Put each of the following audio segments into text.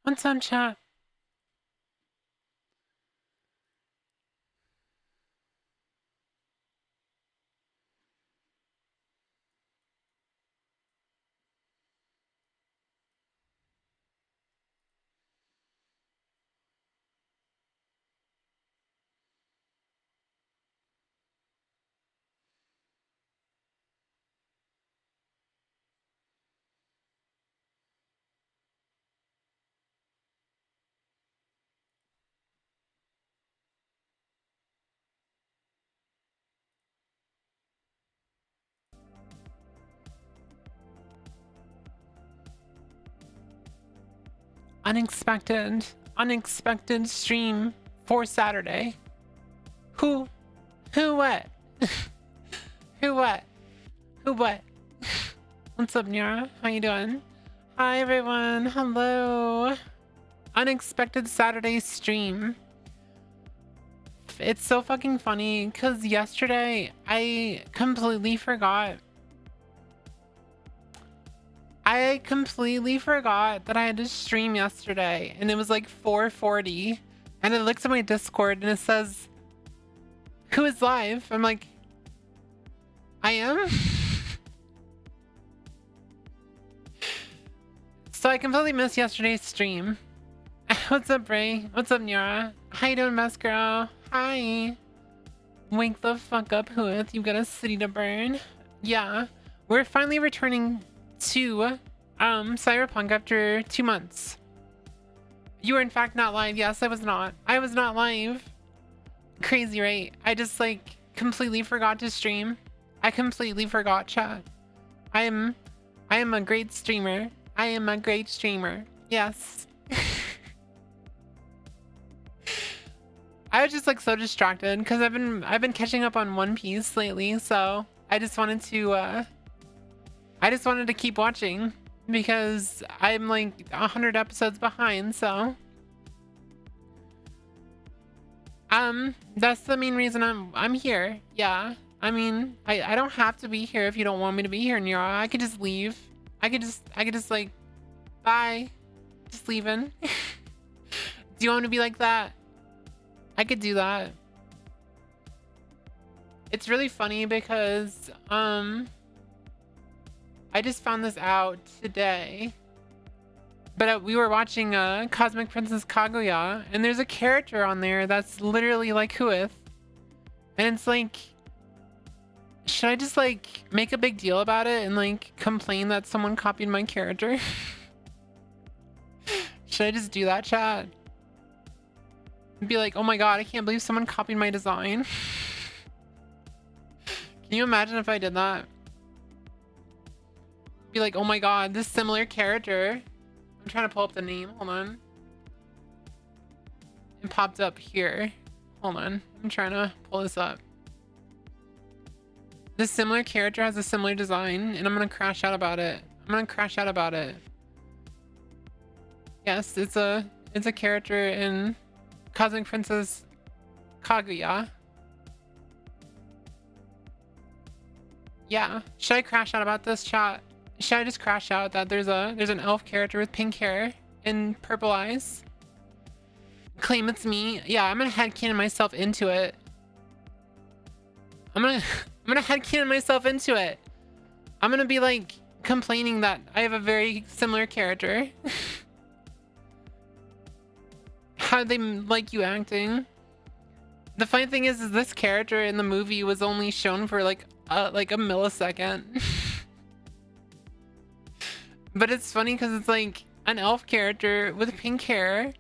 What's on chat? Unexpected stream for Saturday. Who what? Who what? Who what? What's up, Nyara? How you doing? Hi, everyone. Hello. Unexpected Saturday stream. It's so fucking funny because yesterday I completely forgot. I completely forgot that I had to stream yesterday, and it was like 4:40, and I looked at my Discord and it says, "Who is live?" I'm like, I am? So I completely missed yesterday's stream. What's up, Ray? What's up, Nyara? How you doing, best girl? Hi. Wake the fuck up, Whooith. You've got a city to burn. Yeah. We're finally returning to Cyberpunk after 2 months. You were in fact not live. Yes, I was not. I was not live. Crazy, right? I just like completely forgot to stream. I completely forgot, chat. I am a great streamer. I am a great streamer. Yes. I was just like so distracted because I've been catching up on One Piece lately, so I just wanted to keep watching because I'm like 100 episodes behind, so that's the main reason I'm here. Yeah. I mean, I don't have to be here if you don't want me to be here, Nira. I could just leave. I could just like, bye. Just leaving. Do you want me to be like that? I could do that. It's really funny because I just found this out today. But we were watching Cosmic Princess Kaguya, and there's a character on there that's literally like Whooith. And it's like, should I just like make a big deal about it and like complain that someone copied my character? Should I just do that, chat? Be like, oh my god, I can't believe someone copied my design. Can you imagine if I did that? Be like, oh my god, this similar character. I'm trying to pull up the name. Hold on. It popped up here. Hold on. I'm trying to pull this up. This similar character has a similar design, and I'm gonna crash out about it. Yes, it's a character in Cosmic Princess Kaguya. Yeah. Should I crash out about this, chat? Should I just crash out that there's an elf character with pink hair and purple eyes? Claim it's me. Yeah, I'm gonna headcanon myself into it. I'm gonna headcanon myself into it. I'm gonna be like complaining that I have a very similar character. How they like you acting? The funny thing is this character in the movie was only shown for like a millisecond. But it's funny because it's like an elf character with pink hair,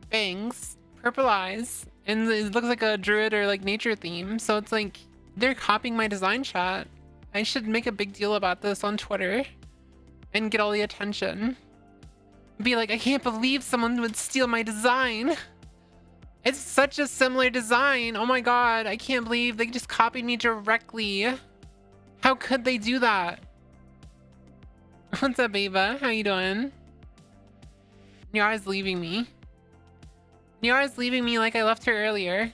bangs, purple eyes, and it looks like a druid or like nature theme. So it's like they're copying my design, chat. I should make a big deal about this on Twitter and get all the attention. Be like, I can't believe someone would steal my design. It's such a similar design. Oh my god, I can't believe they just copied me directly. How could they do that? What's up, Ava? How you doing? Nyara's leaving me. Nyara's leaving me like I left her earlier.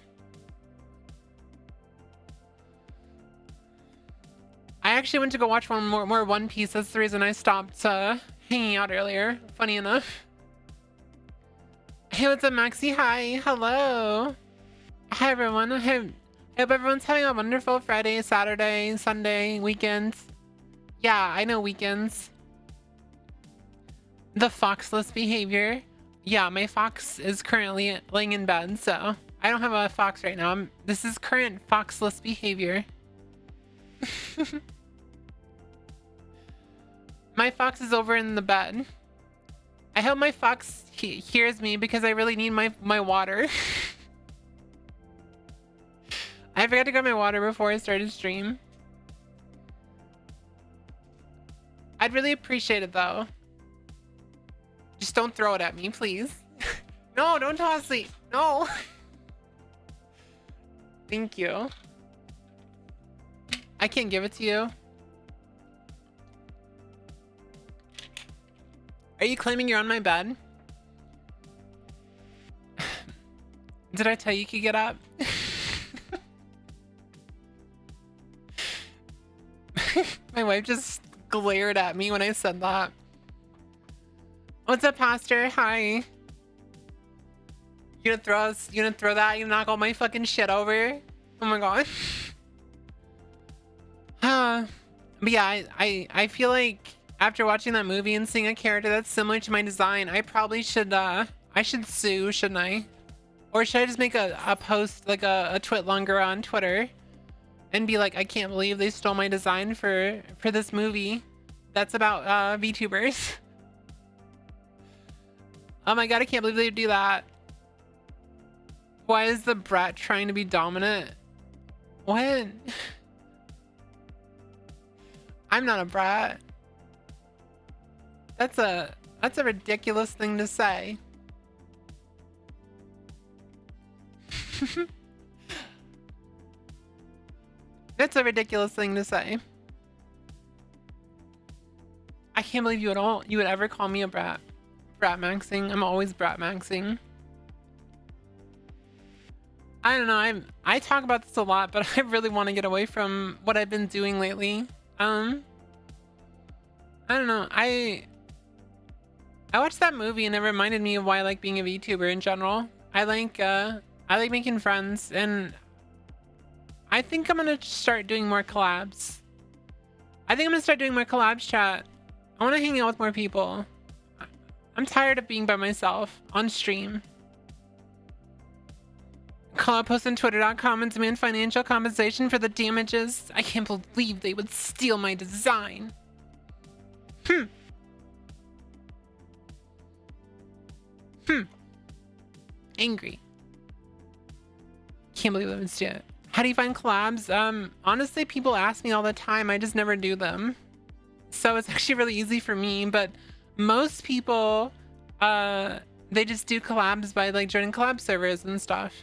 I actually went to go watch more One Piece. That's the reason I stopped hanging out earlier. Funny enough. Hey, what's up, Maxie? Hi, hello. Hi, everyone. I hope everyone's having a wonderful Friday, Saturday, Sunday, weekends. Yeah, I know weekends. The foxless behavior. Yeah, my fox is currently laying in bed, so I don't have a fox right now. This is current foxless behavior. My fox is over in the bed. I hope my fox hears me because I really need my water. I forgot to grab my water before I started stream. I'd really appreciate it though. Just don't throw it at me, please. No, don't toss it. No. Thank you. I can't give it to you. Are you claiming you're on my bed? Did I tell you could get up? My wife just glared at me when I said that. What's up, Pastor? Hi. You gonna throw us? You gonna throw that? You knock all my fucking shit over? Oh my god. But yeah, I feel like after watching that movie and seeing a character that's similar to my design, I probably should I should sue, shouldn't I? Or should I just make a post, like a twit longer on Twitter and be like, I can't believe they stole my design for this movie that's about VTubers. Oh my god, I can't believe they do that. Why is the brat trying to be dominant? What? I'm not a brat. That's a ridiculous thing to say. That's a ridiculous thing to say. I can't believe you would ever call me a brat. Brat maxing. I'm always brat maxing. I don't know. I talk about this a lot, but I really want to get away from what I've been doing lately. I don't know. I watched that movie and it reminded me of why I like being a VTuber in general. I like making friends, and I think I'm gonna start doing more collabs. I think I'm gonna start doing more collabs, chat. I want to hang out with more people. I'm tired of being by myself on stream. Call out post on twitter.com and demand financial compensation for the damages. I can't believe they would steal my design. Angry. Can't believe they would steal it. How do you find collabs? Honestly, people ask me all the time. I just never do them. So it's actually really easy for me, but most people, they just do collabs by like joining collab servers and stuff.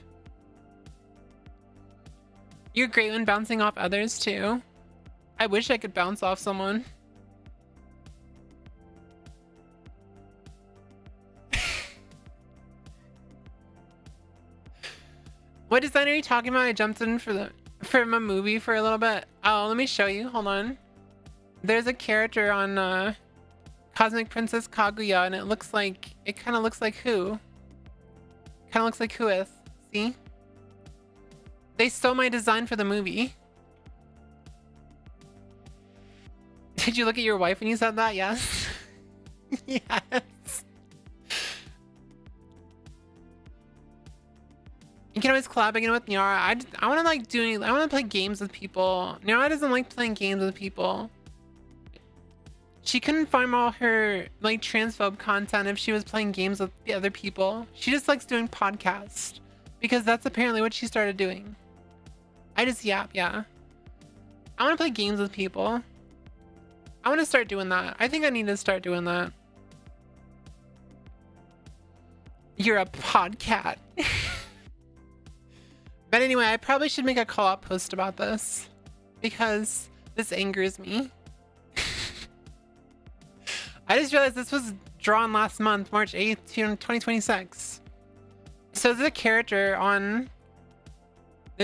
You're great when bouncing off others too. I wish I could bounce off someone. What design are you talking about? I jumped in from a movie for a little bit. Oh, let me show you. Hold on. There's a character on Cosmic Princess Kaguya, and it kind of looks like who? Kind of looks like Whooith. See? They stole my design for the movie. Did you look at your wife when you said that? Yes. Yes. You can always collab again with Nyara. I want to play games with people. Nyara doesn't like playing games with people. She couldn't farm all her like transphobe content if she was playing games with the other people. She just likes doing podcasts because that's apparently what she started doing. I just yap, yeah. I want to play games with people. I want to start doing that. I think I need to start doing that. You're a podcat. But anyway, I probably should make a call-out post about this because this angers me. I just realized this was drawn last month, March 8th, 2026. So there's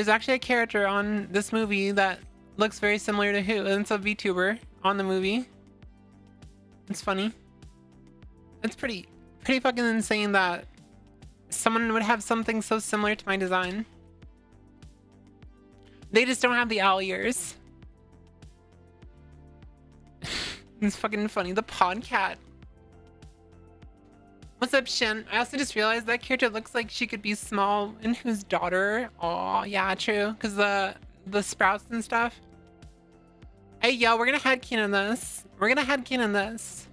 actually a character on this movie that looks very similar to who, and it's a VTuber on the movie. It's funny. It's pretty fucking insane that someone would have something so similar to my design. They just don't have the owl ears. It's fucking funny. The podcat. What's up, Shin? I also just realized that character looks like she could be small and whose daughter. Oh, yeah, true. Because the sprouts and stuff. Hey, yo, we're gonna headcanon this. We're gonna headcanon this.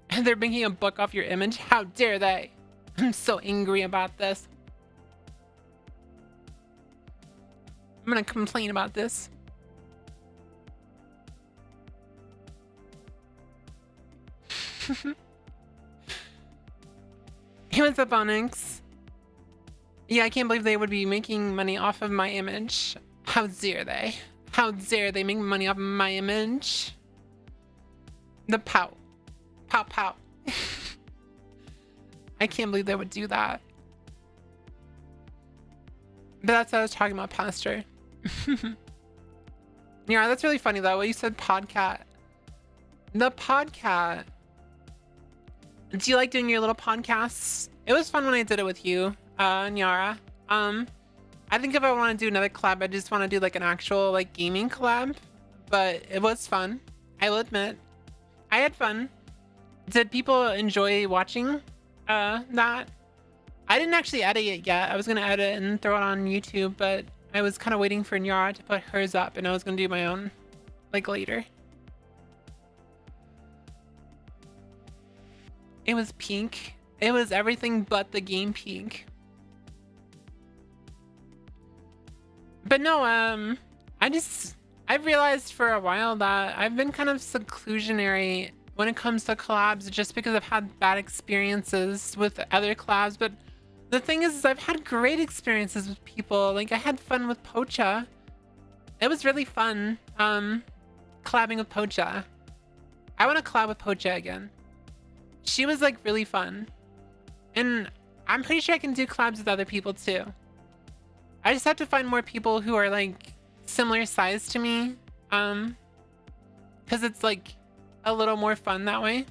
And they're making a book off your image. How dare they? I'm so angry about this. I'm gonna complain about this. Hey, what's up, Onyx? Yeah, I can't believe they would be making money off of my image. How dare they? How dare they make money off of my image? The pout. Pout pout. I can't believe they would do that. But that's what I was talking about, Pastor. Yeah, that's really funny though. What you said, podcat. The podcat. Do you like doing your little podcasts? It was fun when I did it with you, Nyara. I think if I want to do another collab, I just want to do like an actual like gaming collab. But it was fun. I will admit, I had fun. Did people enjoy watching that? I didn't actually edit it yet. I was gonna edit and throw it on YouTube, but I was kind of waiting for Nyara to put hers up, and I was gonna do my own like later. It was pink. It was everything but the game pink. But no, I've realized for a while that I've been kind of seclusionary when it comes to collabs just because I've had bad experiences with other collabs. But the thing is I've had great experiences with people. Like I had fun with Pocha. It was really fun collabing with Pocha. I want to collab with Pocha again. She was like really fun. And I'm pretty sure I can do collabs with other people too. I just have to find more people who are like similar size to me. Because it's like a little more fun that way.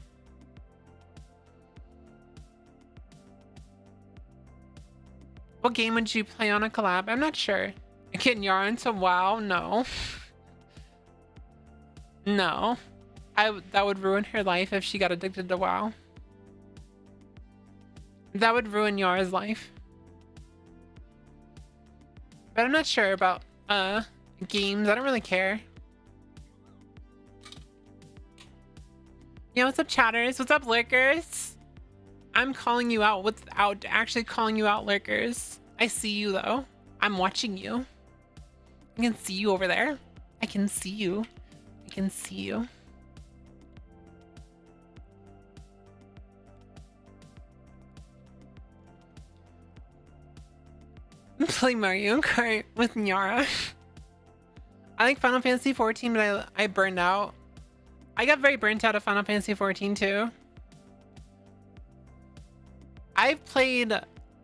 What game would you play on a collab? I'm not sure. Get Nyara into WoW? No. No. That would ruin her life if she got addicted to WoW. That would ruin Yara's life. But I'm not sure about games. I don't really care. Yeah, what's up, chatters? What's up, lurkers? I'm calling you out without actually calling you out, lurkers. I see you though. I'm watching you. I can see you over there. I can see you. I can see you. Play Mario Kart with Nyara. I like Final Fantasy 14, but I burned out. I got very burnt out of Final Fantasy 14 too. I've played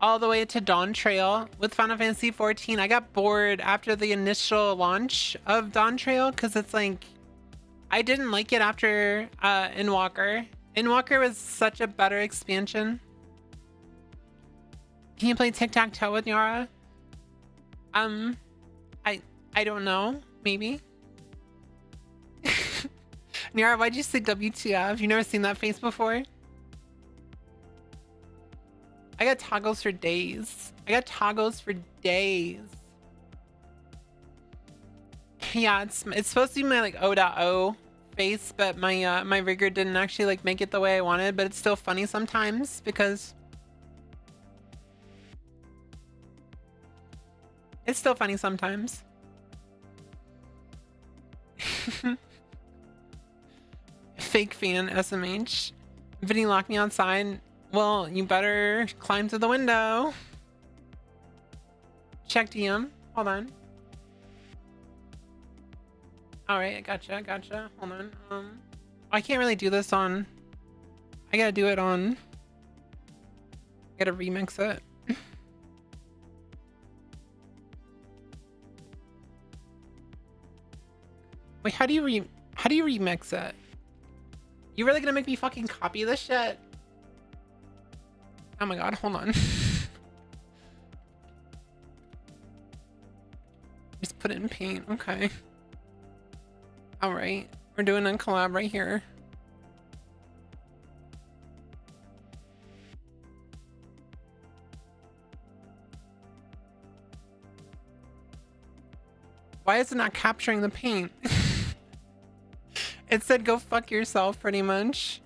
all the way to Dawn Trail with Final Fantasy 14. I got bored after the initial launch of Dawn Trail because it's like I didn't like it after Endwalker. Endwalker was such a better expansion. Can you play tic-tac-toe with Nyara? I don't know. Maybe. Nyara, why'd you say WTF? You never seen that face before? I got toggles for days. I got toggles for days. Yeah, it's supposed to be my like O.O face, but my rigger didn't actually like make it the way I wanted, but it's still funny sometimes because it's still funny sometimes. Fake fan SMH. Vinny locked me outside. Well, you better climb to the window. Check DM. Hold on. Alright, I gotcha. Hold on. I can't really do this on... I gotta do it on... I gotta remix it. Wait, how do you remix it? You really gonna make me fucking copy this shit? Oh my god, hold on. Just put it in paint, okay. Alright, we're doing a collab right here. Why is it not capturing the paint? It said go fuck yourself pretty much.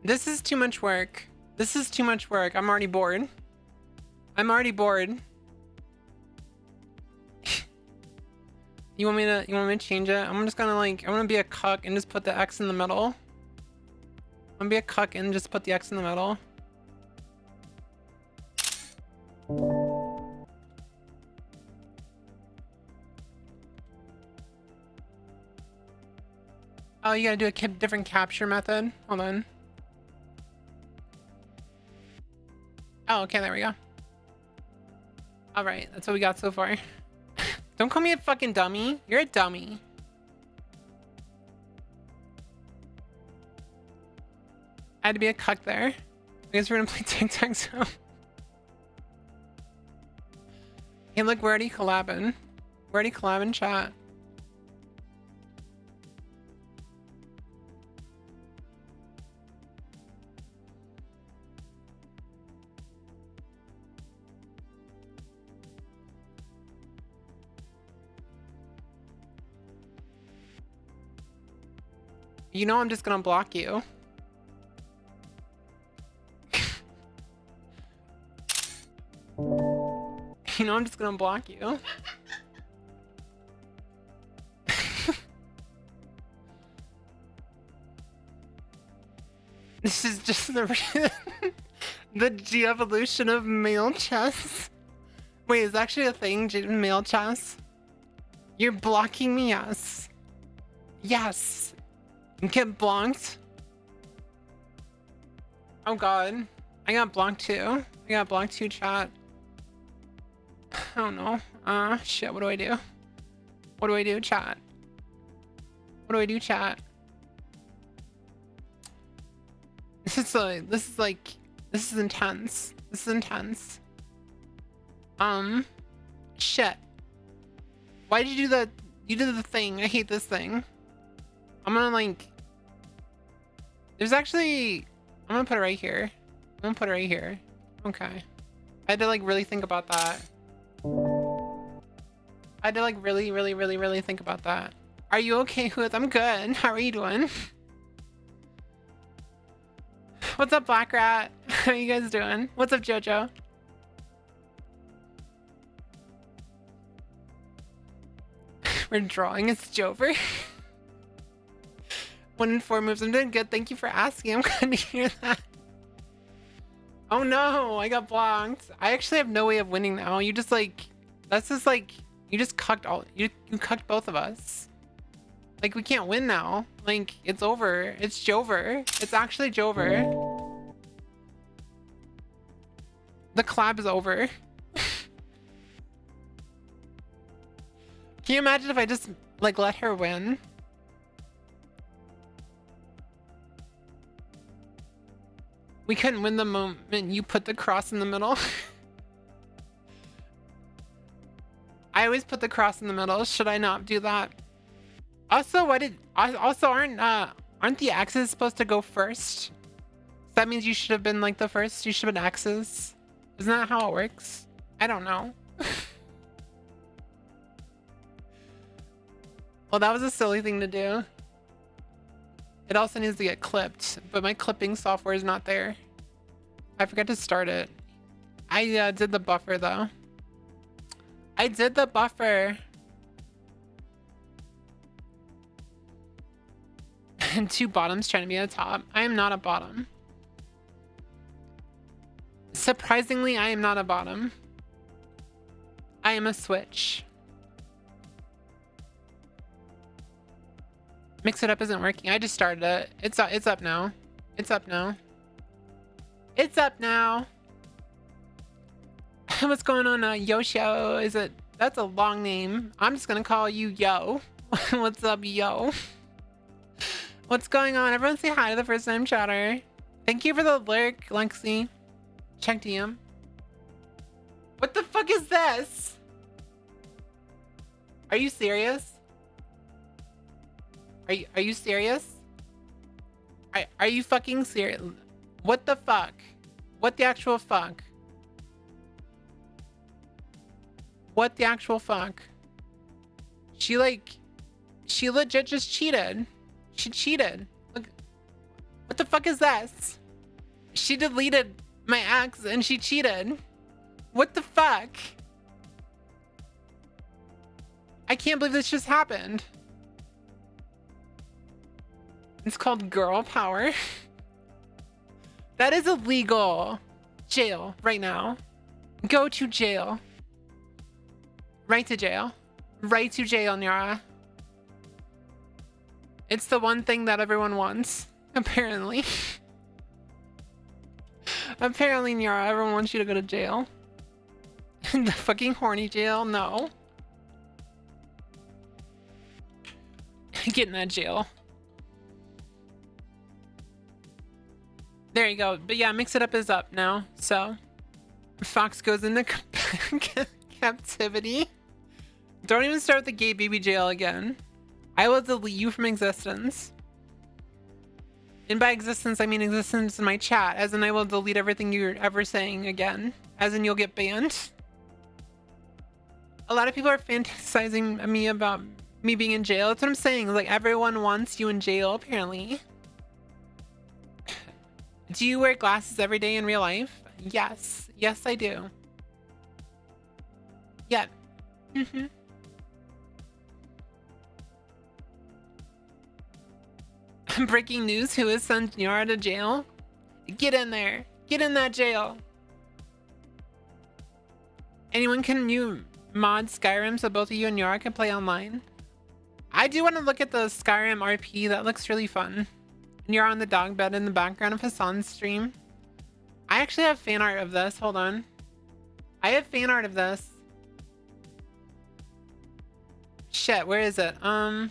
This is too much work. This is too much work. I'm already bored. I'm already bored. You want me to change it? I'm just gonna I'm gonna be a cuck and just put the X in the middle. I'm gonna be a cuck and just put the X in the middle. Oh, you gotta do a different capture method. Hold on. Oh, okay, there we go. All right, that's what we got so far. Don't call me a fucking dummy. You're a dummy. I had to be a cuck there. I guess we're gonna play tic-tac-toe. Hey, look, we're already collabing. We're already collabing, chat. You know I'm just gonna block you. You know I'm just gonna block you. This is just the de-evolution of male chess. Wait, is actually a thing, male chess? You're blocking me, yes. Yes. Get blocked. Oh god. I got blocked too. I got blocked too, chat. Oh no. Shit, what do I do? What do I do, chat? What do I do, chat? This is intense. This is intense. Shit. Why did you do that? You did the thing. I hate this thing. I'm gonna there's actually, I'm gonna put it right here. I'm gonna put it right here. Okay. I had to really think about that. I had to really think about that. Are you okay, Whooith? I'm good. How are you doing? What's up, Black Rat? How you guys doing? What's up, Jojo? We're drawing as Jover. 1 in 4 moves. I'm doing good. Thank you for asking. I'm glad to hear that. Oh no, I got blocked. I actually have no way of winning now. You just that's just you just cucked you cucked both of us. We can't win now. It's over. It's Jover. It's actually Jover. The collab is over. Can you imagine if I just let her win? We couldn't win the moment you put the cross in the middle. I always put the cross in the middle. Should I not do that? Also, aren't the axes supposed to go first? That means you should have been the first. You should have been axes. Isn't that how it works? I don't know. Well, that was a silly thing to do. It also needs to get clipped, but my clipping software is not there. I forgot to start it. I did the buffer though. I did the buffer. And 2 bottoms trying to be a top. I am not a bottom. Surprisingly, I am not a bottom. I am a switch. Mix it up isn't working. I just started it. It's up now. It's up now. It's up now. What's going on, Yoshio? Is it? That's a long name. I'm just gonna call you Yo. What's up, Yo? What's going on? Everyone say hi to the first time chatter. Thank you for the lurk, Lexi. Check DM. What the fuck is this? Are you serious? Are you serious? Are you fucking serious? What the fuck? What the actual fuck? What the actual fuck? She legit just cheated. She cheated. Look, what the fuck is this? She deleted my ex and she cheated. What the fuck? I can't believe this just happened. It's called girl power. That is illegal. Jail right now. Go to jail. Right to jail. Right to jail, Nyara. It's the one thing that everyone wants, apparently. Apparently, Nyara, everyone wants you to go to jail. The fucking horny jail? No. Get in that jail. There you go. But yeah, Mix It Up is up now. So, Fox goes into captivity. Don't even start with the gay baby jail again. I will delete you from existence. And by existence, I mean existence in my chat. As in, I will delete everything you're ever saying again. As in, you'll get banned. A lot of people are fantasizing me about me being in jail. That's what I'm saying. Like, everyone wants you in jail, apparently. Do you wear glasses every day in real life? Yes. Yes, I do. Yeah. Breaking news, who has sent Nyara to jail? Get in there. Get in that jail. Anyone can you mod Skyrim so both of you and Nyara can play online? I do want to look at the Skyrim RP. That looks really fun. You're on the dog bed in the background of Hassan's stream. I actually have fan art of this. Hold on. I have fan art of this. Shit, where is it? I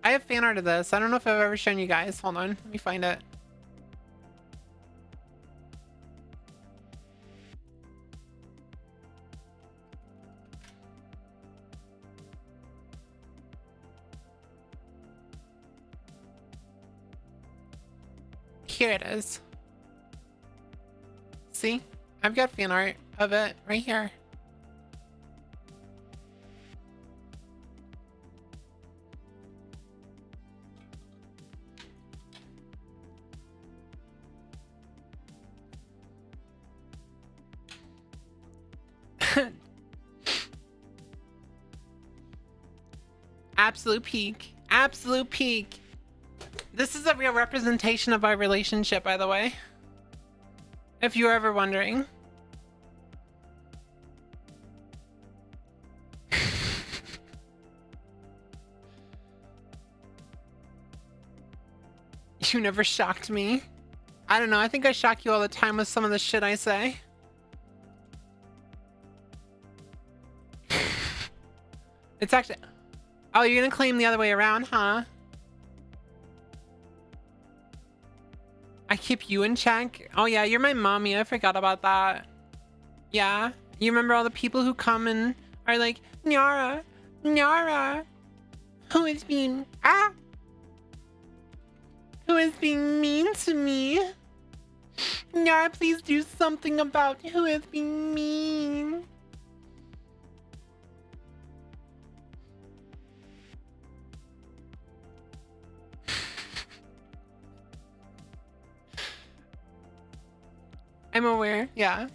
have fan art of this. I don't know if I've ever shown you guys. Hold on. Let me find it. Here it is. See? I've got fan art of it right here. Absolute peak. Absolute peak. This is a real representation of our relationship, by the way. If you were ever wondering. You never shocked me. I don't know. I think I shock you all the time with some of the shit I say. It's actually... Oh, you're gonna claim the other way around, huh? I keep you in check? Oh yeah, you're my mommy. I forgot about that. Yeah? You remember all the people who come and are like, Nyara, Nyara, who is being... Ah! Who is being mean to me? Nyara, please do something about who is being mean. I'm aware, yeah.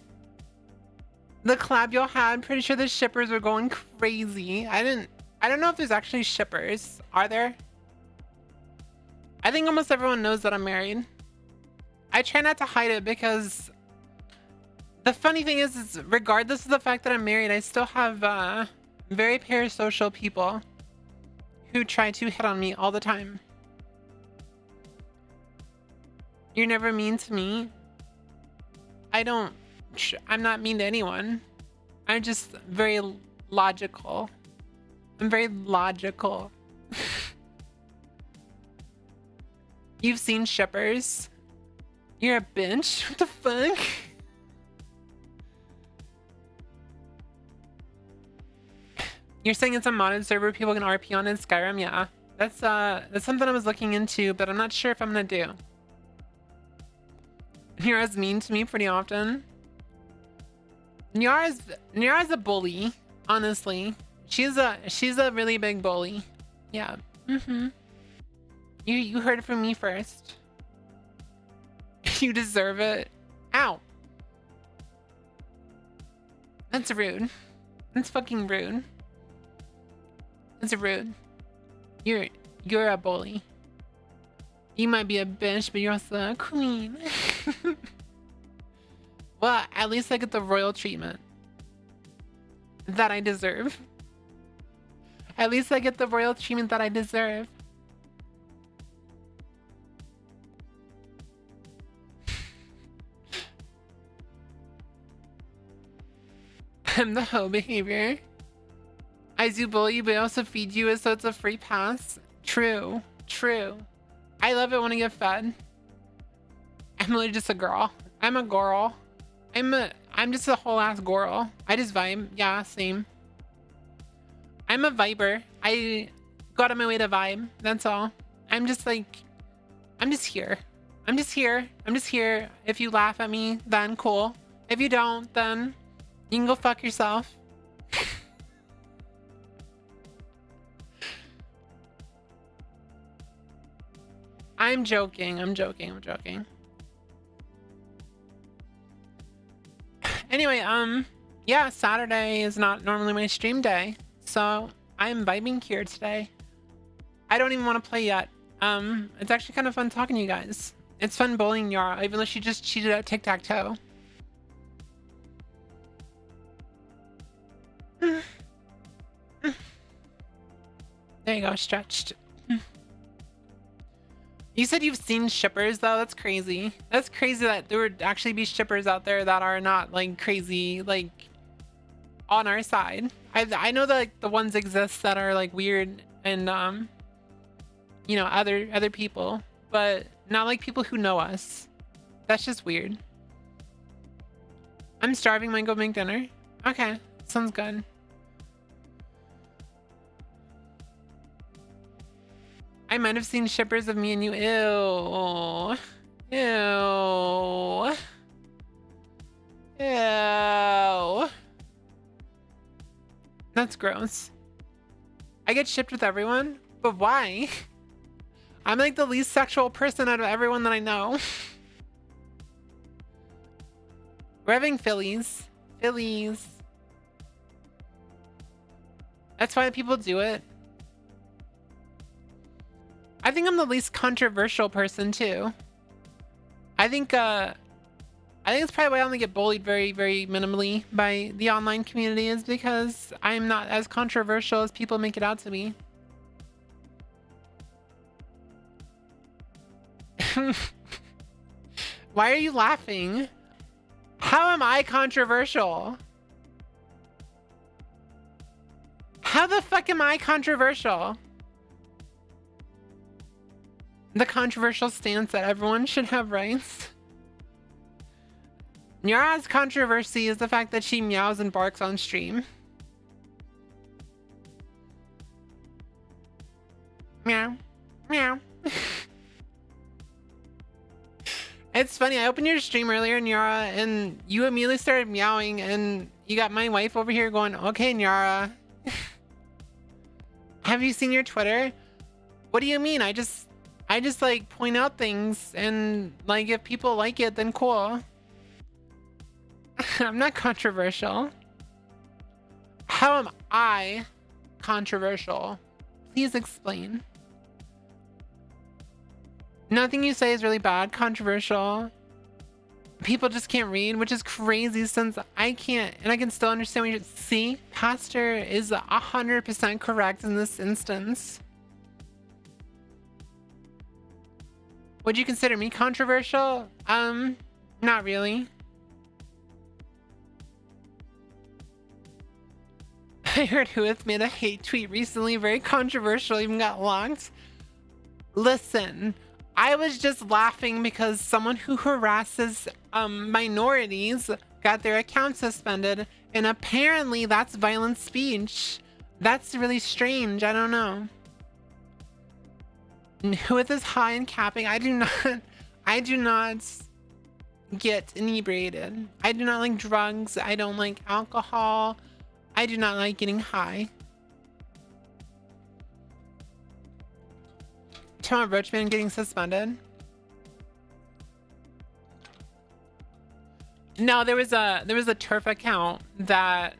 The collab y'all had, pretty sure the shippers were going crazy. I don't know if there's actually shippers. Are there? I think almost everyone knows that I'm married. I try not to hide it because The funny thing is regardless of the fact that I'm married, I still have very parasocial people who try to hit on me all the time. You're never mean to me. I'm not mean to anyone. I'm just very logical. I'm very logical. You've seen shippers? You're a bitch? What the fuck? You're saying it's a modded server people can RP on in Skyrim? Yeah. That's something I was looking into, but I'm not sure if I'm gonna do. Nyara's mean to me pretty often. Nyara's a bully, honestly. She's a really big bully. Yeah. You heard it from me first. You deserve it. Ow. That's rude. That's fucking rude. That's rude. You're a bully. You might be a bitch, but you're also a queen. Well, at least I get the royal treatment that I deserve. At least I get the royal treatment that I deserve. I'm the hoe behavior. I do bully you, but I also feed you, so it's a free pass. True. True. I love it when I get fed. I'm literally just a girl. I'm a girl. I'm just a whole ass girl. I just vibe. Yeah, same. I'm a viber. I go out of my way to vibe. That's all. I'm just here. I'm just here. I'm just here. If you laugh at me, then cool. If you don't, then you can go fuck yourself. I'm joking. I'm joking. Anyway, yeah, Saturday is not normally my stream day, so I'm vibing here today. I don't even want to play yet. It's actually kind of fun talking to you guys. It's fun bullying Yara, even though she just cheated at tic-tac-toe. There you go, stretched. You said you've seen shippers though? That's crazy. That's crazy that there would actually be shippers out there that are not like crazy, like on our side. I know that like the ones exist that are like weird and you know, other people, but not like people who know us. That's just weird. I'm starving, might go make dinner. Okay, sounds good. I might have seen shippers of me and you. Ew. Ew. Ew. That's gross. I get shipped with everyone, but why? I'm like the least sexual person out of everyone that I know. We're having Phillies. Phillies. That's why people do it. I think I'm the least controversial person too. I think it's probably why I only get bullied very, very minimally by the online community, is because I'm not as controversial as people make it out to be. Why are you laughing? How am I controversial? How the fuck am I controversial? The controversial stance that everyone should have rights. Nyara's controversy is the fact that she meows and barks on stream. Meow. Meow. It's funny, I opened your stream earlier, Nyara, and you immediately started meowing, and you got my wife over here going, okay, Nyara. Have you seen your Twitter? What do you mean? I just like point out things, and like if people like it, then cool. I'm not controversial. How am I controversial? Please explain. Nothing you say is really bad. Controversial. People just can't read, which is crazy since I can't, and I can still understand what you see. Pastor is 100% correct in this instance. Would you consider me controversial? Not really. I heard Whooith made a hate tweet recently, very controversial, even got locked. Listen, I was just laughing because someone who harasses minorities got their account suspended, and apparently that's violent speech. That's really strange. I don't know. Whooith is high and capping. I do not get inebriated. I do not like drugs. I don't like alcohol. I do not like getting high. Tom Roachman getting suspended. No, there was a turf account that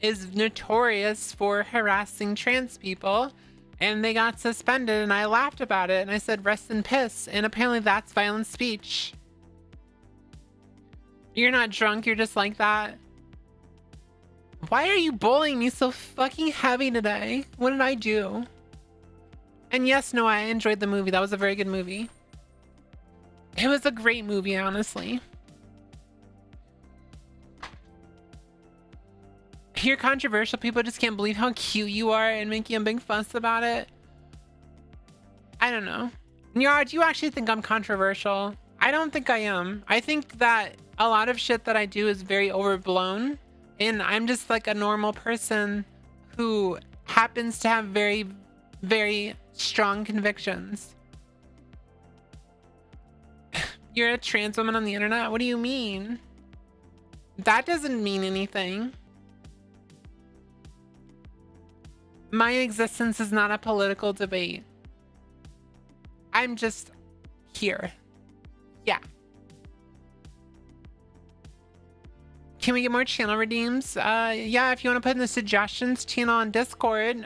is notorious for harassing trans people, and they got suspended, and I laughed about it and I said rest in piss, and apparently that's violent speech. You're not drunk, you're just like that. Why are you bullying me so fucking heavy today? What did I do? And yes, no, I enjoyed the movie. That was a very good movie. It was a great movie, honestly. You're controversial. People just can't believe how cute you are and making a big fuss about it. I don't know. Nyar, do you actually think I'm controversial? I don't think I am. I think that a lot of shit that I do is very overblown. And I'm just like a normal person who happens to have very, very strong convictions. You're a trans woman on the internet? What do you mean? That doesn't mean anything. My existence is not a political debate. I'm just here. Yeah. Can we get more channel redeems? Yeah, if you want to put in the suggestions channel on Discord.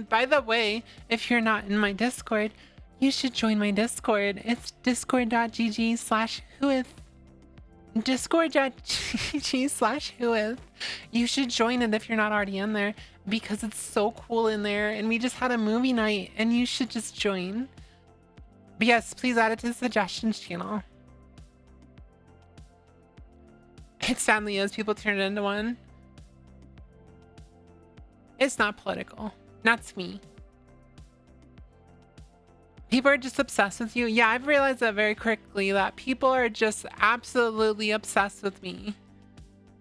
By the way, if you're not in my Discord, you should join my Discord. It's discord.gg/Whooith. Discord.gg/Whooith. You should join it if you're not already in there, because it's so cool in there, and we just had a movie night, and you should just join. But yes, please add it to the suggestions channel. It sadly is. People turn it into one. It's not political. That's me. People are just obsessed with you. Yeah, I've realized that very quickly, that people are just absolutely obsessed with me.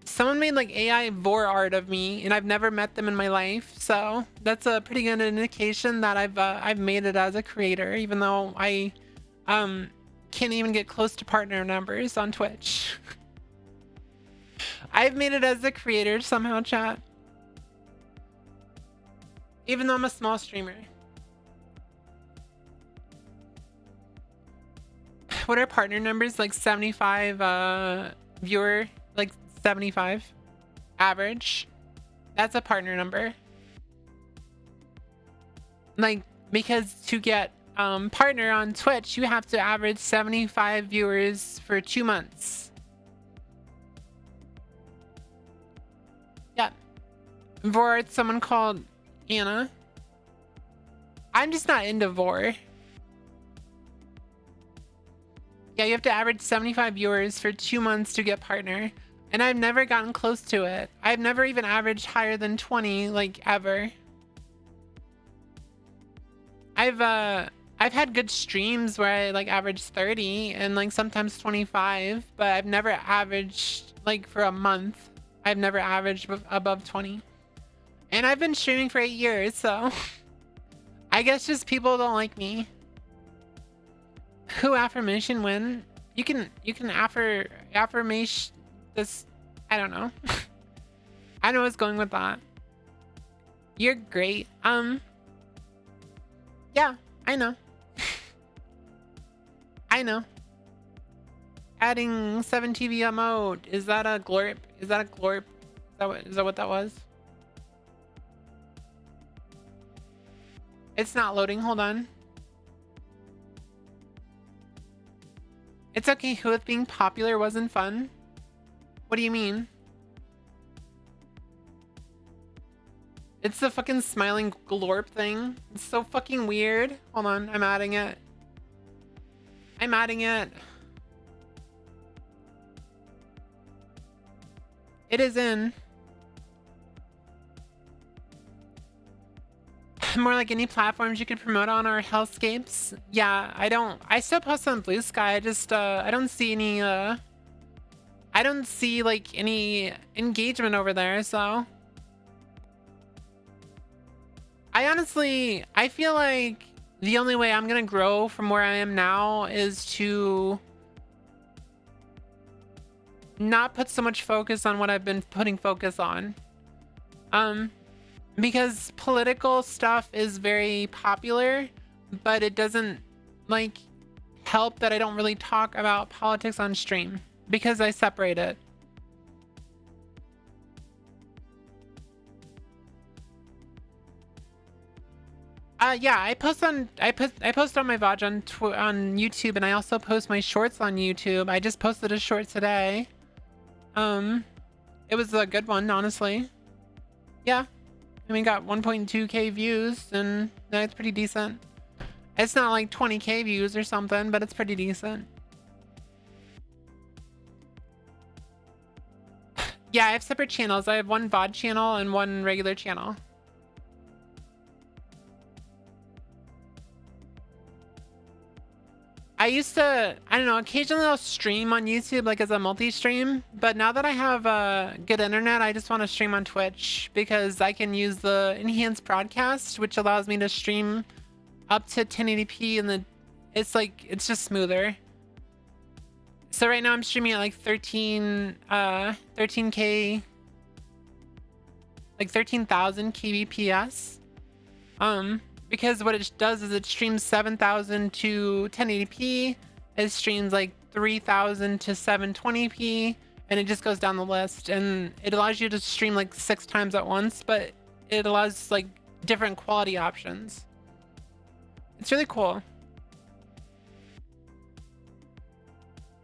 Someone made like AI vor art of me, and I've never met them in my life, so that's a pretty good indication that I've made it as a creator, even though I can't even get close to partner numbers on Twitch. I've made it as a creator somehow, chat. Even though I'm a small streamer. What are partner numbers? Like 75 viewer, like 75 average. That's a partner number. Like, because to get partner on Twitch, you have to average 75 viewers for 2 months. Yeah. Vor, it's someone called Anna. I'm just not into Vor. Yeah, you have to average 75 viewers for 2 months to get partner. And I've never gotten close to it. I've never even averaged higher than 20, like, ever. I've had good streams where I like average 30 and like sometimes 25, but I've never averaged, like, for a month, I've never averaged above 20. And I've been streaming for 8 years, so I guess just people don't like me. Who affirmation win? You can affirmation this. I don't know. I know what's going with that. You're great. Yeah, I know. I know. Adding 7 TV emote. Is that a glorp? Is that a glorp? Is that what that was? It's not loading. Hold on. It's okay, Whooith being popular wasn't fun. What do you mean? It's the fucking smiling glorp thing. It's so fucking weird. Hold on, I'm adding it. I'm adding it. It is in. More like any platforms you could promote on are hellscapes. Yeah, I still post on Blue Sky. I just I don't see any I don't see like any engagement over there, so I feel like the only way I'm gonna grow from where I am now is to not put so much focus on what I've been putting focus on. Because political stuff is very popular, but it doesn't like help that I don't really talk about politics on stream because I separate it. Yeah, I post on my VOD on YouTube, and I also post my shorts on YouTube. I just posted a short today. It was a good one, honestly. Yeah. I mean, got 1.2k views, and that's pretty decent. It's not like 20k views or something, but it's pretty decent. Yeah, I have separate channels. I have one VOD channel and one regular channel. I used to, I don't know, occasionally I'll stream on YouTube like as a multi-stream, but now that I have good internet, I just want to stream on Twitch because I can use the enhanced broadcast, which allows me to stream up to 1080p, and it's just smoother. So right now I'm streaming at like 13k, like 13,000 kbps. Because what it does is it streams 7,000 to 1080p, it streams like 3,000 to 720p, and it just goes down the list. And it allows you to stream like 6 times at once, but it allows like different quality options. It's really cool.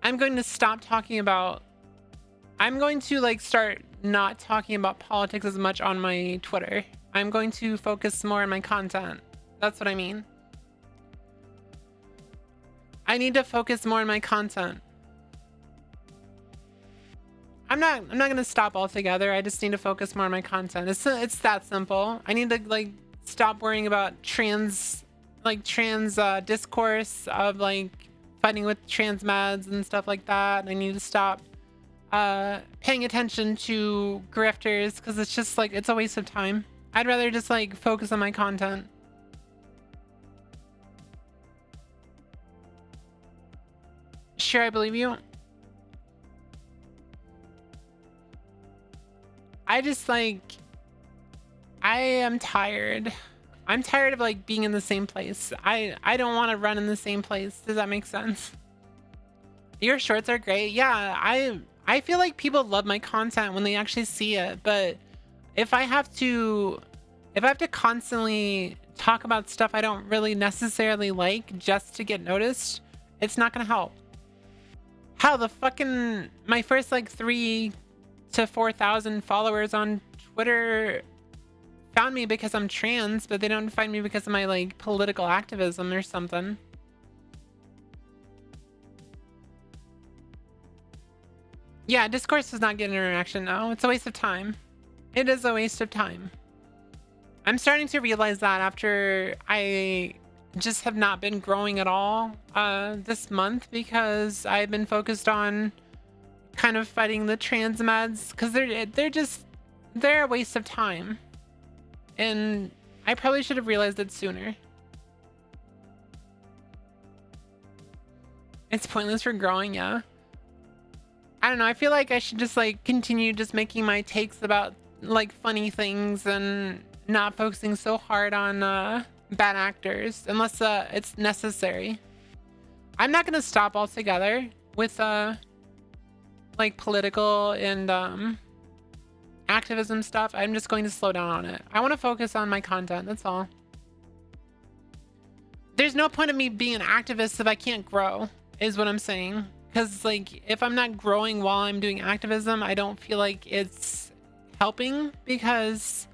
I'm going to stop talking about, I'm going to like start not talking about politics as much on my Twitter. I'm going to focus more on my content. That's what I mean. I need to focus more on my content. I'm not gonna stop altogether. I just need to focus more on my content. It's that simple. I need to like stop worrying about trans discourse of like fighting with trans mads and stuff like that. I need to stop paying attention to grifters because it's just like it's a waste of time. I'd rather just like focus on my content. Sure, I believe you. I just like, I am tired. I'm tired of like being in the same place. I don't want to run in the same place. Does that make sense? Your shorts are great. Yeah, I feel like people love my content when they actually see it, but if I have to constantly talk about stuff I don't really necessarily like just to get noticed, it's not gonna help. How the fucking my first like 3,000 to 4,000 followers on Twitter found me because I'm trans, but they don't find me because of my like political activism or something. Yeah, discourse does not get interaction now. It's a waste of time. It is a waste of time. I'm starting to realize that after I just have not been growing at all this month because I've been focused on kind of fighting the trans mads because they're a waste of time, and I probably should have realized it sooner. It's pointless for growing. Yeah, I don't know, I feel like I should just like continue just making my takes about like funny things and not focusing so hard on bad actors unless it's necessary. I'm not gonna stop altogether with like political and activism stuff. I'm just going to slow down on it. I want to focus on my content, that's all. There's no point of me being an activist if I can't grow, is what I'm saying. Because like if I'm not growing while I'm doing activism, I don't feel like it's helping, because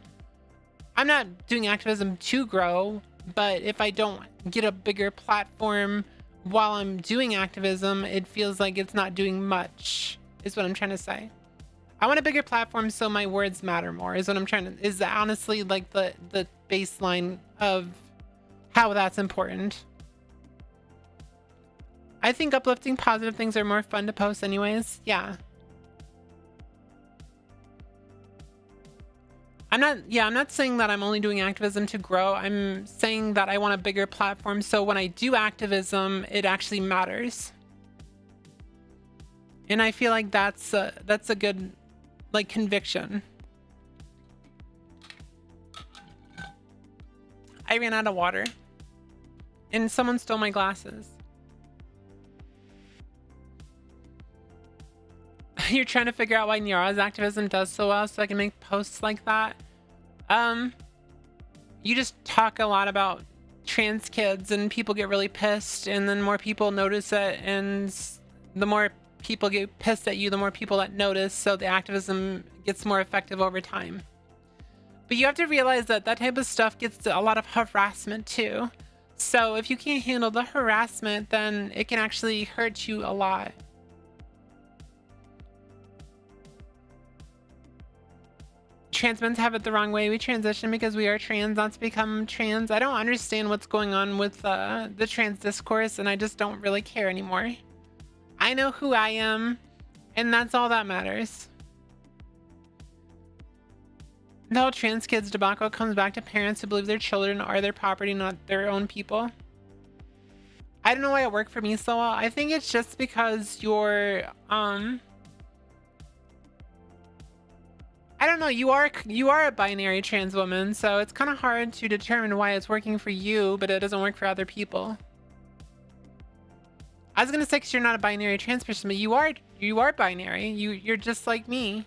I'm not doing activism to grow. But if I don't get a bigger platform while I'm doing activism, it feels like it's not doing much, is what I'm trying to say. I want a bigger platform so my words matter more, is what I'm trying to, is honestly like the baseline of how that's important. I think uplifting positive things are more fun to post anyways. Yeah. I'm not saying that I'm only doing activism to grow. I'm saying that I want a bigger platform so when I do activism, it actually matters. And I feel like that's a good like conviction. I ran out of water and someone stole my glasses. You're trying to figure out why Nyara's activism does so well so I can make posts like that. You just talk a lot about trans kids and people get really pissed, and then more people notice it, and the more people get pissed at you, the more people that notice, so the activism gets more effective over time. But you have to realize that that type of stuff gets a lot of harassment too. So if you can't handle the harassment, then it can actually hurt you a lot. Trans men have it the wrong way. We transition because we are trans, not to become trans. I don't understand what's going on with the trans discourse, and I just don't really care anymore. I know who I am, and that's all that matters. The whole trans kids debacle comes back to parents who believe their children are their property, not their own people. I don't know why it worked for me so well. I think it's just because you're I don't know, you are a binary trans woman, so it's kind of hard to determine why it's working for you, but it doesn't work for other people. I was gonna say because you're not a binary trans person, but you are binary. You're just like me.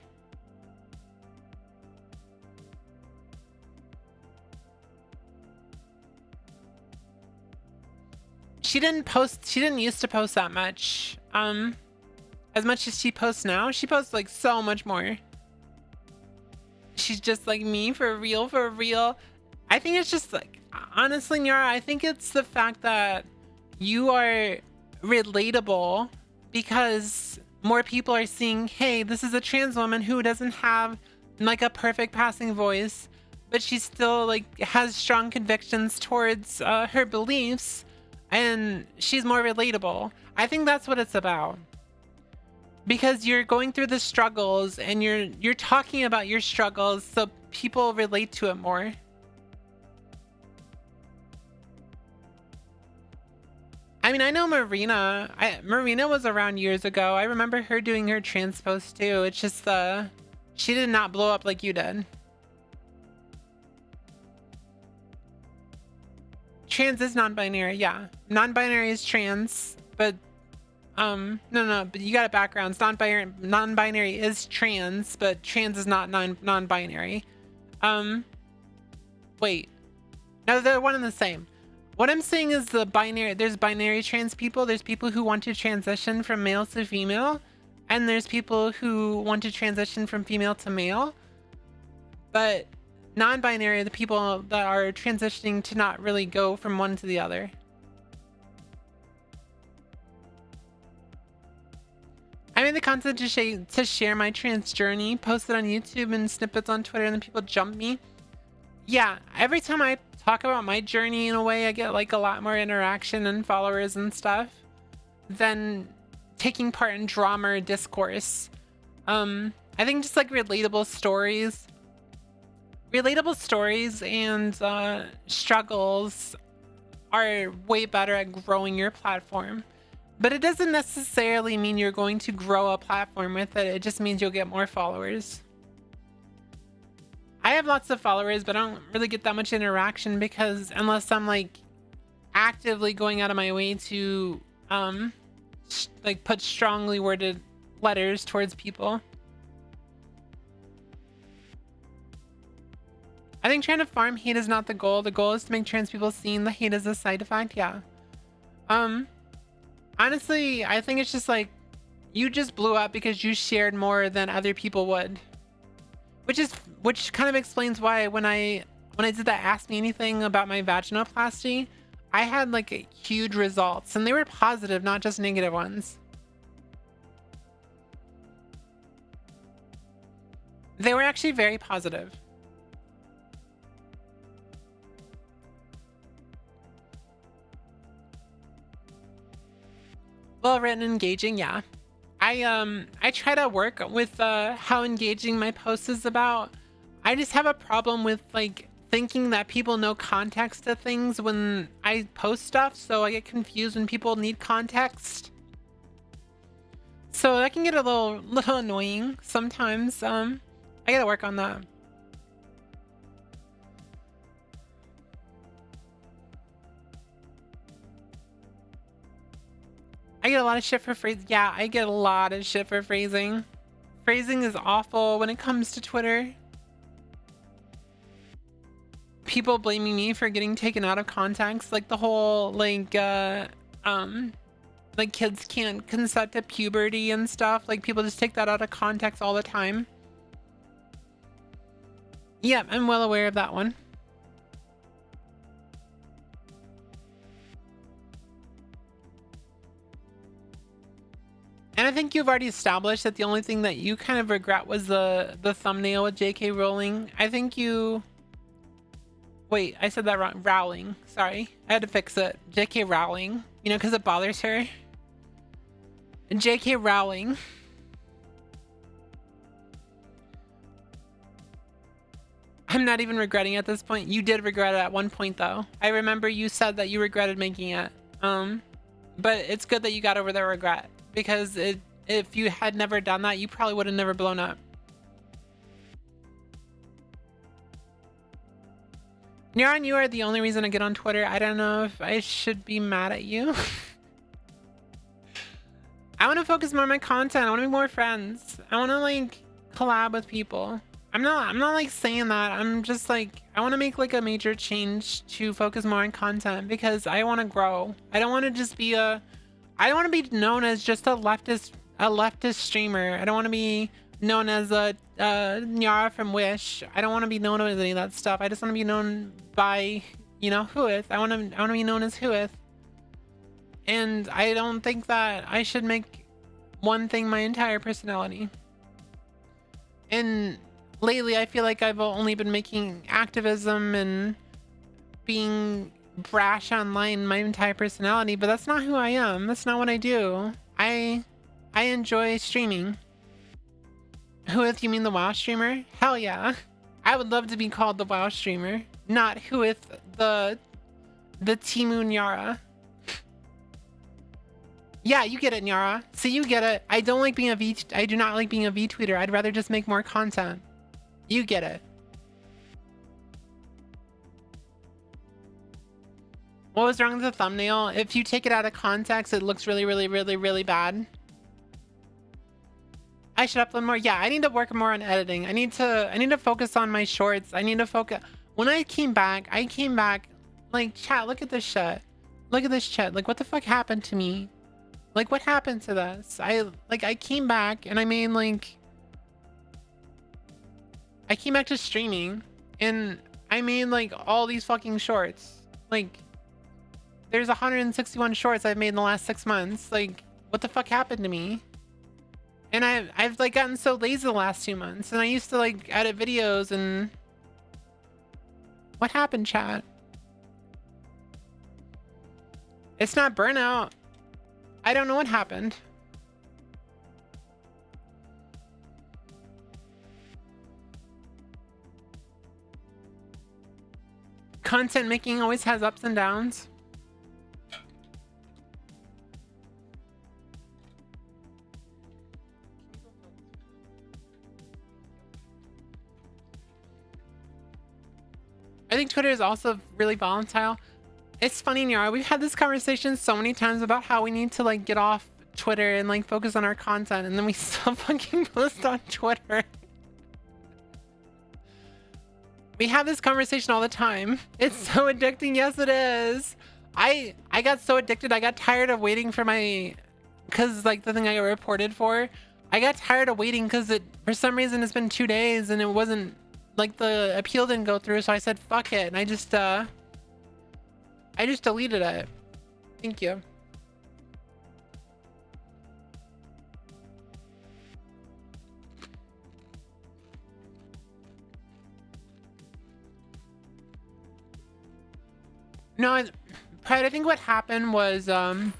She didn't used to post that much. As much as she posts now, she posts like so much more. She's just like me, for real, for real. I think it's just like, honestly, Nyara, I think it's the fact that you are relatable because more people are seeing, hey, this is a trans woman who doesn't have like a perfect passing voice, but she still like has strong convictions towards her beliefs, and she's more relatable. I think that's what it's about. Because you're going through the struggles and you're talking about your struggles, so people relate to it more. I mean, I know Marina. Marina was around years ago. I remember her doing her trans post too. It's just she did not blow up like you did. Trans is non-binary, yeah. Non-binary is trans, but no, but you got a background. It's non-binary is trans, but trans is not non-binary. Wait. No, they're one and the same. What I'm saying is there's binary trans people, there's people who want to transition from male to female, and there's people who want to transition from female to male. But non-binary are the people that are transitioning to not really go from one to the other. I made the content to share my trans journey, post it on YouTube and snippets on Twitter, and then people jump me. Yeah, every time I talk about my journey in a way, I get like a lot more interaction and followers and stuff than taking part in drama or discourse. I think just like relatable stories and struggles are way better at growing your platform. But it doesn't necessarily mean you're going to grow a platform with it. It just means you'll get more followers. I have lots of followers, but I don't really get that much interaction because unless I'm like actively going out of my way to like put strongly worded letters towards people. I think trying to farm hate is not the goal. The goal is to make trans people seen. The hate is a side effect. Yeah. Honestly, I think it's just like You just blew up because you shared more than other people would. Which kind of explains why when I did that Ask Me Anything about my vaginoplasty, I had like huge results, and they were positive, not just negative ones. They were actually very positive. Well written, engaging, yeah. I try to work with how engaging my post is about. I just have a problem with like thinking that people know context to things when I post stuff, so I get confused when people need context. So that can get a little annoying sometimes. I gotta work on that. I get a lot of shit for phrasing. Yeah, I get a lot of shit for phrasing. Phrasing is awful when it comes to Twitter. People blaming me for getting taken out of context, like the whole like kids can't consent to puberty and stuff. Like people just take that out of context all the time. Yeah, I'm well aware of that one. And I think you've already established that the only thing that you kind of regret was the thumbnail with J.K. Rowling. I think you... Wait, I said that wrong. Rowling. Sorry. I had to fix it. J.K. Rowling. You know, because it bothers her. J.K. Rowling. I'm not even regretting it at this point. You did regret it at one point, though. I remember you said that you regretted making it. But it's good that you got over the regret. Because if you had never done that, you probably would have never blown up. Neuron, you are the only reason I get on Twitter. I don't know if I should be mad at you. I want to focus more on my content. I want to make more friends. I want to like collab with people. I'm not like saying that. I'm just like, I want to make like a major change to focus more on content because I want to grow. I don't want to just be I don't want to be known as just a leftist streamer. I don't want to be known as a Nyara from Wish. I don't want to be known as any of that stuff. I just want to be known by, you know, Whooith. I want to be known as Whooith. And I don't think that I should make one thing my entire personality. And lately I feel like I've only been making activism and being brash online my entire personality, but that's not who I am. That's not what I do. I enjoy streaming. Whooith, you mean the WoW streamer? Hell yeah. I would love to be called the WoW streamer, not Whooith the Timu Nyara. Yeah, you get it, Nyara. See, you get it. I do not like being a VTweeter. I'd rather just make more content. You get it. What was wrong with the thumbnail? If you take it out of context, it looks really, really, really, really bad. I should upload more. Yeah, I need to work more on editing. I need to focus on my shorts. I need to focus. When I came back like, chat, look at this shit. Look at this shit. Like, what the fuck happened to me? Like, what happened to this? I came back and I made like, I came back to streaming and I made like all these fucking shorts. Like, there's 161 shorts I've made in the last 6 months. Like, what the fuck happened to me? And I've like gotten so lazy the last 2 months, and I used to like edit videos and what happened, chat? It's not burnout. I don't know what happened. Content making always has ups and downs. I think Twitter is also really volatile. It's funny, Nyara, we've had this conversation so many times about how we need to like get off Twitter and like focus on our content, and then we still fucking post on Twitter. We have this conversation all the time. It's so addicting. Yes, it is. I got so addicted. I got tired of waiting for my because like the thing I got reported for, I got tired of waiting because it for some reason it's been 2 days and it wasn't like the appeal didn't go through, so I said fuck it and I just deleted it. Thank you. No, Pride, I think what happened was the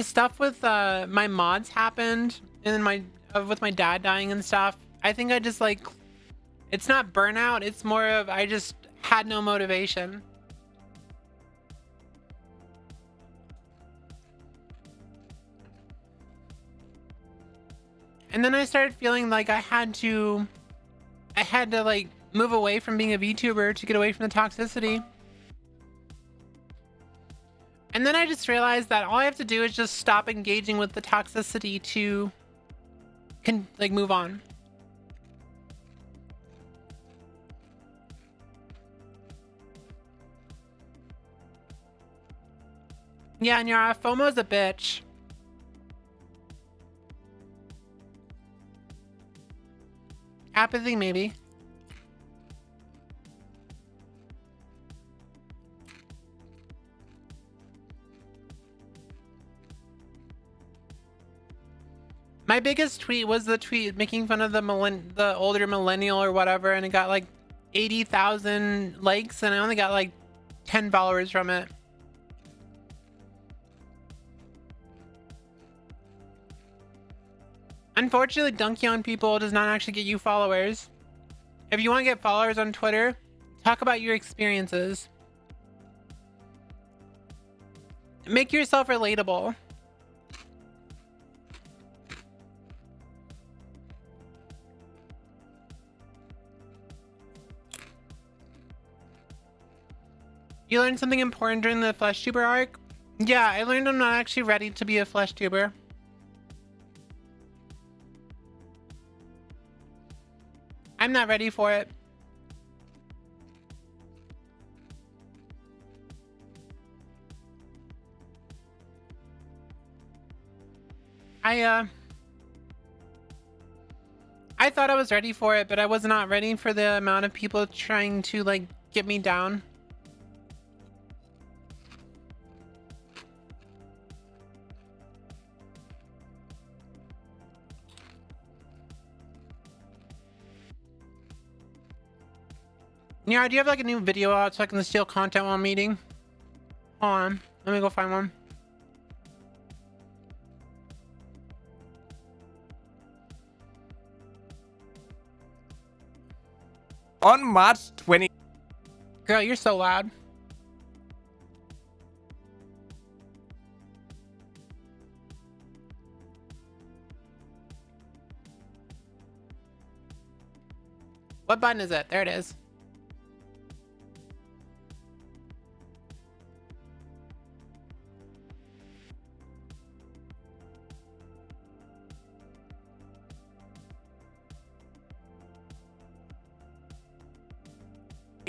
stuff with my mods happened and then my with my dad dying and stuff. I think I just like, it's not burnout, it's more of I just had no motivation. And then I started feeling like I had to like move away from being a VTuber to get away from the toxicity. And then I just realized that all I have to do is just stop engaging with the toxicity to like move on. Yeah, and your FOMO's a bitch. Apathy, maybe. My biggest tweet was the tweet making fun of the older millennial or whatever, and it got like 80,000 likes, and I only got like 10 followers from it. Unfortunately, dunking on people does not actually get you followers. If you want to get followers on Twitter, talk about your experiences. Make yourself relatable. You learned something important during the flesh tuber arc? Yeah, I learned I'm not actually ready to be a flesh tuber. I'm not ready for it. I thought I was ready for it, but I was not ready for the amount of people trying to like get me down. Yeah, do you have like a new video out so I can steal content while I'm eating? Hold on, let me go find one. On March 20. Girl, you're so loud. What button is it? There it is.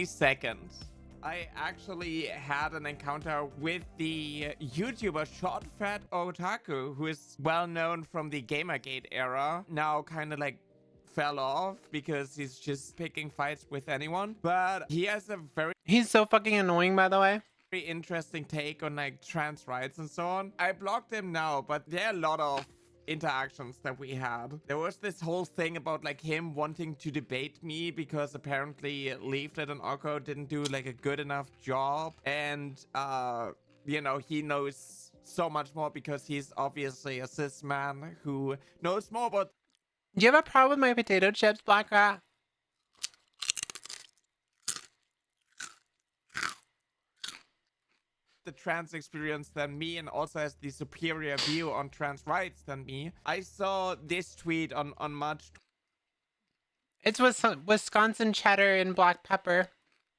Seconds. I actually had an encounter with the YouTuber Short Fat Otaku, who is well known from the Gamergate era. Now kind of like fell off because he's just picking fights with anyone. But he has a He's so fucking annoying, by the way. very interesting take on like trans rights and so on. I blocked him now, but there are a lot of interactions that we had. There was this whole thing about like him wanting to debate me because apparently Leaflet and Oko didn't do like a good enough job, and you know, he knows so much more because he's obviously a cis man who knows more about. Do you have a problem with my potato chips, Black Rat? The trans experience than me, and also has the superior view on trans rights than me. I saw this tweet on March. It's Wisconsin cheddar and black pepper.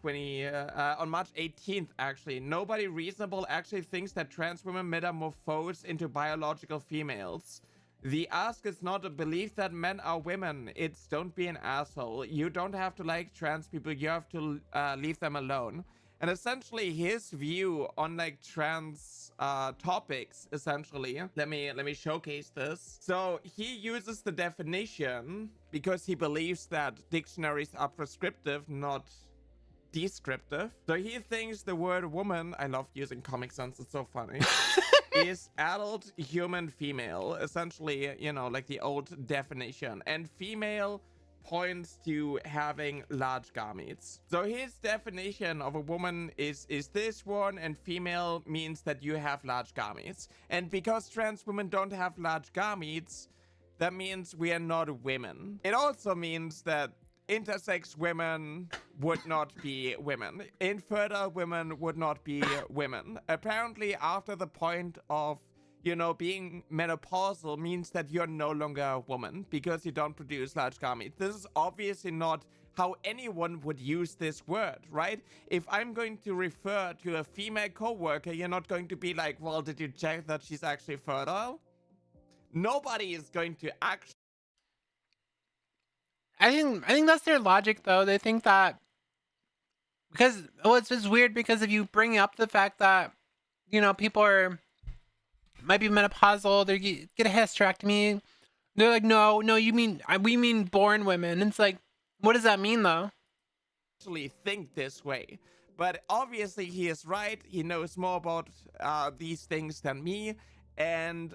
On March 18th, actually. Nobody reasonable actually thinks that trans women metamorphose into biological females. The ask is not a belief that men are women. It's don't be an asshole. You don't have to like trans people. You have to leave them alone. And essentially his view on like trans topics, essentially, let me showcase this. So he uses the definition because he believes that dictionaries are prescriptive, not descriptive. So he thinks the word woman, I love using Comic Sans, it's so funny, is adult human female, essentially, you know, like the old definition. And female points to having large gametes. So his definition of a woman is this one, and female means that you have large gametes. And because trans women don't have large gametes, that means we are not women. It also means that intersex women would not be women. Infertile women would not be women. Apparently, after the point of, you know, being menopausal means that you're no longer a woman because you don't produce large gametes. This is obviously not how anyone would use this word, right? If I'm going to refer to a female coworker, you're not going to be like, well, did you check that she's actually fertile? Nobody is going to actually. I think that's their logic though. They think that because well, it's just weird because if you bring up the fact that people might be menopausal, they get a hysterectomy. They're like, no, you mean we mean born women. And it's like, what does that mean though? Actually think this way. But obviously he is right. He knows more about these things than me. And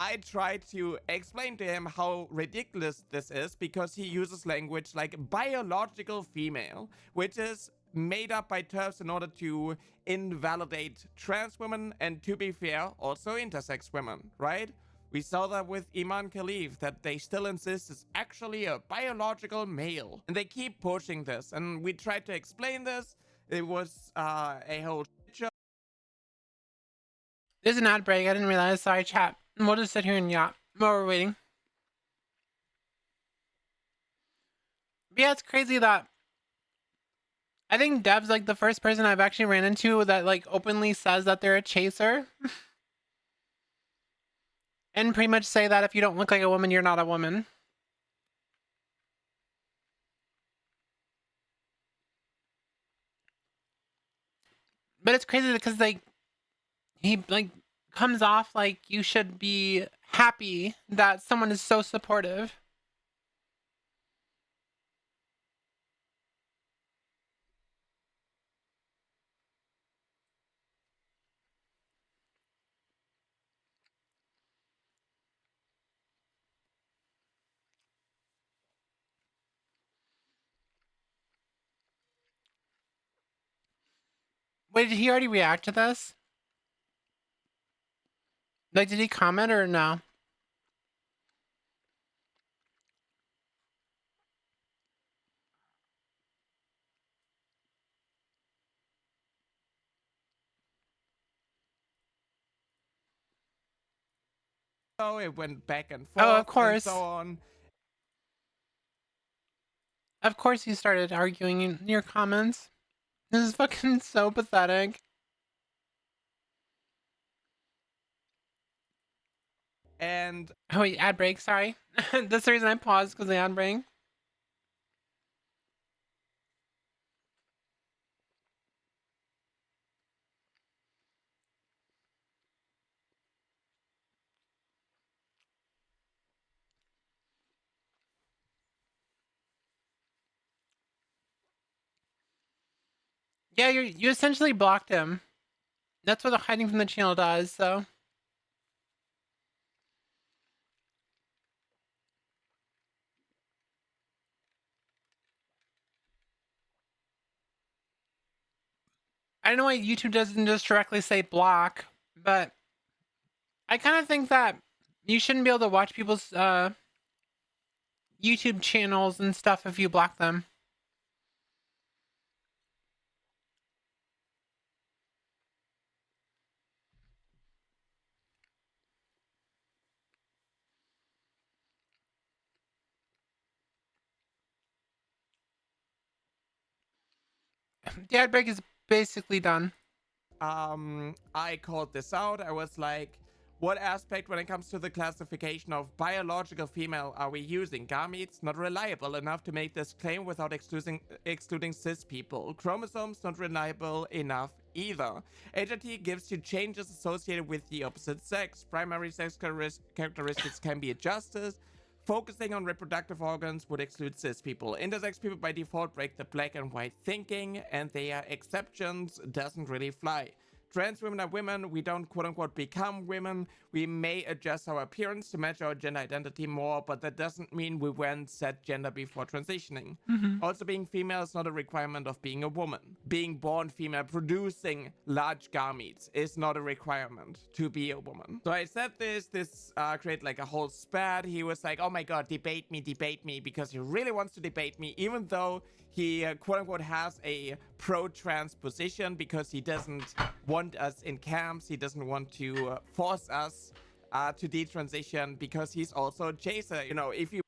I tried to explain to him how ridiculous this is because he uses language like biological female, which is made up by TERFs in order to invalidate trans women and, to be fair, also intersex women, right? We saw that with Iman Khalif, that they still insist is actually a biological male. And they keep pushing this. And we tried to explain this. It was a whole show. There's an ad break. I didn't realize. Sorry, chat. We'll just sit here and yacht while we're waiting. But yeah, it's crazy that I think Dev's like the first person I've actually ran into that like openly says that they're a chaser. And pretty much say that if you don't look like a woman, you're not a woman. But it's crazy because like he like comes off like you should be happy that someone is so supportive. Wait, did he already react to this? Like, did he comment or no? It went back and Oh, of forth and course. so on. Of course you started arguing in your comments. This is fucking so pathetic. And oh wait, ad break, sorry. That's the reason I paused, because the ad break. Yeah, you essentially blocked him. That's what the hiding from the channel does, so. I don't know why YouTube doesn't just directly say block, but I kind of think that you shouldn't be able to watch people's YouTube channels and stuff if you block them. The ad break is basically done. I called this out. I was like, What aspect when it comes to the classification of biological female are we using? Gametes not reliable enough to make this claim without excluding cis people. Chromosomes not reliable enough either. HRT gives you changes associated with the opposite sex. Primary sex characteristics can be adjusted. Focusing on reproductive organs would exclude cis people. Intersex people by default break the black and white thinking, and they are exceptions, doesn't really fly. Trans women are women, we don't quote-unquote become women. We may adjust our appearance to match our gender identity more, but that doesn't mean we weren't set gender before transitioning. Also, being female is not a requirement of being a woman. Being born female, producing large gametes is not a requirement to be a woman. So I said this created like a whole spat. He was like, oh my god, debate me, because he really wants to debate me, even though he quote-unquote has a pro-trans position, because he doesn't want us in camps. He doesn't want to force us to detransition, because he's also a chaser. You know, if you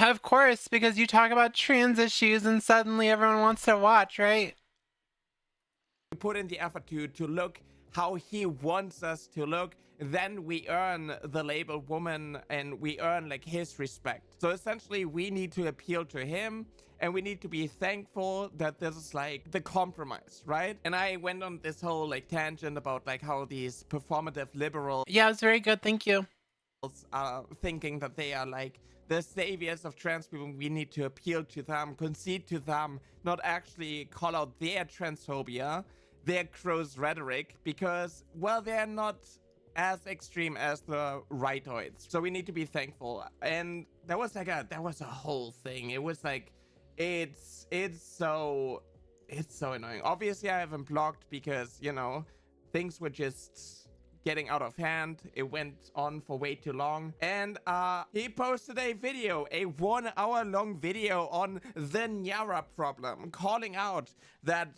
Of course, because you talk about trans issues and suddenly everyone wants to watch, right? put in the effort to look how he wants us to look, then we earn the label woman and we earn like his respect. So essentially we need to appeal to him, and we need to be thankful that this is like the compromise, right? And I went on this whole like tangent about like how these performative liberals Yeah, it was very good. Thank you. are thinking that they are like the saviors of trans people. We need to appeal to them, concede to them, not actually call out their transphobia, their gross rhetoric, because, well, they're not as extreme as the rightoids. So we need to be thankful. And that was like that was a whole thing. It was like, it's so annoying. Obviously, I haven't blocked because, you know, things were just getting out of hand. It went on for way too long. And he posted a video, a 1 hour long video on the Nyara problem, calling out that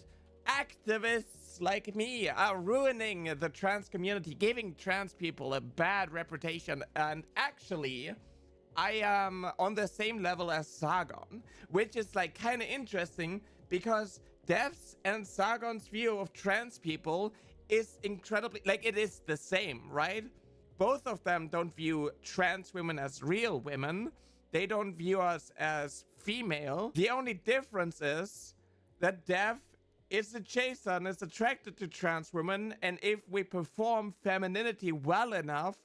activists like me are ruining the trans community, giving trans people a bad reputation. And actually, I am on the same level as Sargon, which is like kind of interesting, because Dev's and Sargon's view of trans people is incredibly, like, it is the same, right? Both of them don't view trans women as real women. They don't view us as female. The only difference is that Dev is a chaser and is attracted to trans women, and if we perform femininity well enough,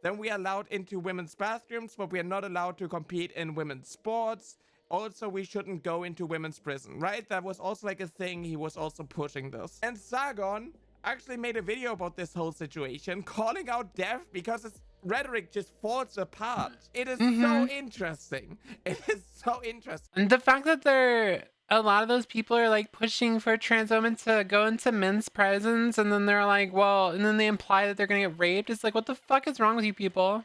then we are allowed into women's bathrooms, but we are not allowed to compete in women's sports. Also, we shouldn't go into women's prison, right? That was also like a thing. He was also pushing this. And Sargon actually made a video about this whole situation, calling out Dev because his rhetoric just falls apart. It is so interesting. It is so interesting. And the fact that a lot of those people are like pushing for trans women to go into men's prisons, and then they're like, well, and then they imply that they're gonna get raped. It's like, what the fuck is wrong with you people?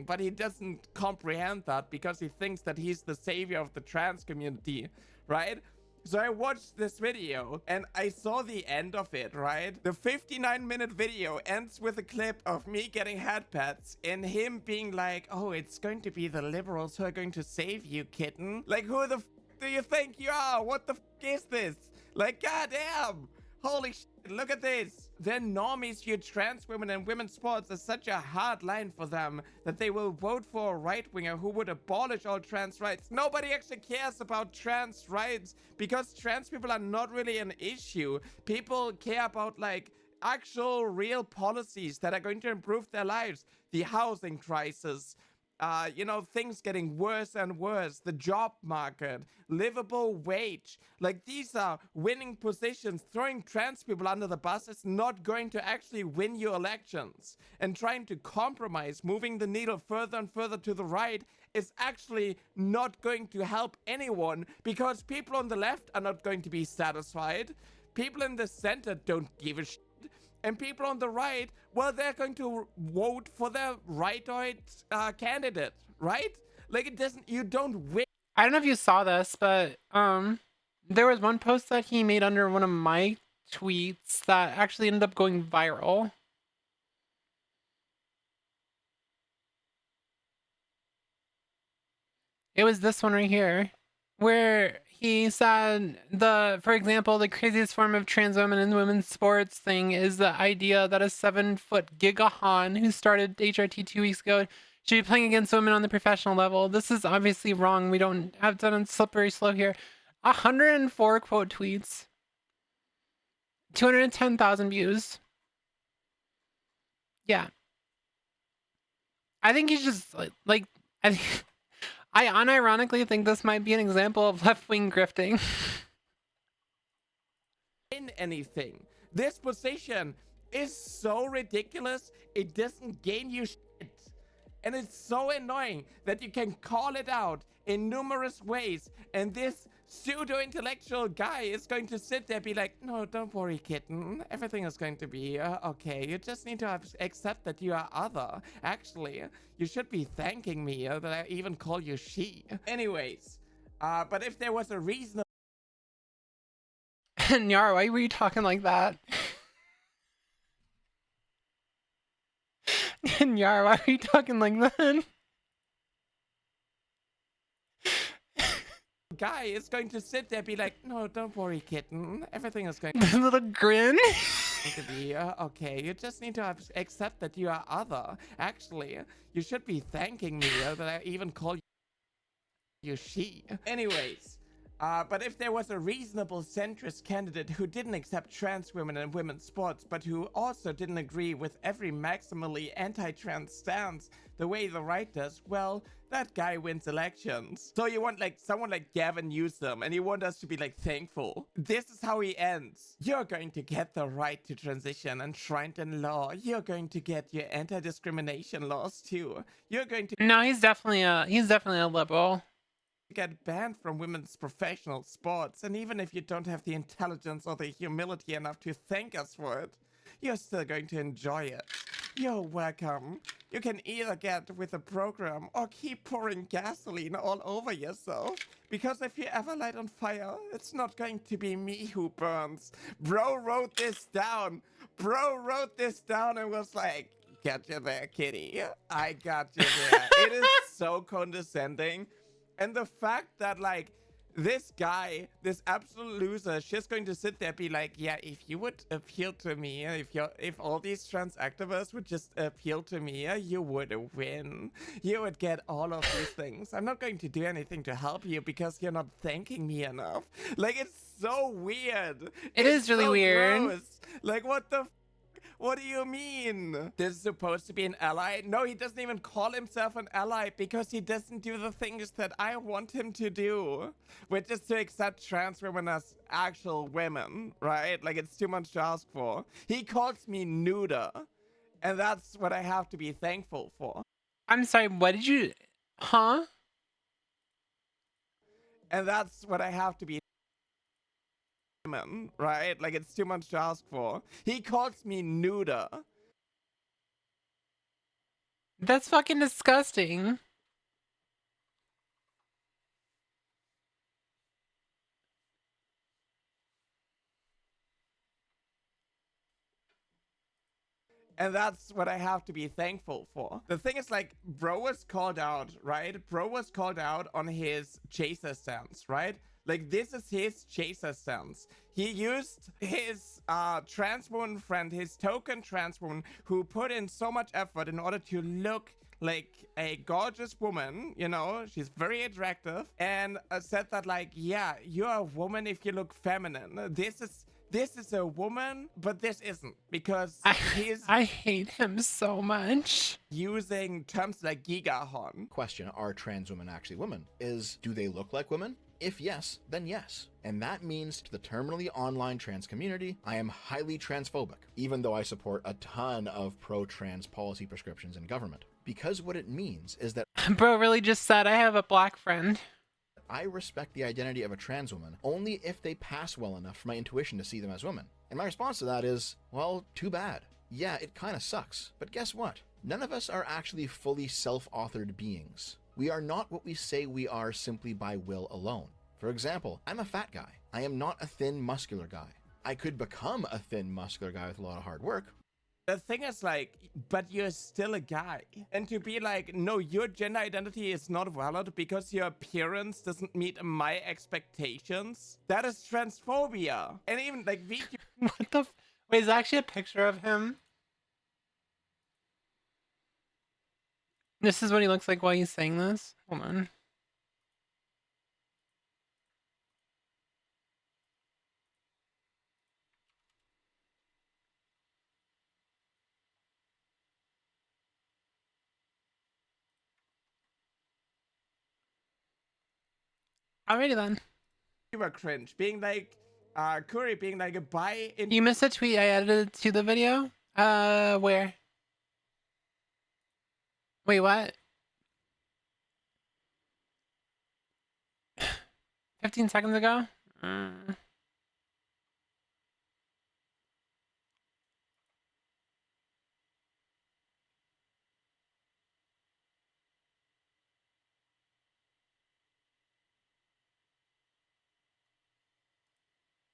But he doesn't comprehend that because he thinks that he's the savior of the trans community, right? So I watched this video and I saw the end of it, right? The 59-minute video ends with a clip of me getting head pats and him being like, oh, it's going to be the liberals who are going to save you, kitten. Like, who the f do you think you are? What the f is this? Like, goddamn. Holy shit, look at this. Their normies view trans women and women's sports as such a hard line for them that they will vote for a right-winger who would abolish all trans rights. Nobody actually cares about trans rights because trans people are not really an issue. People care about, like, actual real policies that are going to improve their lives. The housing crisis, you know, things getting worse and worse, the job market, livable wage. Like, these are winning positions. Throwing trans people under the bus is not going to actually win you elections. And trying to compromise, moving the needle further and further to the right, is actually not going to help anyone, because people on the left are not going to be satisfied. People in the center don't give a shit. And people on the right, well, they're going to vote for their rightoid candidate, right? Like, it doesn't, you don't win. I don't know if you saw this, but there was one post that he made under one of my tweets that actually ended up going viral. It was this one right here, where He said for example, the craziest form of trans women in women's sports thing is the idea that a 7-foot gigahan who started HRT 2 weeks ago should be playing against women on the professional level. This is obviously wrong. We don't have done on slippery slow here. 104 quote tweets, 210,000 views. Yeah. I think he's just like I think I unironically think this might be an example of left-wing grifting. In anything. This position is so ridiculous, it doesn't gain you shit. And it's so annoying that you can call it out in numerous ways, and this pseudo-intellectual guy is going to sit there and be like, no, don't worry, kitten. Everything is going to be okay. You just need to accept that you are other. Actually, you should be thanking me that I even call you she. Anyways, but if there was a reason... Nyara, why were you talking like that? Nyara, why were you talking like that? Guy is going to sit there and be like, no, don't worry, kitten. Everything is going A little grin. to be okay. You just need to accept that you are other. Actually, you should be thanking me that I even call you she. Anyways, but if there was a reasonable centrist candidate who didn't accept trans women in women's sports, but who also didn't agree with every maximally anti-trans stance the way the right does, well, that guy wins elections. So you want like someone like Gavin Newsom, and you want us to be like thankful. This is how he ends. You're going to get the right to transition enshrined in law. You're going to get your anti-discrimination laws too. You're going to... No, he's definitely a liberal. Get banned from women's professional sports, and even if you don't have the intelligence or the humility enough to thank us for it, you're still going to enjoy it. You're welcome. You can either get with the program or keep pouring gasoline all over yourself, because if you ever light on fire, it's not going to be me who burns. Bro wrote this down. Bro wrote this down and was like, got you there, kitty. I got you there. It is so condescending. And the fact that, like, this guy, this absolute loser, is just going to sit there and be like, yeah, if you would appeal to me, if all these trans activists would just appeal to me, you would win. You would get all of these things. I'm not going to do anything to help you because you're not thanking me enough. Like, it's so weird. It is really so weird. Gross. Like, what the... What do you mean? This is supposed to be an ally? No, he doesn't even call himself an ally because he doesn't do the things that I want him to do, which is to accept trans women as actual women, right? Like, it's too much to ask for. He calls me neuter, and that's what I have to be thankful for. I'm sorry, what did you... Huh? And that's what I have to be... right? Like, it's too much to ask for. He calls me neuter. That's fucking disgusting. And that's what I have to be thankful for. The thing is, like, bro was called out, right? Bro was called out on his chaser stance, right? Like, this is his chaser stance. He used his trans woman friend, his token trans woman, who put in so much effort in order to look like a gorgeous woman, you know, she's very attractive, and said that, like, yeah, you're a woman if you look feminine. This is a woman, but this isn't, because I hate him so much. Using terms like gigahon. Question, are trans women actually women? Do they look like women? If yes, then yes. And that means to the terminally online trans community, I am highly transphobic, even though I support a ton of pro-trans policy prescriptions in government. Because what it means is that Bro really just said, I have a black friend. I respect the identity of a trans woman only if they pass well enough for my intuition to see them as women. And my response to that is, well, too bad. Yeah, it kinda sucks, but guess what? None of us are actually fully self-authored beings. We are not what we say we are simply by will alone. For example, I'm a fat guy. I am not a thin, muscular guy. I could become a thin, muscular guy with a lot of hard work. The thing is like, but you're still a guy. And to be like, no, your gender identity is not valid because your appearance doesn't meet my expectations. That is transphobia. And even like What the? Wait, is that actually a picture of him? This is what he looks like while he's saying this. Hold on. Alrighty then. vtuber cringe, being like, Curry being like a bi in You missed a tweet I added to the video? Where? Wait, what? 15 seconds ago?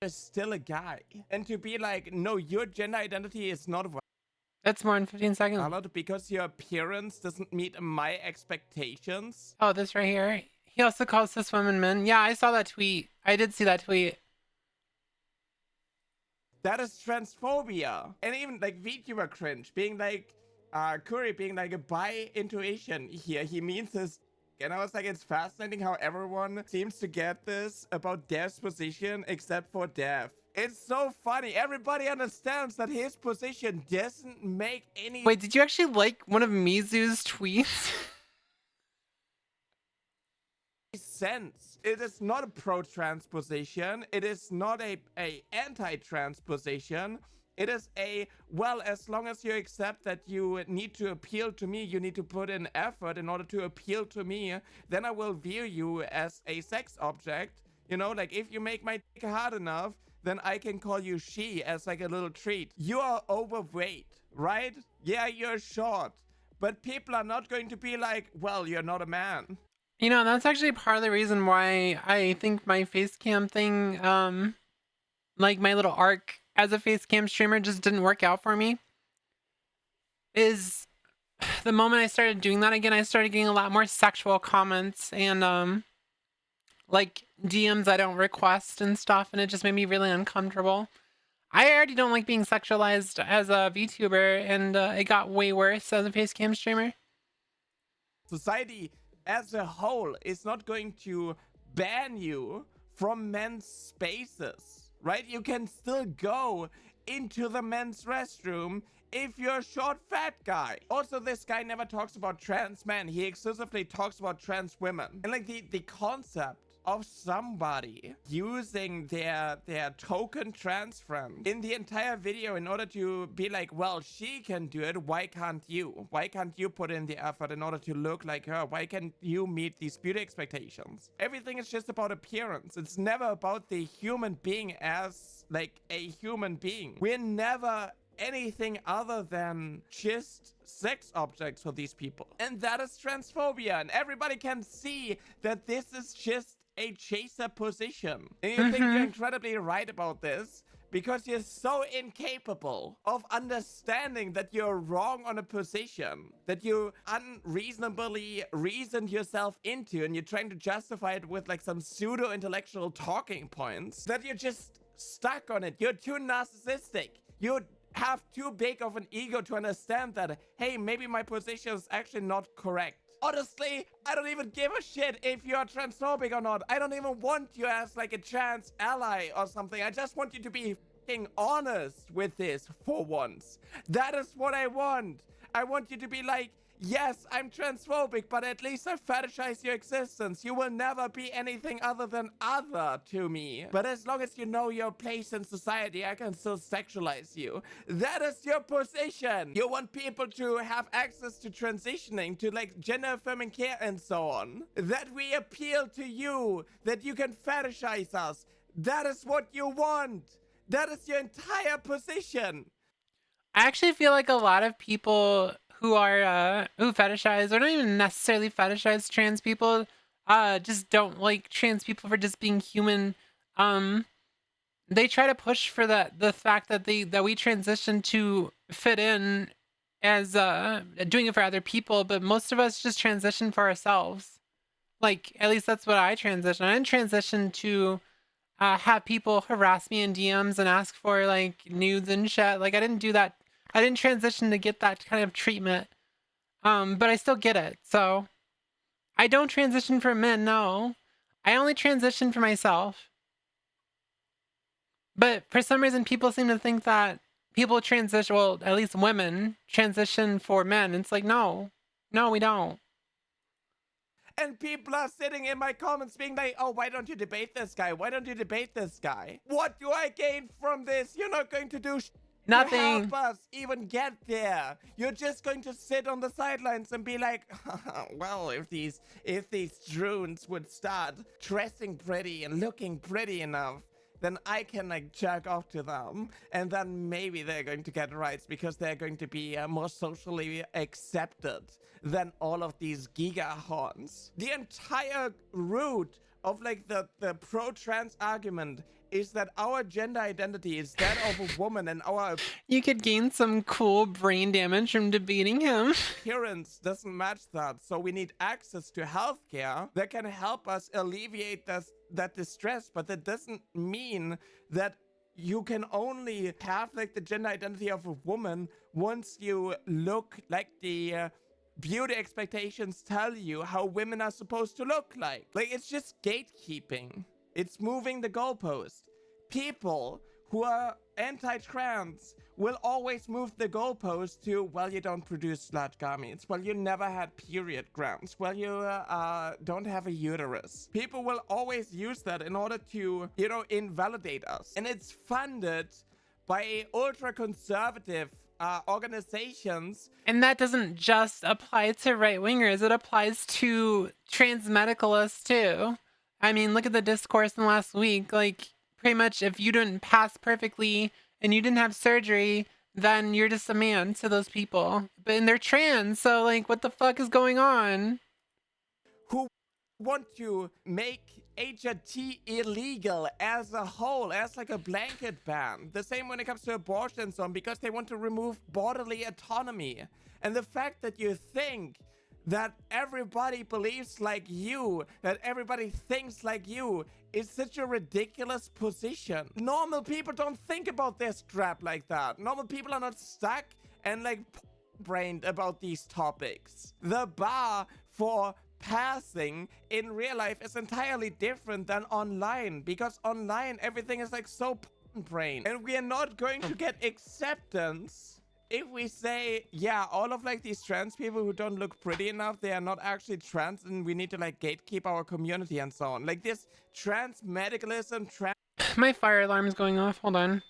still a guy. And to be like, no, your gender identity is not That's more than 15 seconds. valid because your appearance doesn't meet my expectations. Oh, this right here. He also calls cis women men. Yeah, I saw that tweet. I did see that tweet. That is transphobia. And even like vtuber cringe, being like, Curry being like a bi intuition here. He means this. And I was like, it's fascinating how everyone seems to get this about Dev's position except for Dev. It's so funny. Everybody understands that his position doesn't make any Wait, did you actually like one of Mizu's tweets? sense. It is not a pro-trans position. It is not a anti-trans position. It is a, well, as long as you accept that you need to appeal to me, you need to put in effort in order to appeal to me, then I will view you as a sex object. You know, like if you make my dick hard enough, then I can call you she as like a little treat. You are overweight, right? Yeah, you're short. But people are not going to be like, well, you're not a man. You know, that's actually part of the reason why I think my face cam thing, like my little arc as a face cam streamer just didn't work out for me. Is the moment I started doing that again, I started getting a lot more sexual comments and like DMs I don't request and stuff, and it just made me really uncomfortable. I already don't like being sexualized as a VTuber, and it got way worse as a face cam streamer. Society as a whole is not going to ban you from men's spaces, right? You can still go into the men's restroom if you're a short fat guy. Also, this guy never talks about trans men. He exclusively talks about trans women. And like the concept of somebody using their token trans friend in the entire video in order to be like, well, she can do it, why can't you? Why can't you put in the effort in order to look like her? Why can't you meet these beauty expectations? Everything is just about appearance. It's never about the human being as like a human being. We're never anything other than just sex objects for these people. And that is transphobia. And everybody can see that this is just a chaser position. And you think you're incredibly right about this because you're so incapable of understanding that you're wrong on a position that you unreasonably reasoned yourself into, and you're trying to justify it with like some pseudo intellectual talking points, that you're just stuck on it. You're too narcissistic. You have too big of an ego to understand that, hey, maybe my position is actually not correct. Honestly, I don't even give a shit if you're transphobic or not. I don't even want you as like a trans ally or something. I just want you to be fucking honest with this for once. That is what I want. I want you to be like, yes, I'm transphobic, but at least I fetishize your existence. You will never be anything other than other to me. But as long as you know your place in society, I can still sexualize you. That is your position. You want people to have access to transitioning, to like gender affirming care and so on. That we appeal to you, that you can fetishize us. That is what you want. That is your entire position. I actually feel like a lot of people who are who fetishize, or not even necessarily fetishize trans people, just don't like trans people for just being human, they try to push for the fact that we transition to fit in as doing it for other people, but most of us just transition for ourselves. Like, at least that's what I transition. I didn't transition to have people harass me in DMs and ask for like nudes and shit. Like, I didn't do that. I didn't transition to get that kind of treatment. But I still get it. So I don't transition for men. No, I only transition for myself. But for some reason, people seem to think that people transition. Well, at least women transition for men. It's like, no, no, we don't. And people are sitting in my comments being like, oh, why don't you debate this guy? Why don't you debate this guy? What do I gain from this? You're not going to do to Nothing. help us even get there. You're just going to sit on the sidelines and be like, well, if these drones would start dressing pretty and looking pretty enough, then I can like jerk off to them, and then maybe they're going to get rights because they're going to be more socially accepted than all of these giga horns. The entire root of like the pro-trans argument is that our gender identity is that of a woman, and our You could gain some cool brain damage from debating him. appearance doesn't match that. So we need access to healthcare that can help us alleviate that distress, but that doesn't mean that you can only have like the gender identity of a woman once you look like the beauty expectations tell you how women are supposed to look like. Like, it's just gatekeeping. It's moving the goalpost. People who are anti-trans will always move the goalpost to, well, you don't produce slut gametes. Well, you never had period cramps. Well, you don't have a uterus. People will always use that in order to, you know, invalidate us. And it's funded by ultra-conservative organizations. And that doesn't just apply to right wingers, it applies to trans medicalists too. I mean, look at the discourse in the last week. Like, pretty much, if you didn't pass perfectly and you didn't have surgery, then you're just a man to those people. But and they're trans, so like, what the fuck is going on? Who want to make HRT illegal as a whole, as like a blanket ban. The same when it comes to abortion and so on, because they want to remove bodily autonomy. And the fact that you think that everybody believes like you, that everybody thinks like you, is such a ridiculous position. Normal people don't think about their strap like that. Normal people are not stuck and like brained about these topics. The bar for passing in real life is entirely different than online, because online everything is like so brain, and we are not going to get acceptance if we say, yeah, all of like these trans people who don't look pretty enough, they are not actually trans, and we need to like gatekeep our community and so on. Like this trans medicalism, My fire alarm is going off. Hold on.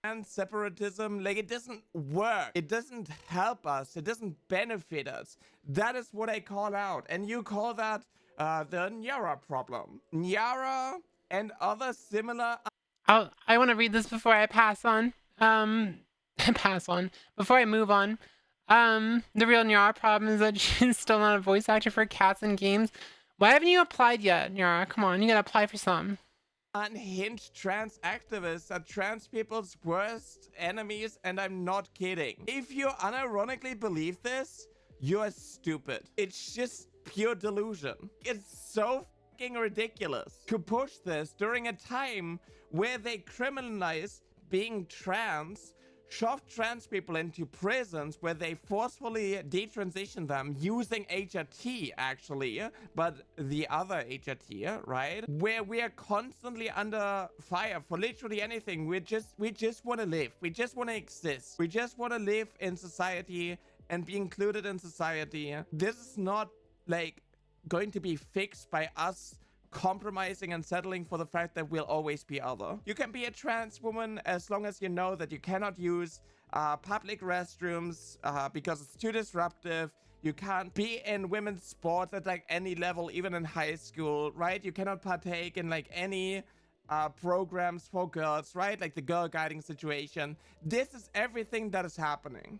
and separatism, like, it doesn't work. It doesn't help us. It doesn't benefit us. That is what I call out. And you call that the Nyara problem. Nyara and other similar... I want to read this before I pass on. Before I move on. The real Nyara problem is that she's still not a voice actor for cats in games. Why haven't you applied yet, Nyara? Come on, you gotta apply for some. Unhinged trans activists are trans people's worst enemies, and I'm not kidding. If you unironically believe this, you're stupid. It's just pure delusion. It's so fucking ridiculous to push this during a time where they criminalize being trans, shove trans people into prisons where they forcefully detransition them using HRT, actually, but the other HRT, right? Where we are constantly under fire for literally anything. We just want to live. We just want to exist. We just want to live in society and be included in society. This is not like going to be fixed by us compromising and settling for the fact that we'll always be other. You can be a trans woman as long as you know that you cannot use public restrooms because it's too disruptive. You can't be in women's sports at like any level, even in high school, right? You cannot partake in like any programs for girls, right? Like the girl guiding situation. This is everything that is happening.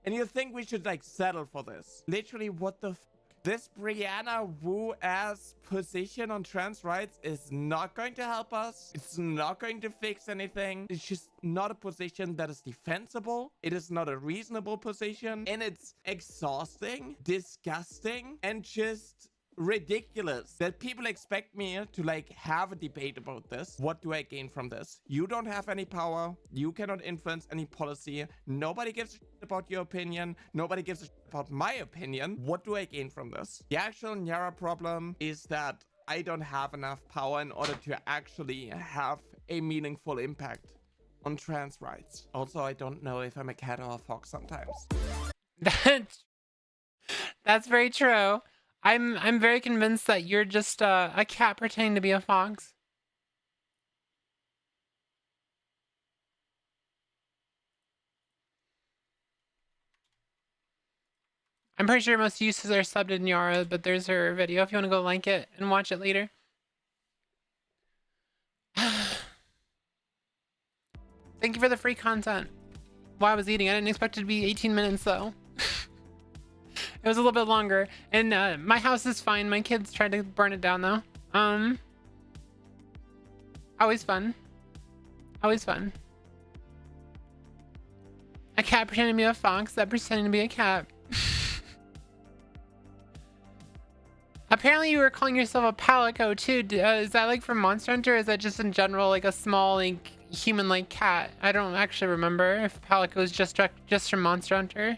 And you think we should like settle for this? Literally, what the this Brianna Wu-ass position on trans rights is not going to help us. It's not going to fix anything. It's just not a position that is defensible. It is not a reasonable position. And it's exhausting, disgusting, and just ridiculous that people expect me to like have a debate about this. What do I gain from this? You don't have any power. You cannot influence any policy. Nobody gives a shit about your opinion. Nobody gives a shit about my opinion. What do I gain from this? The actual Nyara problem is that I don't have enough power in order to actually have a meaningful impact on trans rights. Also, I don't know if I'm a cat or a fox sometimes. That's very true. I'm very convinced that you're just a cat pretending to be a fox. I'm pretty sure most uses are subbed in Nyara, but there's her video if you want to go like it and watch it later. Thank you for the free content. While I was eating, I didn't expect it to be 18 minutes though. It was a little bit longer, and my house is fine. My kids tried to burn it down though. Always fun. Always fun. A cat pretending to be a fox, that pretending to be a cat. Apparently you were calling yourself a palico too. Is that like from Monster Hunter, or is that just in general like a small like human-like cat? I don't actually remember if palico is just from Monster Hunter.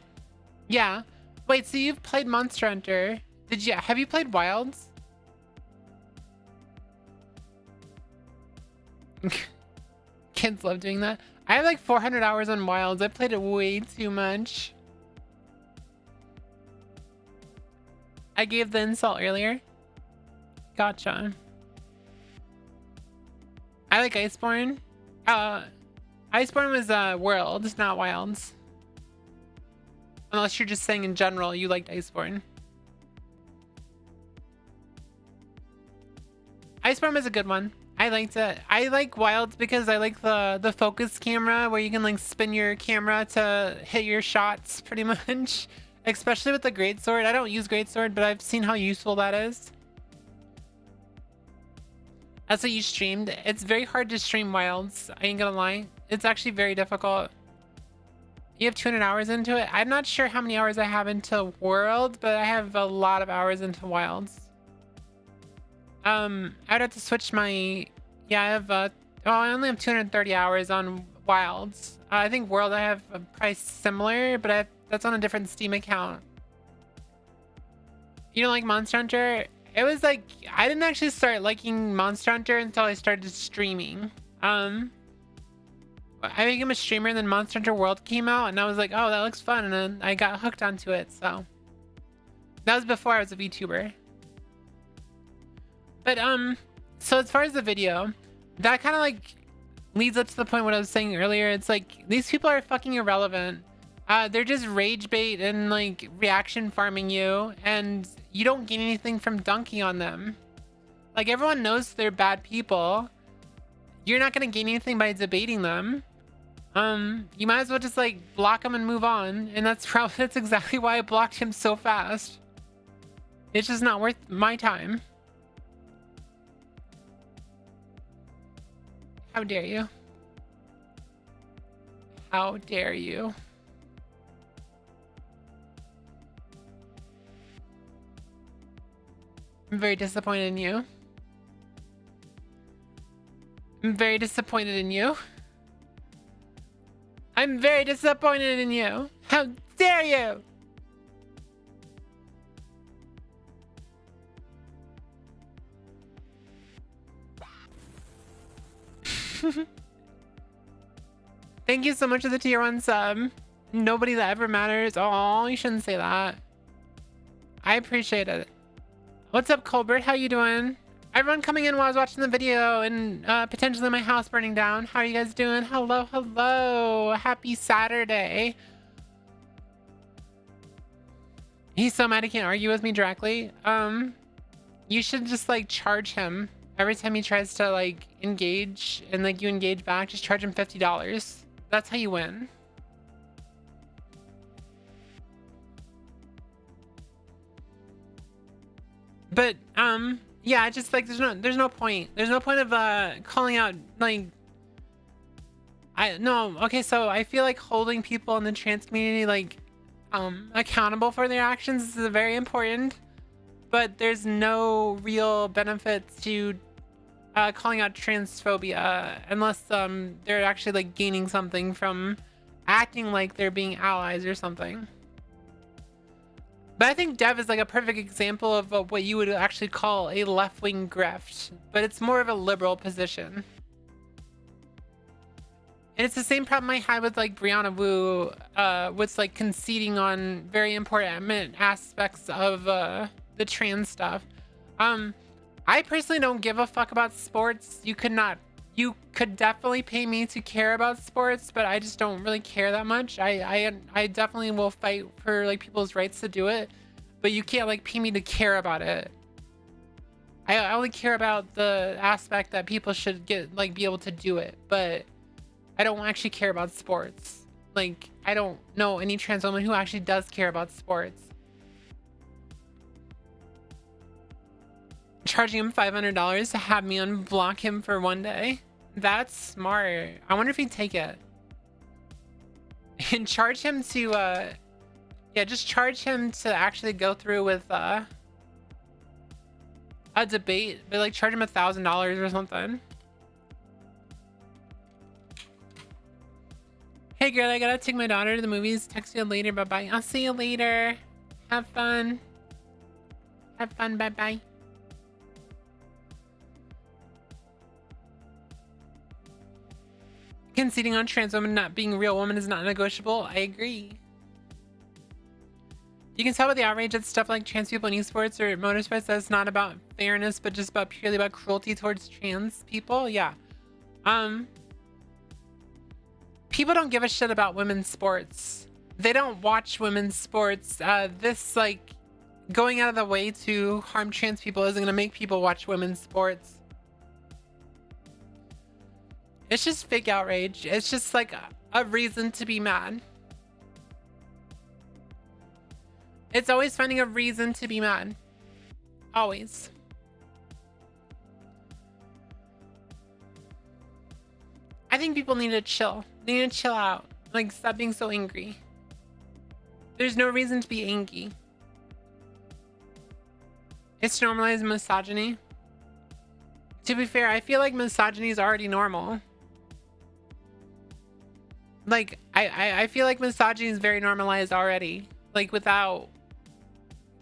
Yeah. Wait, so you've played Monster Hunter? Have you played Wilds? Kids love doing that. I have like 400 hours on Wilds. I played it way too much. I gave the insult earlier. Gotcha. I like Iceborne. Iceborne was World, not Wilds. Unless you're just saying in general you liked Iceborne. Iceborne was a good one. I liked it. I like Wilds because I like the focus camera where you can like spin your camera to hit your shots pretty much. Especially with the greatsword. I don't use greatsword, but I've seen how useful that is. That's what you streamed. It's very hard to stream Wilds. I ain't gonna lie. It's actually very difficult. You have 200 hours into it. I'm not sure how many hours I have into World, but I have a lot of hours into Wilds. I'd have to switch my... Yeah, I have... well, I only have 230 hours on Wilds. I think World I have a price similar, but that's on a different Steam account. You don't like Monster Hunter? It was like... I didn't actually start liking Monster Hunter until I started streaming. I became a streamer and then Monster Hunter World came out and I was like, oh, that looks fun. And then I got hooked onto it. So that was before I was a VTuber. But, so as far as the video, that kind of like leads up to the point what I was saying earlier. It's like these people are fucking irrelevant. They're just rage bait and like reaction farming you, and you don't gain anything from dunking on them. Like, everyone knows they're bad people. You're not gonna gain anything by debating them. You might as well just like block him and move on. And that's exactly why I blocked him so fast. It's just not worth my time. How dare you? How dare you? I'm very disappointed in you. I'm very disappointed in you. I'm very disappointed in you. How dare you? Thank you so much for the tier 1 sub. Nobody that ever matters. Oh, you shouldn't say that. I appreciate it. What's up, Colbert? How you doing? Everyone coming in while I was watching the video and potentially my house burning down. How are you guys doing? Hello, hello. Happy Saturday. He's so mad he can't argue with me directly. You should just like charge him every time he tries to like engage, and like you engage back. Just charge him $50. That's how you win. But yeah, just like there's no point of calling out like okay, so I feel like holding people in the trans community like accountable for their actions is very important, but there's no real benefits to calling out transphobia unless they're actually like gaining something from acting like they're being allies or something. But I think Dev is like a perfect example of what you would actually call a left-wing grift, but it's more of a liberal position. And it's the same problem I had with like Brianna Wu, with like conceding on very important aspects of the trans stuff. I personally don't give a fuck about sports. You could definitely pay me to care about sports, but I just don't really care that much. I definitely will fight for like people's rights to do it, but you can't like pay me to care about it. I only care about the aspect that people should be able to do it, but I don't actually care about sports. Like, I don't know any trans woman who actually does care about sports. Charging him $500 to have me unblock him for one day. That's smart. I wonder if he'd take it. And charge him to yeah, just charge him to actually go through with a debate, but like charge him $1,000 or something. Hey girl, I gotta take my daughter to the movies. Text you later. Bye bye. I'll see you later. Have fun. Have fun. Bye bye. Conceding on trans women not being a real woman is not negotiable. I agree. You can tell by the outrage that stuff like trans people in esports or motorsports that's not about fairness, but just purely about cruelty towards trans people. Yeah. People don't give a shit about women's sports. They don't watch women's sports. This like going out of the way to harm trans people isn't gonna make people watch women's sports. It's just fake outrage. It's just like a reason to be mad. It's always finding a reason to be mad. Always. I think people need to chill. They need to chill out. Like, stop being so angry. There's no reason to be angry. It's normalized misogyny. To be fair, I feel like misogyny is already normal. Like, I feel like misogyny is very normalized already. Like, without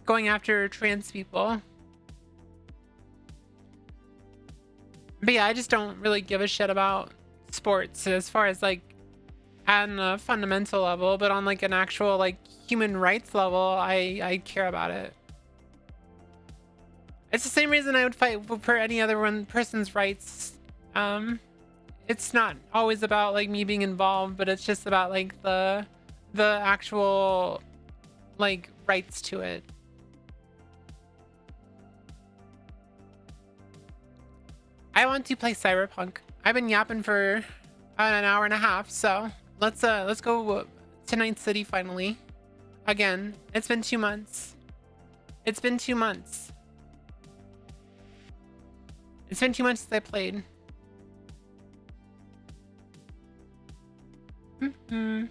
going after trans people. But yeah, I just don't really give a shit about sports as far as like on a fundamental level, but on like an actual like human rights level, I care about it. It's the same reason I would fight for any other one person's rights. it's not always about like me being involved, but it's just about like the actual like rights to it. I want to play Cyberpunk. I've been yapping for an hour and a half, so let's go to Night City finally. Again, it's been 2 months. It's been 2 months. It's been 2 months since I played. We're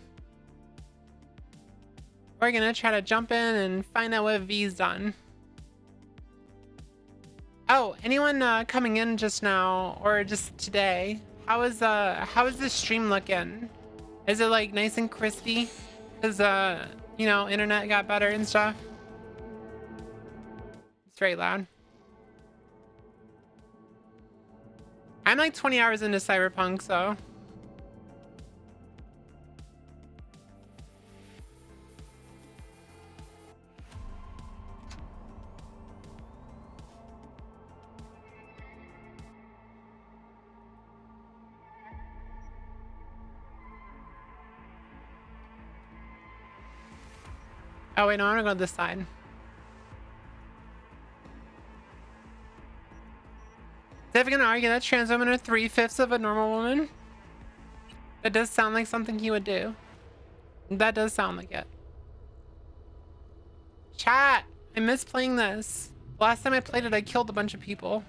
gonna try to jump in and find out what V's done. Oh, anyone coming in just now or just today? How is the stream looking? Is it like nice and crispy? Cause you know, internet got better and stuff. It's very loud. I'm like 20 hours into Cyberpunk, so. Oh wait, no, I'm gonna go this side. Is Dave gonna argue that trans women are 3/5 of a normal woman? That does sound like something he would do. That does sound like it. Chat! I miss playing this. Last time I played it, I killed a bunch of people.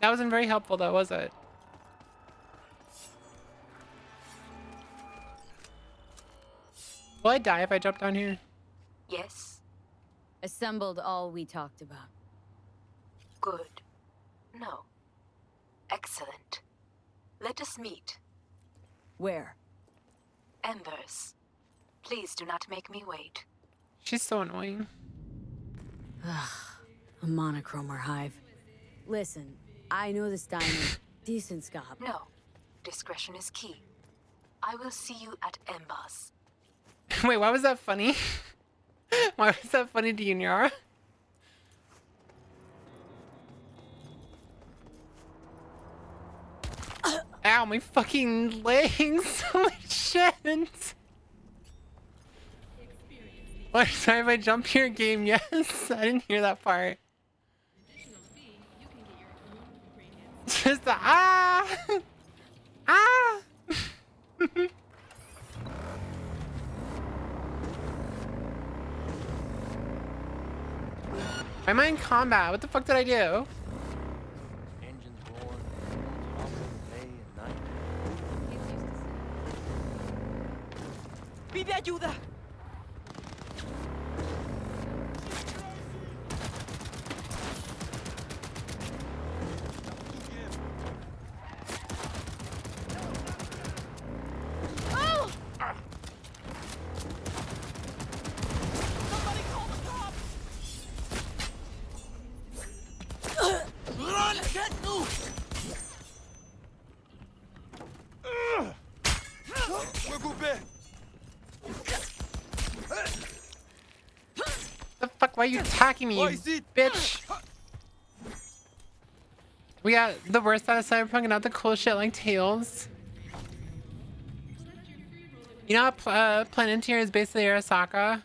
That wasn't very helpful though, was it? Will I die if I jump down here? Yes. Assembled all we talked about. Good. No. Excellent. Let us meet. Where? Embers. Please do not make me wait. She's so annoying. Ugh. A monochromer hive. Listen, I know this diamond. Decent scob. No. Discretion is key. I will see you at Embers. Wait, why was that funny? Why was that funny to you, Nyara? Ow, my fucking legs! Holy shit! Oh, sorry if I jump here, game. Yes, I didn't hear that part. Just the ah! Ah! Why am I in combat? What the fuck did I do? Engines roaring, all day and night. ¡Pide ayuda! The fuck? Why are you attacking me, you bitch? We got the worst out of Cyberpunk and not the cool shit like Tails. You know how Planetier is basically Arasaka?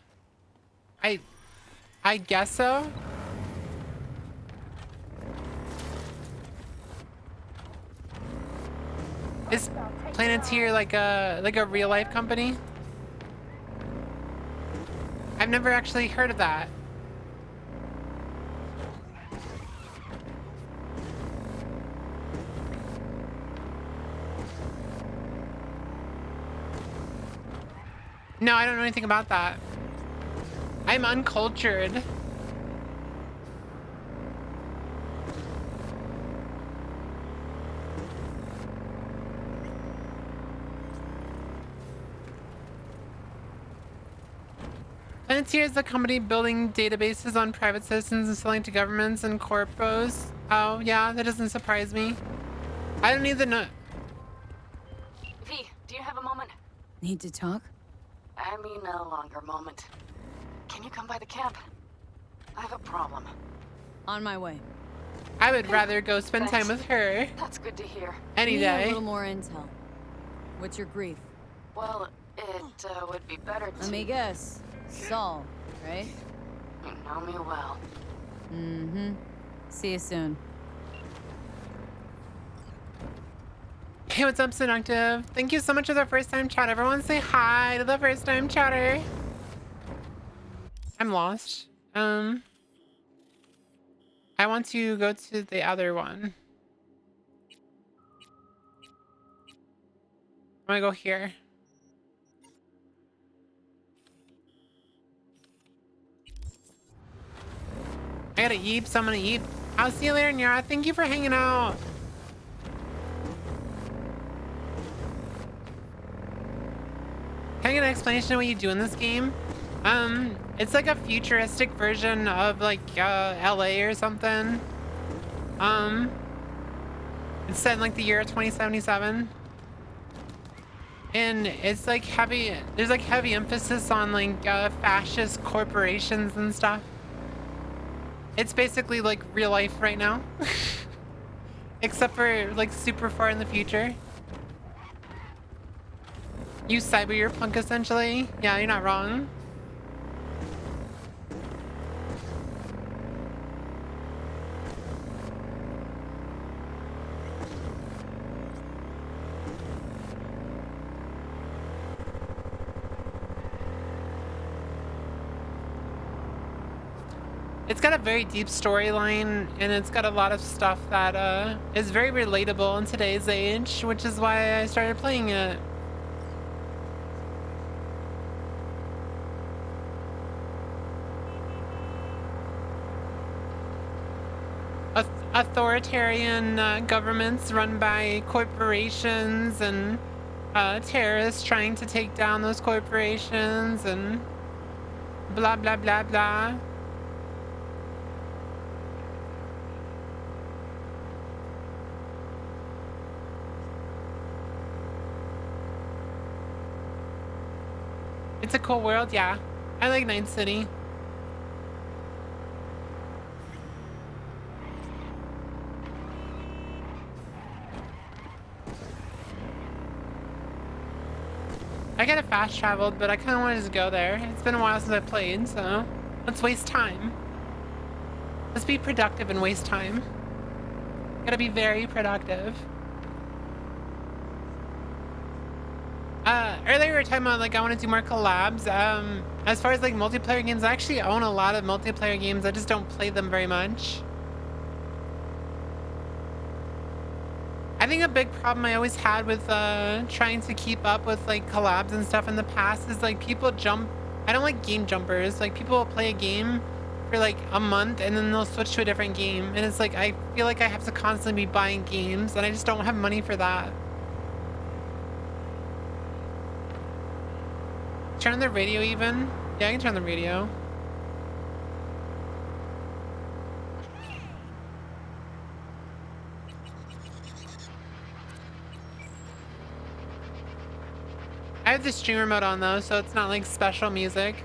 I guess so. Is Planetier like a real life company? I've never actually heard of that. No, I don't know anything about that. I'm uncultured. Planetier is the company building databases on private citizens and selling to governments and corpos. Oh, yeah, that doesn't surprise me. I don't need the no- V, do you have a moment? Need to talk? I mean a longer moment. Can you come by the camp? I have a problem. On my way. I would rather go spend time with her That's good to hear. any Need a day. little more intel. What's your grief? Well, it would be better to... Let me guess. Saul, right? You know me well. Mm-hmm. See you soon. Hey, what's up, Seductive? Thank you so much for the first time chat. Everyone say hi to the first time chatter. I'm lost. I want to go to the other one. I'm gonna go here. I gotta eat, so I'm gonna eat. I'll see you later, Nyara. Thank you for hanging out. Can I get an explanation of what you do in this game? It's like a futuristic version of like LA or something. It's set in like the year 2077. And it's like there's like heavy emphasis on like fascist corporations and stuff. It's basically like real life right now. Except for like super far in the future. You cyberpunk essentially. Yeah, you're not wrong. It's got a very deep storyline, and it's got a lot of stuff that is very relatable in today's age, which is why I started playing it. Authoritarian governments run by corporations and terrorists trying to take down those corporations and blah blah blah blah. It's a cool world, yeah. I like Night City. I could have fast traveled, but I kind of wanted to go there. It's been a while since I played, so let's waste time. Let's be productive and waste time. Gotta be very productive. Earlier we were talking about like I want to do more collabs. As far as like multiplayer games, I actually own a lot of multiplayer games. I just don't play them very much. I think a big problem I always had with trying to keep up with like collabs and stuff in the past is like people jump. I don't like game jumpers. Like people will play a game for like a month and then they'll switch to a different game, and it's like I feel like I have to constantly be buying games, and I just don't have money for that. Turn on the radio even? Yeah, I can turn on the radio. I have the streamer mode on though, so it's not like special music.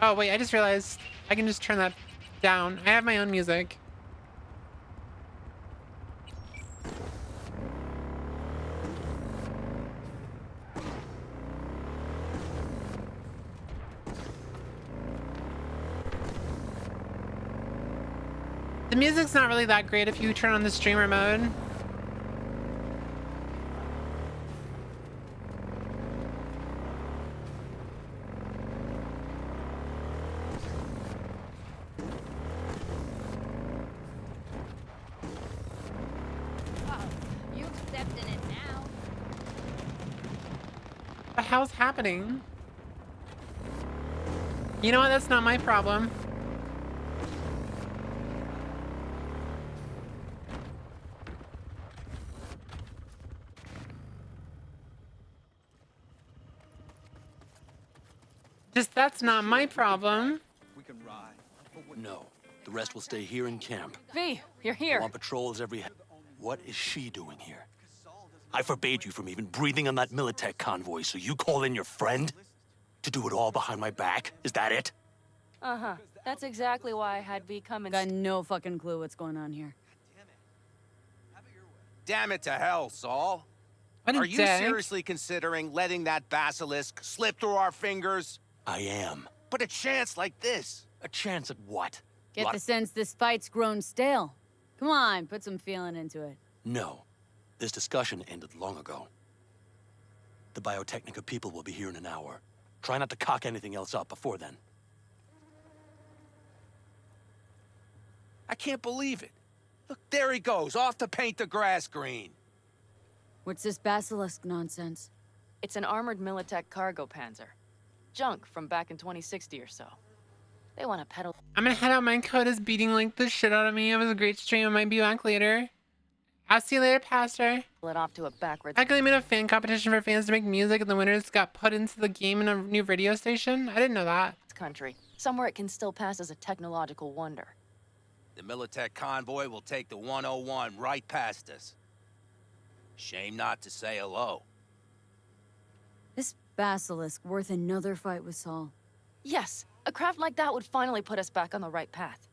Oh wait, I just realized I can just turn that down. I have my own music. The music's not really that great if you turn on the streamer mode. You've stepped in it now. What the hell's happening? You know what? That's not my problem. Just that's not my problem. We can ride. No, the rest will stay here in camp. V, you're I here. want patrols every... What is she doing here? I forbade you from even breathing on that Militech convoy, so you call in your friend? To do it all behind my back? Is that it? Uh-huh. That's exactly why I had V come and... Got no fucking clue what's going on here. Damn it to hell, Saul. What a Are you dick. seriously considering letting that basilisk slip through our fingers? I am. But a chance like this. A chance at what? Get What? the sense this fight's grown stale. Come on, put some feeling into it. No. This discussion ended long ago. The Biotechnica people will be here in an hour. Try not to cock anything else up before then. I can't believe it. Look, there he goes, off to paint the grass green. What's this basilisk nonsense? It's an armored Militech cargo panzer. Junk from back in 2060 or so. They want to peddle I'm gonna head out. My code is beating like the shit out of me. It was a great stream. I might be back later. I'll see you later, Pastor. it off to a backwards... How come they made a fan competition for fans to make music and the winners got put into the game in a new radio station? I didn't know that. country. Somewhere it can still pass as a technological wonder. The Militech convoy will take the 101 right past us. Shame not to say hello. This basilisk worth another fight with Saul. Yes, a craft like that would finally put us back on the right path.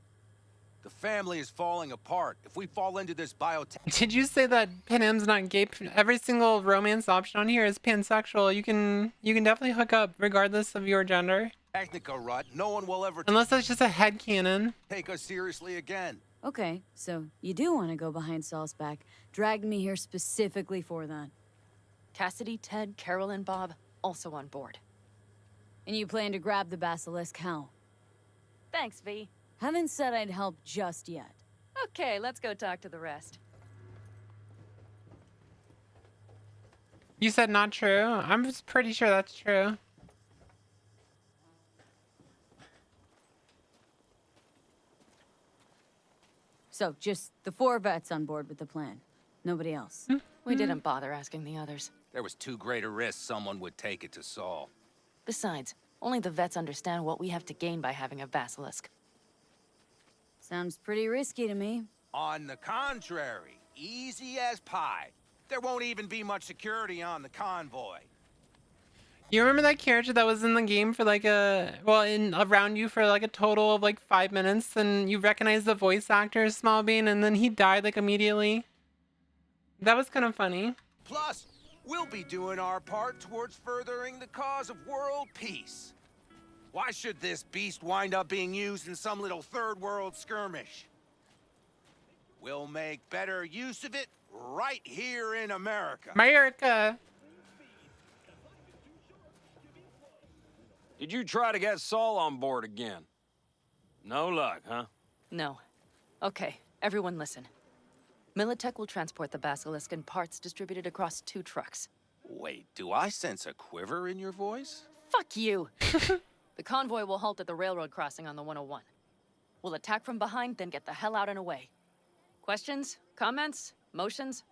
The family is falling apart. If we fall into this biotech... Did you say that Pan Am's not gay? Every single romance option on here is pansexual. You can definitely hook up regardless of your gender. Technica rut, no one will ever Unless that's just a headcanon. take us seriously again. Okay, so you do want to go behind Saul's back. Dragged me here specifically for that. Cassidy, Ted, Carol, and Bob also on board. And you plan to grab the basilisk how? Thanks, V. Haven't said I'd help just yet. Okay, let's go talk to the rest. You said not true? I'm just pretty sure that's true. So, just the 4 vets on board with the plan. Nobody else. We didn't bother asking the others. There was too great a risk someone would take it to Saul. Besides, only the vets understand what we have to gain by having a basilisk. Sounds pretty risky to me. On the contrary, easy as pie. There won't even be much security on the convoy. You remember that character that was in the game for like around you for like a total of like 5 minutes, and you recognize the voice actor as Small Bean, and then he died like immediately? That was kind of funny. Plus, we'll be doing our part towards furthering the cause of world peace. Why should this beast wind up being used in some little third world skirmish? We'll make better use of it right here in America. America. Did you try to get Saul on board again? No luck, huh? No. Okay, everyone listen. Militech will transport the basilisk in parts distributed across 2 trucks. Wait, do I sense a quiver in your voice? Fuck you! The convoy will halt at the railroad crossing on the 101. We'll attack from behind, then get the hell out and away. Questions? Comments? Motions?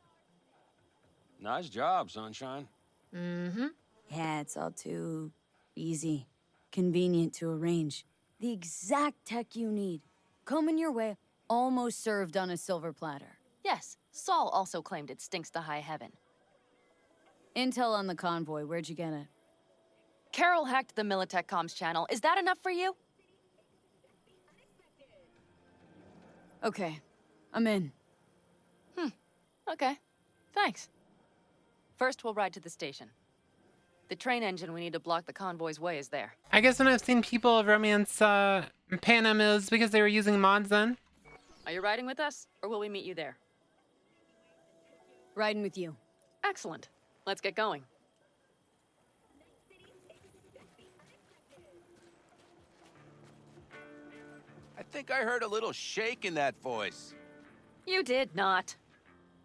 Nice job, Sunshine. Mm-hmm. Yeah, it's all too easy. Convenient to arrange. The exact tech you need. Coming your way, almost served on a silver platter. Yes, Saul also claimed it stinks to high heaven. Intel on the convoy, where'd you get it? Carol hacked the Militech comms channel. Is that enough for you? Okay, I'm in. Okay, thanks. First, we'll ride to the station. The train engine we need to block the convoy's way is there. I guess when I've seen people romance Pan Am is because they were using mods then. Are you riding with us, or will we meet you there? Riding with you. Excellent. Let's get going. I think I heard a little shake in that voice. You did not.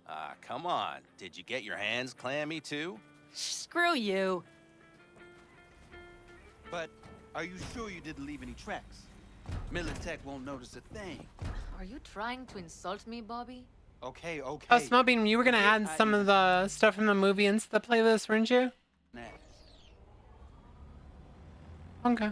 Ah, come on. Did you get your hands clammy too? Screw you. But are you sure you didn't leave any tracks? Militech won't notice a thing. Are you trying to insult me, Bobby? Okay. Oh, Small Bean, you were gonna add some of the stuff from the movie into the playlist, weren't you? Nah. Okay.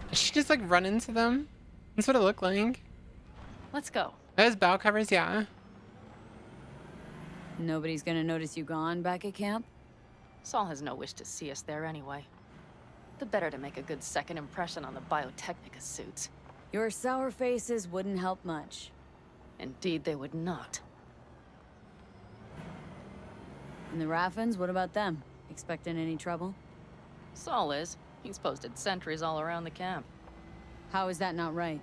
Did she just like run into them? That's what it looked like. Let's go. Those bow covers, yeah. Nobody's gonna notice you gone back at camp? Saul has no wish to see us there anyway. The better to make a good second impression on the Biotechnica suits. Your sour faces wouldn't help much. Indeed, they would not. And the Raffins, what about them? Expecting any trouble? Saul is. He's posted sentries all around the camp. How is that not right?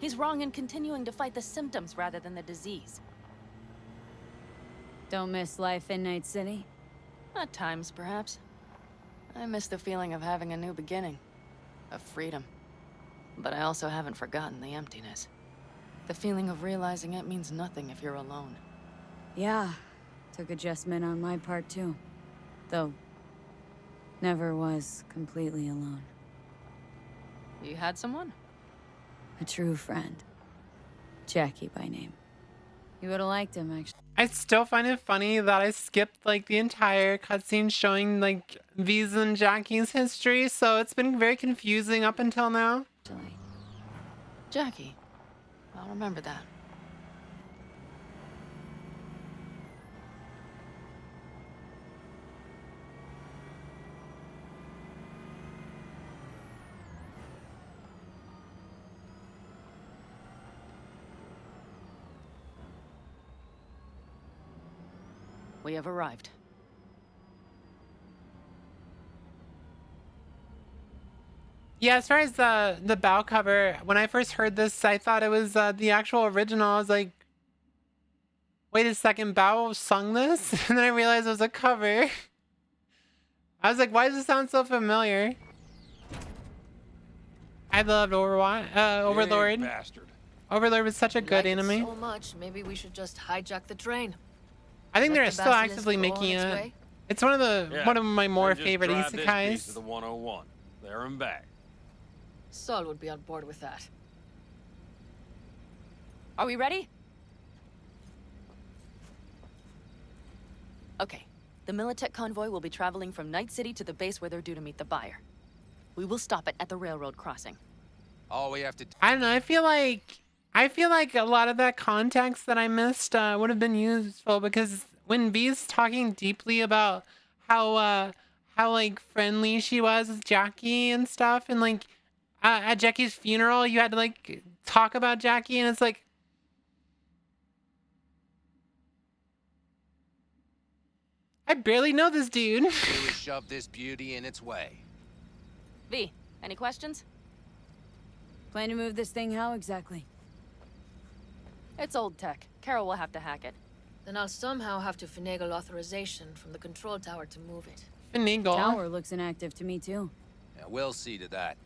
He's wrong in continuing to fight the symptoms rather than the disease. Don't miss life in Night City? At times, perhaps. I miss the feeling of having a new beginning. Of freedom. But I also haven't forgotten the emptiness. The feeling of realizing it means nothing if you're alone. Yeah. Took adjustment on my part, too. Though, never was completely alone. You had someone? A true friend. Jackie by name. You would've liked him, actually. I still find it funny that I skipped like the entire cutscene showing like V's and Jackie's history, so it's been very confusing up until now. Jackie. I'll remember that. We have arrived. Yeah, as far as the bow cover, when I first heard this, I thought it was the actual original. I was like, wait a second, Bow sung this? And then I realized it was a cover. I was like, why does it sound so familiar? I loved Overlord. Bastard. Overlord was such a good Like it anime. so much, maybe we should just hijack the train. I think Let they're the still basilisk actively go on making its it. way? It's one of my more Then just favorite drive this piece isekais. to the 101. There and back. Saul would be on board with that. Are we ready? Okay. The Militech convoy will be traveling from Night City to the base where they're due to meet the buyer. We will stop it at the railroad crossing. All we have to I don't know. I feel like a lot of that context that I missed would have been useful, because when V's talking deeply about how like friendly she was with Jackie and stuff, and like at Jackie's funeral you had to like talk about Jackie, and it's like, I barely know this dude. do is shove this beauty in its way. V, any questions? Plan to move this thing how exactly? It's old tech. Carol will have to hack it. Then I'll somehow have to finagle authorization from the control tower to move it. Finagle. Tower looks inactive to me, too. Yeah, we'll see to that.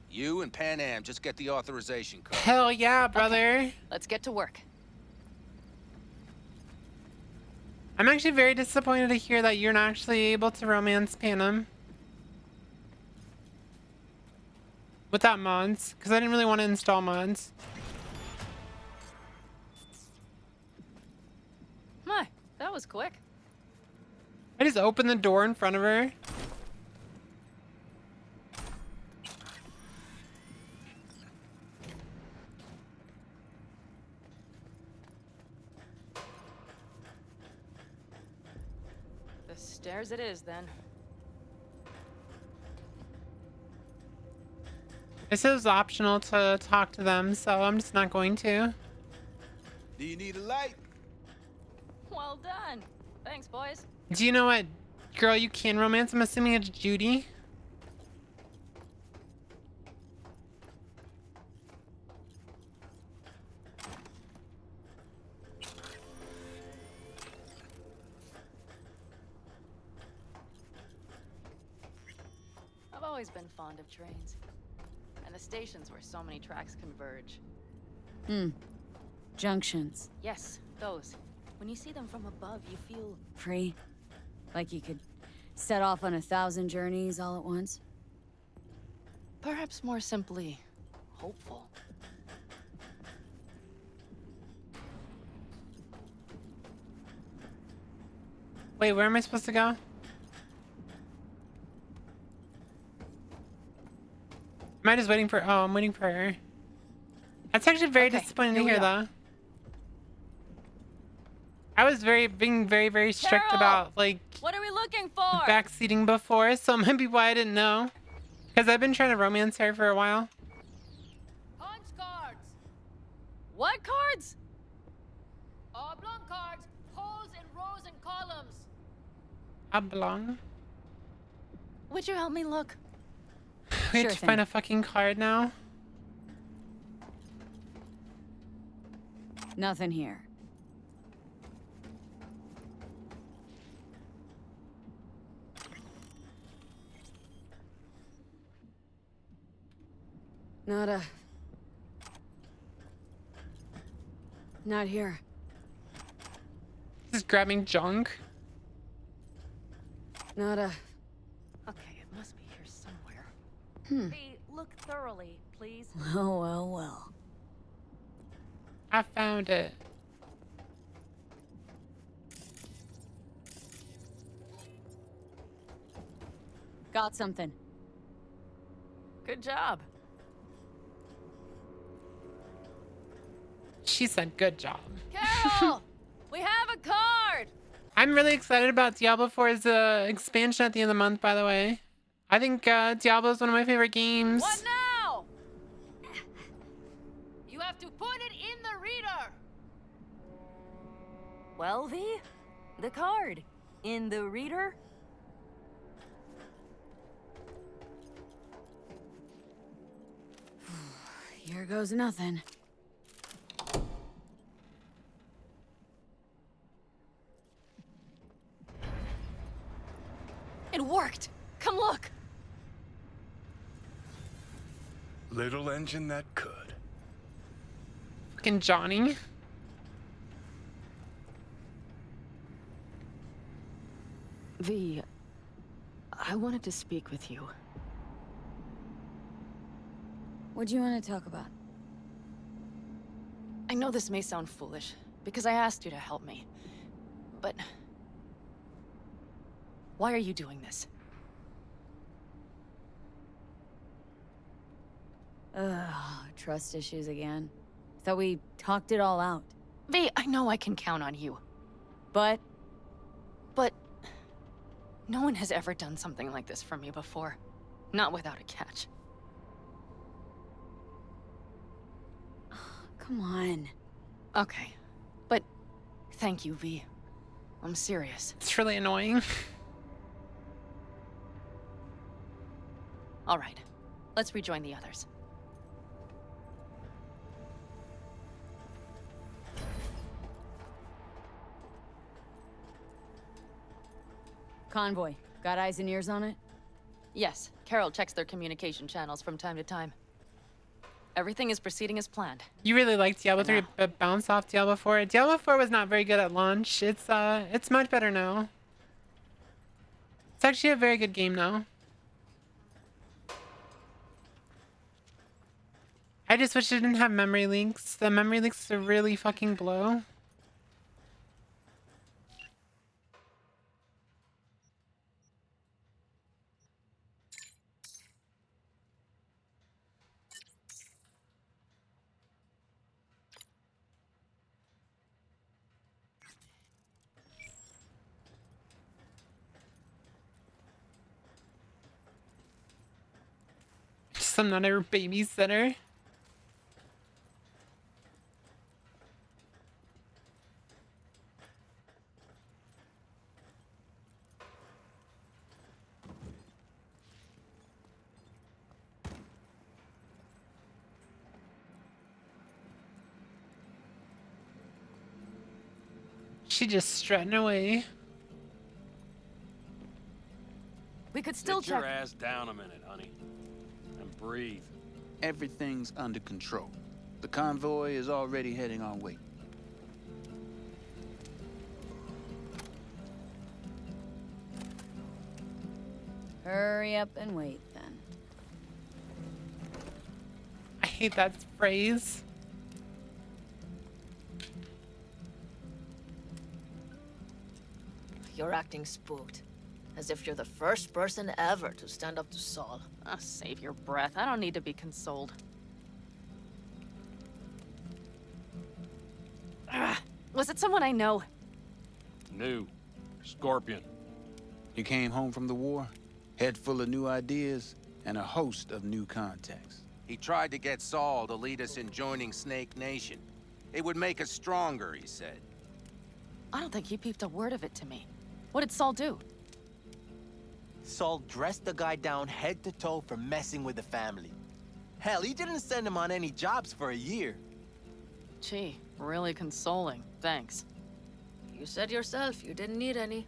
You and Pan Am just get the authorization code. Hell yeah, brother. Let's get to work. I'm actually very disappointed to hear that you're not actually able to romance Panem without mods, because I didn't really want to install mods. My, that was quick. I just opened the door in front of her. The stairs it is, then. This is optional to talk to them, so I'm just not going to. Do you need a light? Well done. Thanks, boys. Do you know what girl you can romance? I'm assuming it's Judy. I've always been fond of trains. And the stations where so many tracks converge. Junctions. Yes, those. When you see them from above, you feel... Free. Like you could set off on 1,000 journeys all at once. perhaps more simply, hopeful. Wait, where am I supposed to go? Am I just waiting for... Oh, I'm waiting for her. That's actually very Okay, disappointing to here we hear, are. though. I was being very strict Carol! about like What are we looking for? backseating before, so it might be why I didn't know. Because I've been trying to romance her for a while. Punch cards. What cards? Oblong cards. Holes in rows and columns. Oblong. Would you help me look? We Sure have to thing. find a fucking card now. Nothing here. Not here. Just grabbing junk. Okay, it must be here somewhere. V, look thoroughly, please. Well. I found it. Got something. Good job. She said good job. Carol! We have a card! I'm really excited about Diablo 4's expansion at the end of the month, by the way. I think Diablo is one of my favorite games. What now? You have to put it in the reader. Well, V, the card. In the reader? Here goes nothing. It worked! Come look! Little engine that could. Fucking Johnny. V, I wanted to speak with you. What do you want to talk about? I know this may sound foolish, because I asked you to help me. But... why are you doing this? Trust issues again. Thought we talked it all out. V, I know I can count on you. But But... no one has ever done something like this for me before. Not without a catch. come on. Okay. But... thank you, V. I'm serious. It's really annoying. All right. Let's rejoin the others. Convoy. Got eyes and ears on it? Yes, Carol checks their communication channels from time to time. Everything is proceeding as planned. You really liked Diablo 3, but bounce off Diablo 4. Diablo 4 was not very good at launch. It's much better now. It's actually a very good game now. I just wish it didn't have memory leaks. The memory leaks are really fucking blow. Just I'm not a babysitter. She just strutting away. We could still Sit your check. ass down a minute, honey. And breathe. Everything's under control. The convoy is already heading our way. Hurry up and wait, then. I hate that phrase. You're acting spooked. As if you're the first person ever to stand up to Saul. Oh, save your breath. I don't need to be consoled. Was it someone I know? New. Scorpion. You came home from the war, head full of new ideas, and a host of new contacts. He tried to get Saul to lead us in joining Snake Nation. It would make us stronger, he said. I don't think he peeped a word of it to me. What did Saul do? Saul dressed the guy down head to toe for messing with the family. Hell, he didn't send him on any jobs for a year. Gee, really consoling. Thanks. You said yourself you didn't need any.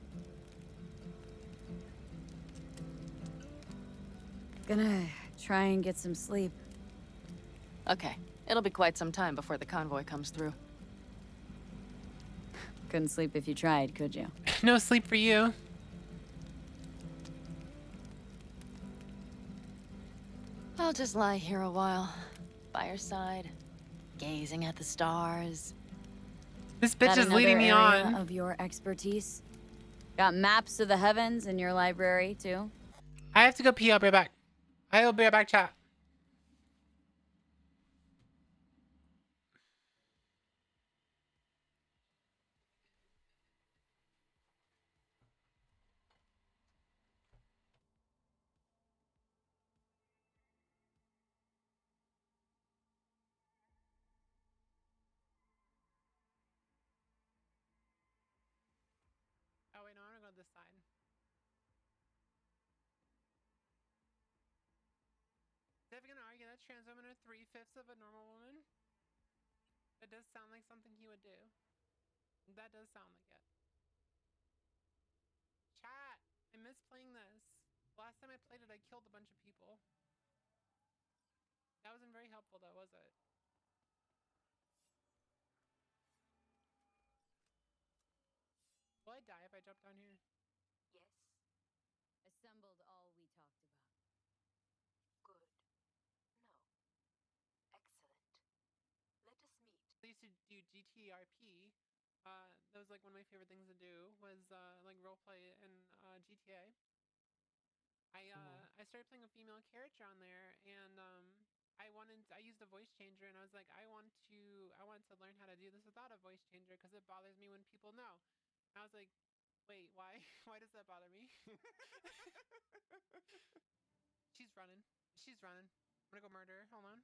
Gonna try and get some sleep. Okay, it'll be quite some time before the convoy comes through. Couldn't sleep if you tried, could you? No sleep for you. I'll just lie here a while, by your side, gazing at the stars. This bitch That is leading me another area on. of your expertise? Got maps of the heavens in your library, too? I have to go pee. I'll be right back. I'll be right back, chat. Oh, wait, no, I'm gonna go this side. If you're gonna argue that trans women are 3/5 of a normal woman, that does sound like something he would do. That does sound like it. Chat, I miss playing this. Last time I played it, I killed a bunch of people. That wasn't very helpful, though, was it? Will I die if I jump down here? Yes. Assembled all we talked about. Good. No. Excellent. Let us meet. I used to do GTRP. That was like one of my favorite things to do was like roleplay in GTA. I started playing a female character on there, and I used a voice changer, and I was like, I want to learn how to do this without a voice changer because it bothers me when people know. And I was like, wait, why? Why does that bother me? She's running. She's running. I'm gonna go murder her. Hold on.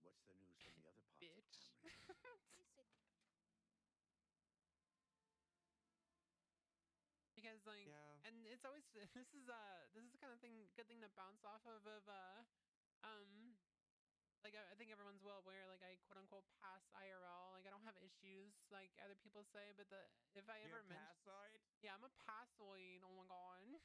What's the news from the other parts Bitch. Because like, and it's always this is the kind of good thing to bounce off of like I think everyone's well aware, like I quote unquote pass IRL, like I don't have issues like other people say, but if I ever passoid? Yeah, I'm a passoid. Oh my god.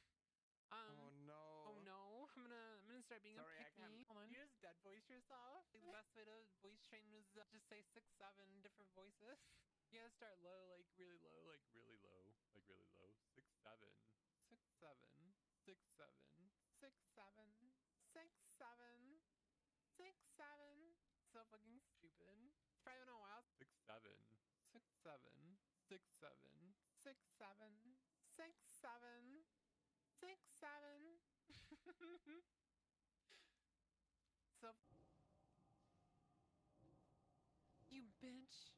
Oh no. Oh no. I'm gonna start being Sorry, a pick me. Hold on. You just dead voice yourself. Like, the best way to voice train is just say 6, 7 different voices. You gotta start low, like really low, like really low, like really low. 6, 7, 6, 7, 6, 7, 6, 7, 6, 7, 6, 7. So fucking stupid. It's probably been a while. 6, 7, 6, 7, 6, 7, 6, 7, 6, 7, 6, 7. So you bitch.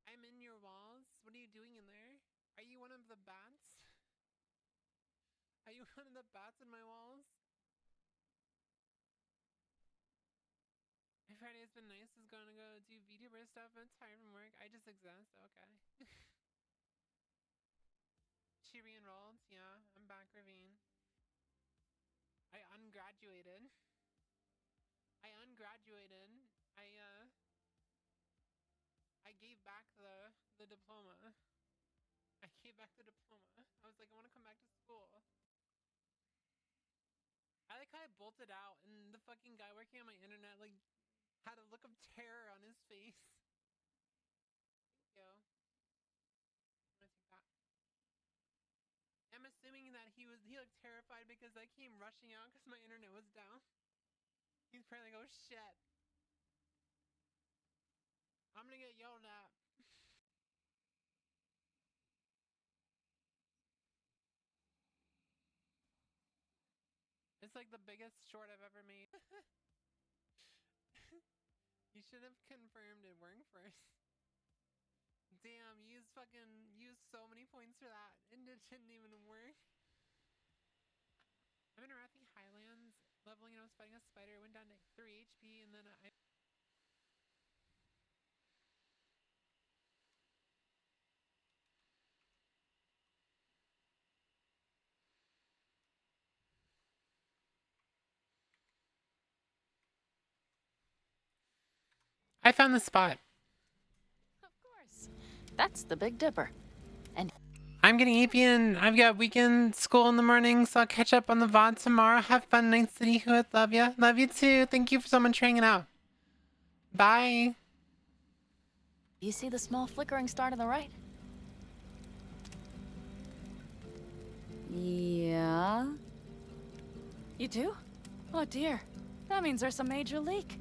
I'm in your walls. What are you doing in there? Are you one of the bats? Are you one of the bats in my walls? My Friday has been nice. Is going to go do VTuber stuff. I'm tired from work. I just exist. Okay. She re-enrolled. Yeah, I'm back, Ravine. I ungraduated. I gave back the diploma. I gave back the diploma. I was like, I want to come back to school. I like how I bolted out, and the fucking guy working on my internet like had a look of terror on his face. Thank you. he looked terrified because I came rushing out because my internet was down. He's probably like, oh shit. I'm gonna get yelled at. It's like the biggest short I've ever made. You should have confirmed it worked first. Damn, you used so many points for that and it didn't even work. I'm in Arathi Highlands, leveling and I was fighting a spider, went down to 3 HP and then I found the spot. Of course. That's the Big Dipper. And I'm getting EP and I've got weekend school in the morning, so I'll catch up on the VOD tomorrow. Have fun, Night City. Whooith, love ya. Love you too. Thank you for so much hanging out. Bye. you see the small flickering star to the right? Yeah. You do? Oh dear. That means there's a major leak.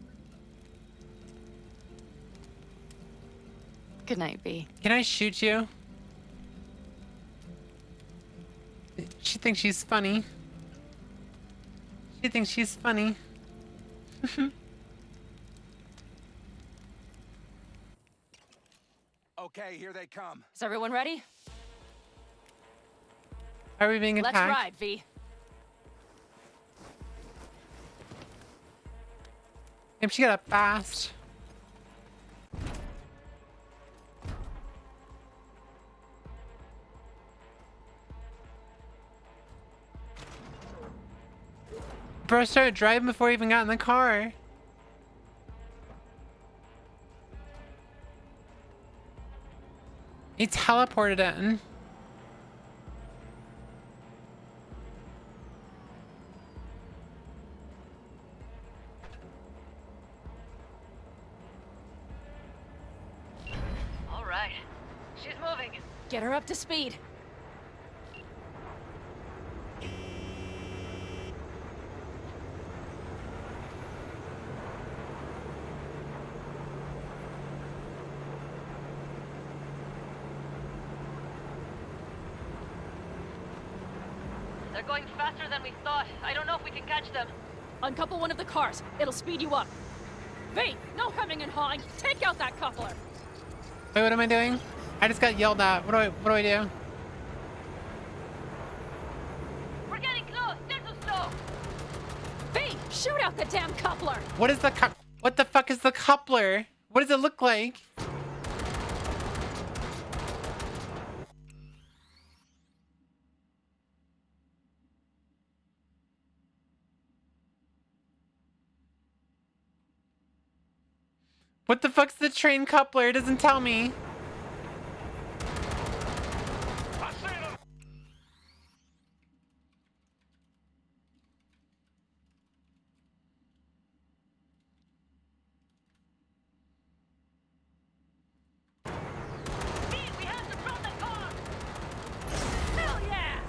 Good night, V. Can I shoot you? She thinks she's funny. She thinks she's funny. Okay, here they come. Is everyone ready? Are we being attacked? Let's ride, V. Maybe she got up fast. Bro started driving before he even got in the car. He teleported in. All right. She's moving. Get her up to speed. They're going faster than we thought. I don't know if we can catch them. Uncouple one of the cars. It'll speed you up. V, no hemming and hawing. Take out that coupler. Wait, what am I doing? I just got yelled at. What do I do? We're getting close. They're too slow. V, shoot out the damn coupler. What is the what the fuck is the coupler? What does it look like? What the fuck's the train coupler? It doesn't tell me.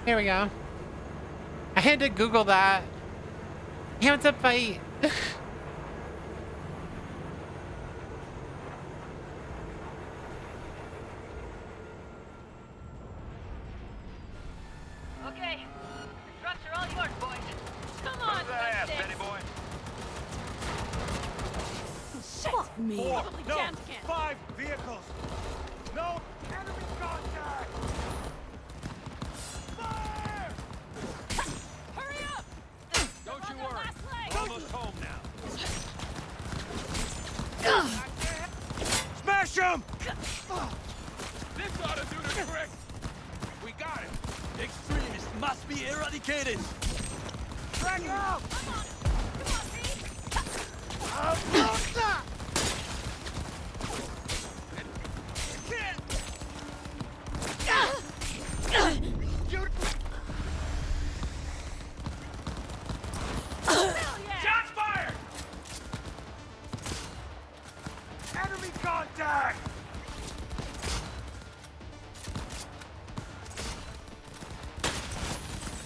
Here we go. I had to Google that. He wants to fight. Okay. The trucks are all yours, boys. Come on, Ass, Betty boy. Fuck me. Four, Probably no, jammed again. 5 vehicles. No enemy contact. Fire! Hurry up! Don't you on their worry. last leg. We're almost home now. Smash him! This ought to do the trick. We got him. Extremists must be eradicated. Drag him out! I'm on it. Come on, V. Shots fired! Enemy contact!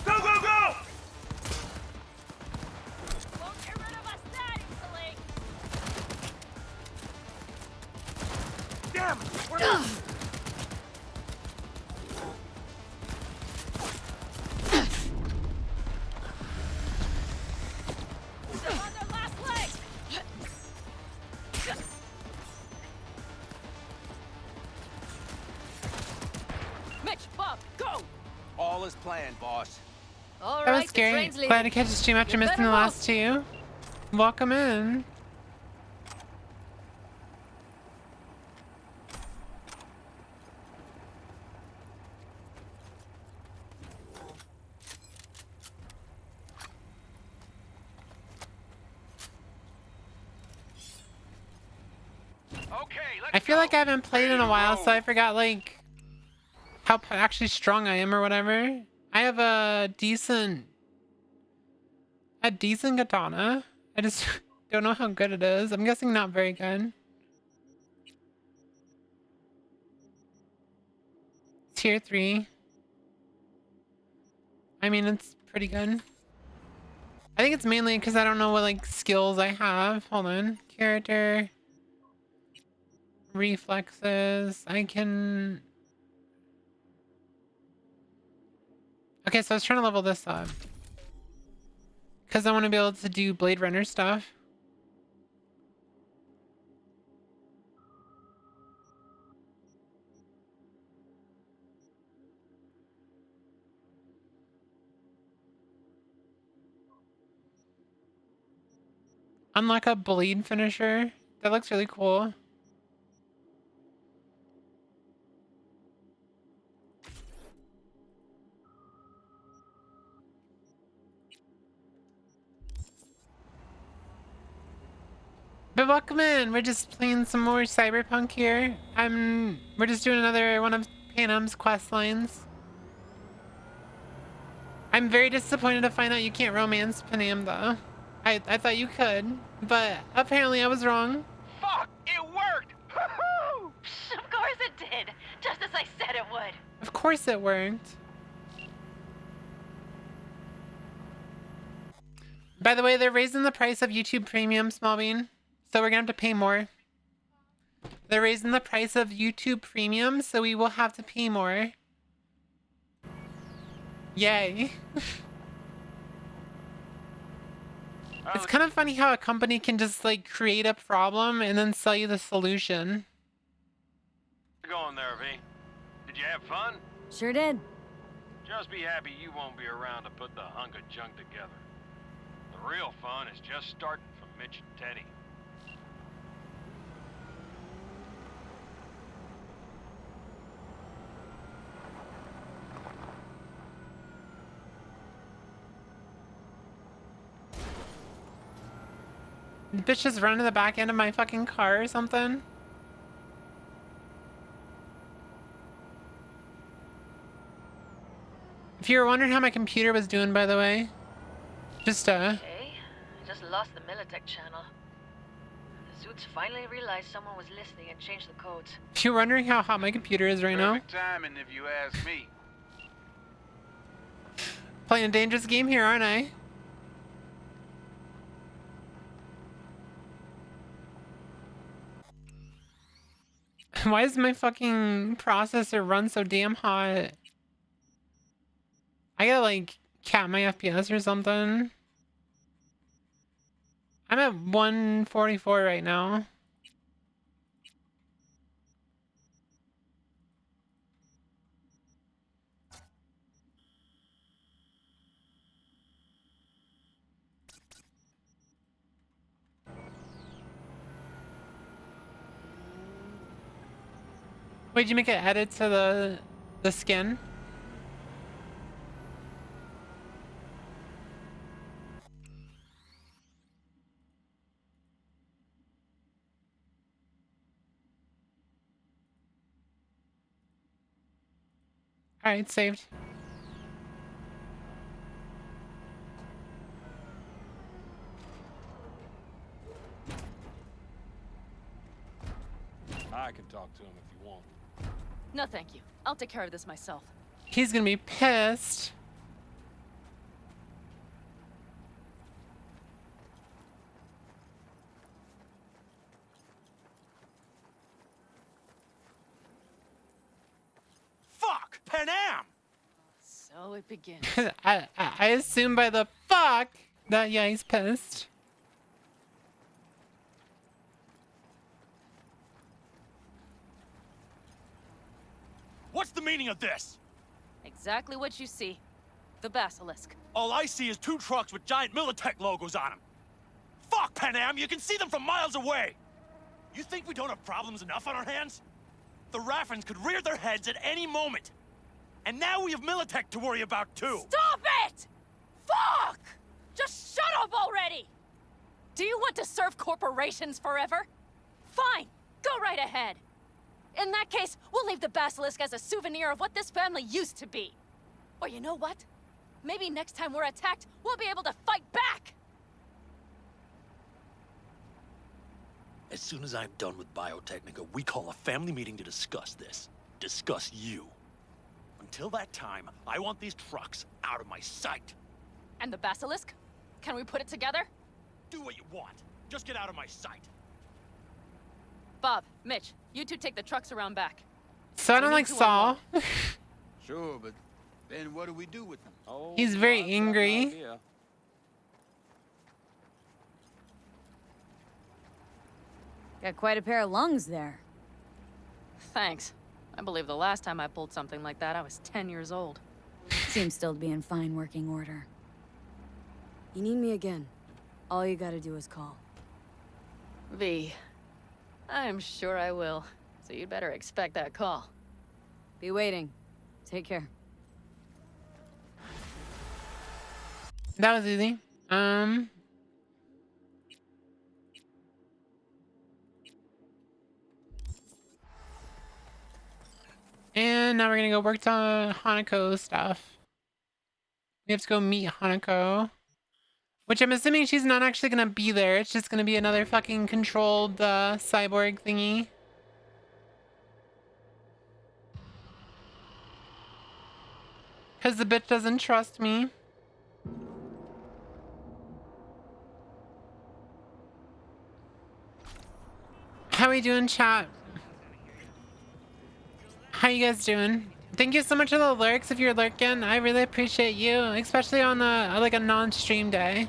Go! Damn! Mitch, Bob, go! All is planned, boss. All That was right, the scary. train's leaving. Glad to catch a stream after You missing better the move. last two. Welcome in. Okay, let's I feel go. like I haven't played in a while, so I forgot like how actually strong I am or whatever. I have a decent katana. I just don't know how good it is. I'm guessing not very good. Tier 3. I mean, it's pretty good. I think it's mainly because I don't know what like skills I have. Hold on. Character. Reflexes. I can... Okay, so I was trying to level this up. Because I want to be able to do Blade Runner stuff. Unlock a bleed finisher. That looks really cool. But welcome in. We're just playing some more Cyberpunk here. We're just doing another one of Panam's quest lines. I'm very disappointed to find out you can't romance Panam though. I thought you could, but apparently I was wrong. Fuck! It worked! Woohoo! Of course it did. Just as I said it would. Of course it worked. By the way, they're raising the price of YouTube Premium, Smallbean. So we're gonna have to pay more. They're raising the price of YouTube Premium, so we will have to pay more. Yay. It's kind of funny how a company can just like create a problem and then sell you the solution. Going there, V. Did you have fun? Sure did. Just be happy you won't be around to put the hunk of junk together. The real fun is just starting for Mitch and Teddy. Bitch just run to the back end of my fucking car or something. If you were wondering how my computer was doing, by the way, just Okay, I just lost the Militech channel. The suits finally realized someone was listening and changed the codes. if you're wondering how hot my computer is right now, Perfect timing if you ask me. playing a dangerous game here, aren't I? Why does my fucking processor run so damn hot? I gotta like cap my FPS or something. I'm at 144 right now. Wait, did you make an edit to the skin? Alright, saved. I can talk to him if you want. No, thank you. I'll take care of this myself. He's gonna be pissed. Pan Am! So it begins. I assume by the fuck that yeah, he's pissed. What's the meaning of this? Exactly what you see. The basilisk. All I see is 2 trucks with giant Militech logos on them. Fuck, Pan Am, you can see them from miles away! You think we don't have problems enough on our hands? The Raffens could rear their heads at any moment. And now we have Militech to worry about too. Stop it! Fuck! Just shut up already! Do you want to serve corporations forever? Fine, go right ahead. In that case, we'll leave the basilisk as a souvenir of what this family used to be. Or you know what? Maybe next time we're attacked, we'll be able to fight back! As soon as I'm done with Biotechnica, we call a family meeting to discuss this. Discuss you. Until that time, I want these trucks out of my sight. And the basilisk? Can we put it together? Do what you want. Just get out of my sight. Bob, Mitch, you two take the trucks around back. So I don't like Saul. Sure, but then what do we do with them? Oh, He's very I've got an angry. idea. Got quite a pair of lungs there. Thanks. I believe the last time I pulled something like that, I was 10 years old. Seems still to be in fine working order. You need me again. All you gotta do is call. V. I'm sure I will. So you'd better expect that call. Be waiting. Take care. That was easy. And now we're gonna go work on Hanako stuff. We have to go meet Hanako. Which I'm assuming she's not actually gonna be there. It's just gonna be another fucking controlled cyborg thingy. Cause the bitch doesn't trust me. How we doing, chat? How you guys doing? Thank you so much for the lurks if you're lurking. I really appreciate you, especially on a like a non-stream day.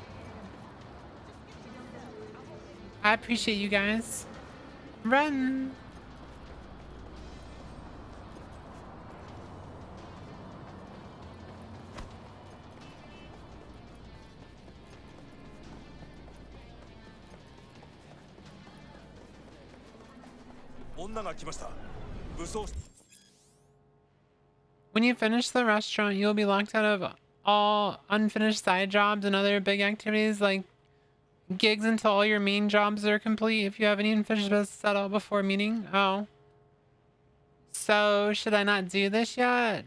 I appreciate you guys. Run. When you finish the restaurant, you will be locked out of all unfinished side jobs and other big activities like gigs until all your main jobs are complete. If you haven't even finished business at all before meeting. Oh. So, should I not do this yet?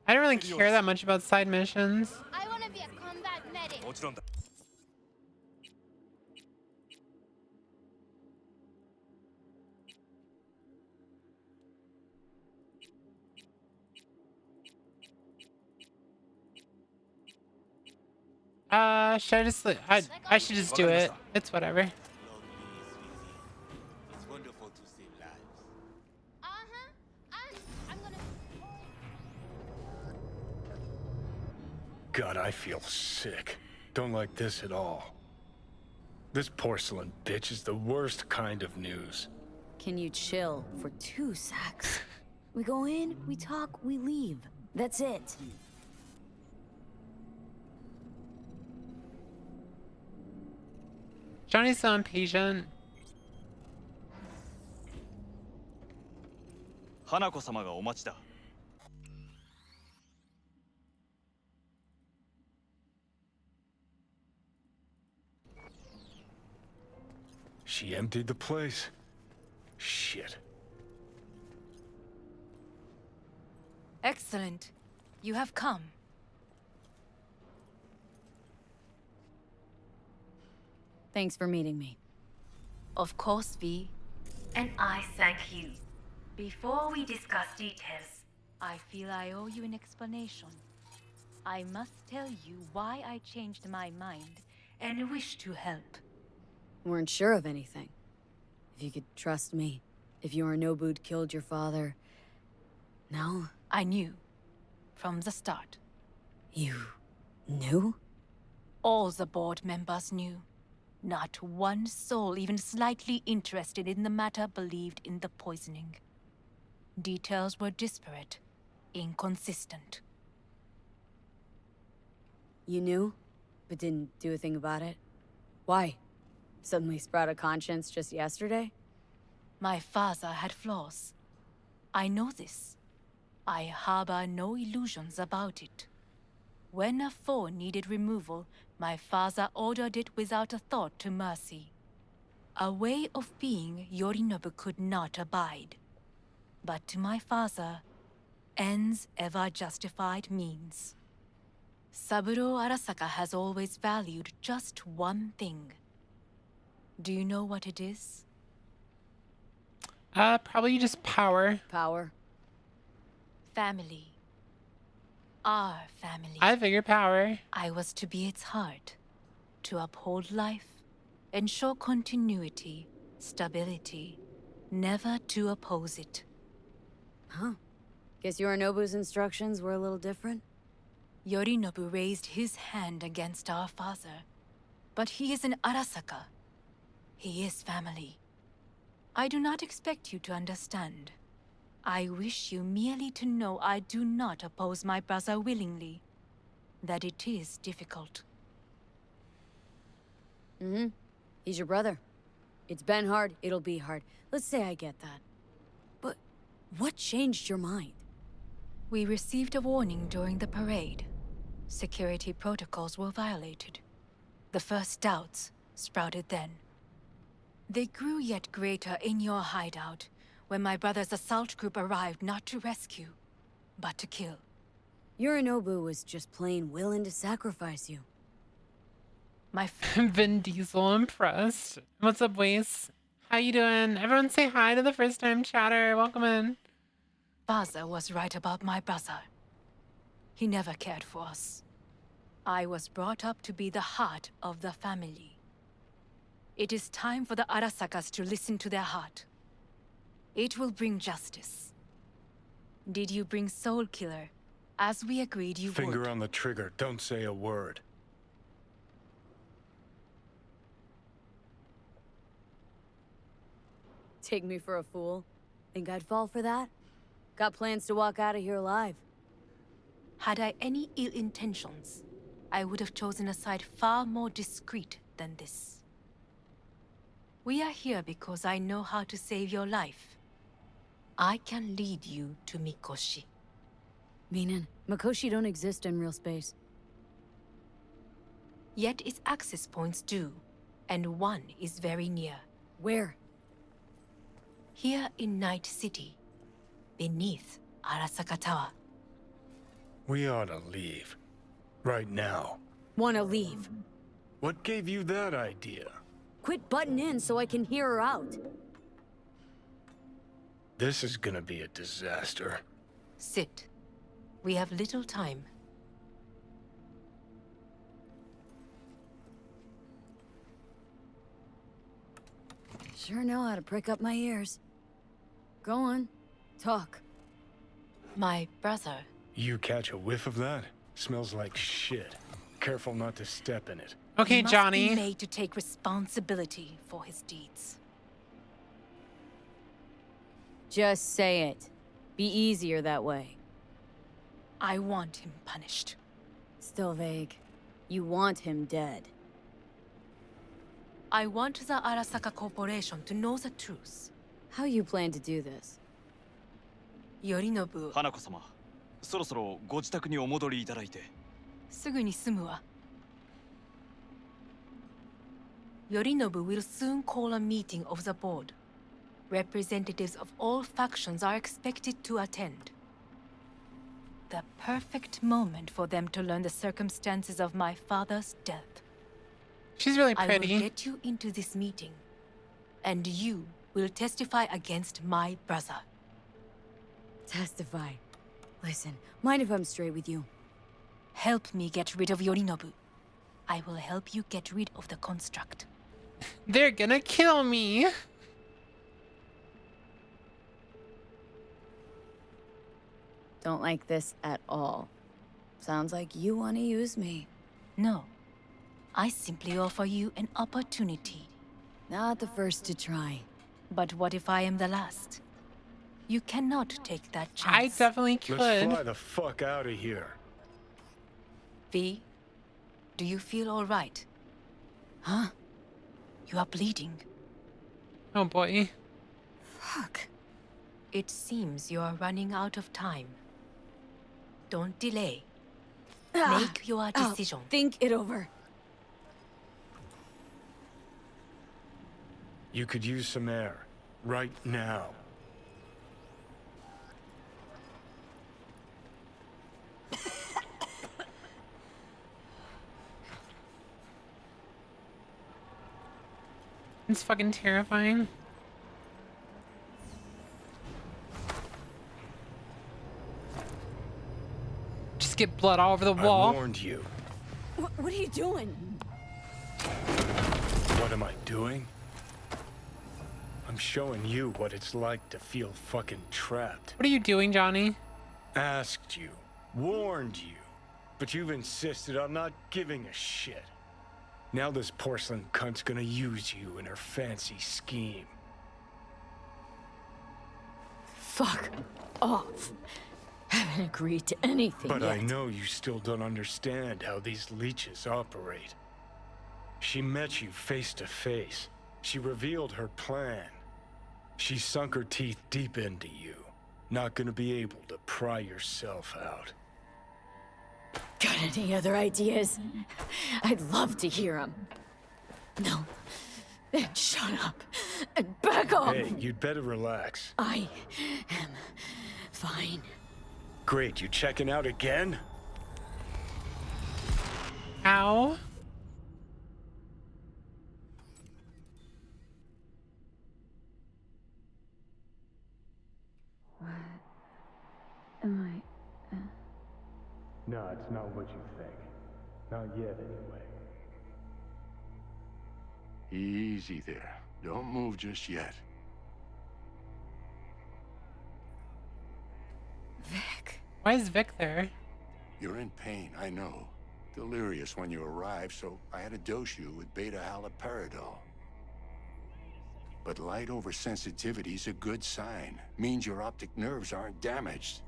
I don't really care that much about side missions. I want to be a combat medic. Should I just I should just do it. It's whatever. It's wonderful to save lives. I'm gonna. God, I feel sick. Don't like this at all. This porcelain bitch is the worst kind of news. Can you chill for 2 secs? We go in, we talk, we leave. That's it. Johnny's so impatient. Hanako-sama ga omachi da. She emptied the place. Shit. Excellent. You have come. Thanks for meeting me. Of course, V. And I thank you. Before we discuss details, I feel I owe you an explanation. I must tell you why I changed my mind and wish to help. Weren't sure of anything. If you could trust me. If Yorinobu'd killed your father. No? I knew. From the start. You knew? All the board members knew. Not one soul even slightly interested in the matter believed in the poisoning. Details were disparate, inconsistent. You knew, but didn't do a thing about it? Why? Suddenly sprout a conscience just yesterday? My father had flaws. I know this. I harbor no illusions about it. When a foe needed removal, my father ordered it without a thought to mercy. A way of being Yorinobu could not abide. But to my father, ends ever justified means. Saburo Arasaka has always valued just one thing. Do you know what it is? Probably just power. Power. Family. Our family. I figure power. I was to be its heart. To uphold life. Ensure continuity. Stability. Never to oppose it. Huh. Guess Yorinobu's instructions were a little different? Yorinobu raised his hand against our father. But he is an Arasaka. He is family. I do not expect you to understand. I wish you merely to know I do not oppose my brother willingly. That it is difficult. Mm-hmm. He's your brother. It's been hard, it'll be hard. Let's say I get that. But what changed your mind? We received a warning during the parade. Security protocols were violated. The first doubts sprouted then. They grew yet greater in your hideout, when my brother's assault group arrived not to rescue, but to kill. Yorinobu was just plain willing to sacrifice you. My Vin Diesel impressed. What's up, Whooith? How you doing? Everyone say hi to the first time chatter. Welcome in. Father was right about my brother. He never cared for us. I was brought up to be the heart of the family. It is time for the Arasakas to listen to their heart. It will bring justice. Did you bring Soul Killer? As we agreed you would. Finger on the trigger. Don't say a word. Take me for a fool? Think I'd fall for that? Got plans to walk out of here alive. Had I any ill intentions, I would have chosen a side far more discreet than this. We are here because I know how to save your life. I can lead you to Mikoshi. Meaning, Mikoshi don't exist in real space. Yet its access points do, and one is very near. Where? Here in Night City, beneath Arasaka Tower. We ought to leave. Right now. Wanna leave? What gave you that idea? Quit butting in so I can hear her out. This is gonna be a disaster. Sit. We have little time. Sure know how to prick up my ears. Go on. Talk. My brother. You catch a whiff of that? Smells like shit. Careful not to step in it. Okay, He must Johnny. be made to take responsibility for his deeds. Just say it. Be easier that way. I want him punished. Still vague. You want him dead. I want the Arasaka Corporation to know the truth. How you plan to do this? Yorinobu. 花子様、そろそろご自宅にお戻りいただいて。すぐに済むわ。Yorinobu will soon call a meeting of the board. Representatives of all factions are expected to attend. The perfect moment for them to learn the circumstances of my father's death. She's really I pretty. will get you into this meeting, and you will testify against my brother. Testify. Listen, mind if I'm straight with you? Help me get rid of Yorinobu. I will help you get rid of the construct. They're gonna kill me. Don't like this at all. Sounds like you want to use me. No. I simply offer you an opportunity. Not the first to try. But what if I am the last? You cannot take that I chance. definitely could. Let's fly the fuck out of here. V, do you feel all right? Huh? You are bleeding. Oh boy. Fuck. It seems you are running out of time. Don't delay. Make your decision. Think it over. You could use some air. Right now. It's fucking terrifying. Just get blood all over the wall. I warned you. What are you doing? What am I doing? I'm showing you what it's like to feel fucking trapped. What are you doing, Johnny? Asked you. Warned you. But you've insisted on not giving a shit. Now this porcelain cunt's gonna use you in her fancy scheme. Fuck off. Haven't agreed to anything But yet. I know you still don't understand how these leeches operate. She met you face to face. She revealed her plan. She sunk her teeth deep into you. Not gonna be able to pry yourself out. Got any other ideas? I'd love to hear them. No. Then shut up and back off. Hey, you'd better relax. I am fine. Great, you checking out again? Ow. What am I? No, it's not what you think. Not yet, anyway. Easy there. Don't move just yet. Vic. Why is Vic there? You're in pain, I know. Delirious when you arrived, so I had to dose you with beta-haloperidol. But light oversensitivity's a good sign. Means your optic nerves aren't damaged.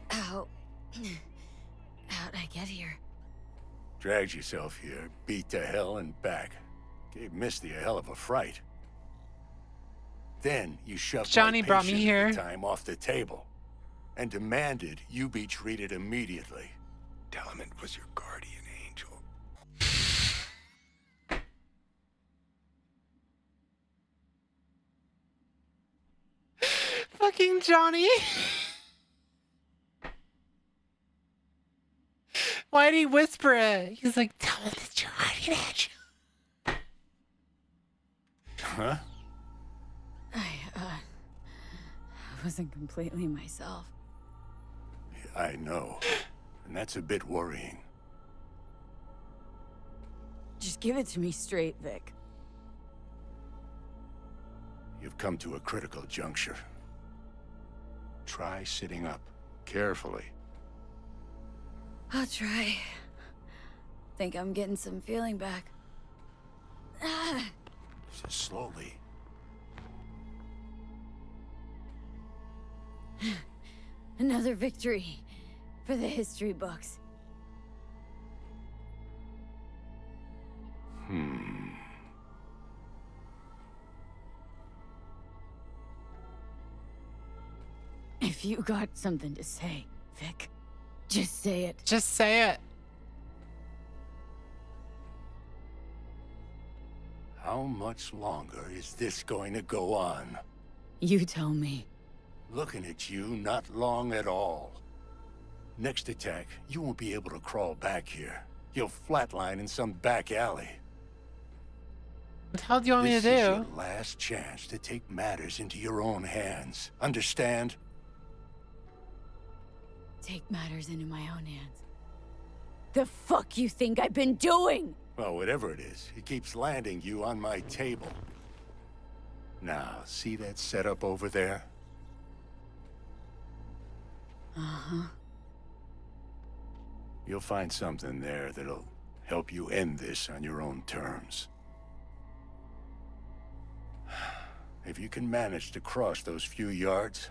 How? How'd I get here? Dragged yourself here, beat to hell and back. Gave Misty a hell of a fright. Then you shoved Johnny my brought me patient here. at the time off the table and demanded you be treated immediately. Tell him it was your guardian angel. Fucking Johnny. Why'd he whisper it? He's like, tell him it's your guardian angel. Huh? I wasn't completely myself. I know. And that's a bit worrying. Just give it to me straight, Vic. You've come to a critical juncture. Try sitting up, carefully. I'll try. Think I'm getting some feeling back. Slowly. Another victory for the history books. If you got something to say, Vic, just say it. Just say it. How much longer is this going to go on? You tell me. Looking at you, not long at all. Next attack, you won't be able to crawl back here. You'll flatline in some back alley. What the hell do you want me to This is do? your last chance to take matters into your own hands. Understand? Take matters into my own hands. The fuck you think I've been doing? Well, whatever it is, it keeps landing you on my table. Now, see that setup over there? Uh-huh. You'll find something there that'll help you end this on your own terms. If you can manage to cross those few yards,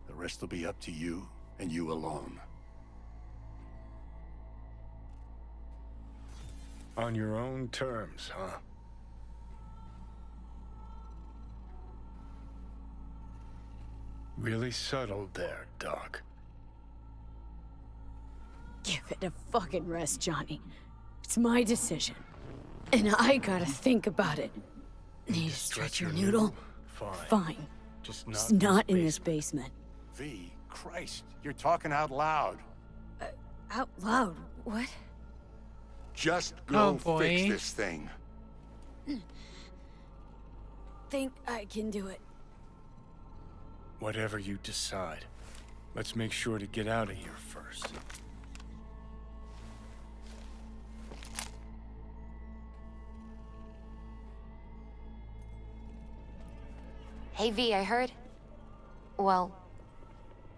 the rest will be up to you and you alone. On your own terms, huh? Really subtle there, Doc. Give it a fucking rest, Johnny. It's my decision. And I gotta think about it. Need to stretch your noodle? Fine. Just not in this basement. V, Christ, you're talking out loud. Out loud? What? Just Oh, go boy. fix this thing. Think I can do it. Whatever you decide. Let's make sure to get out of here first. Hey V, I heard. Well,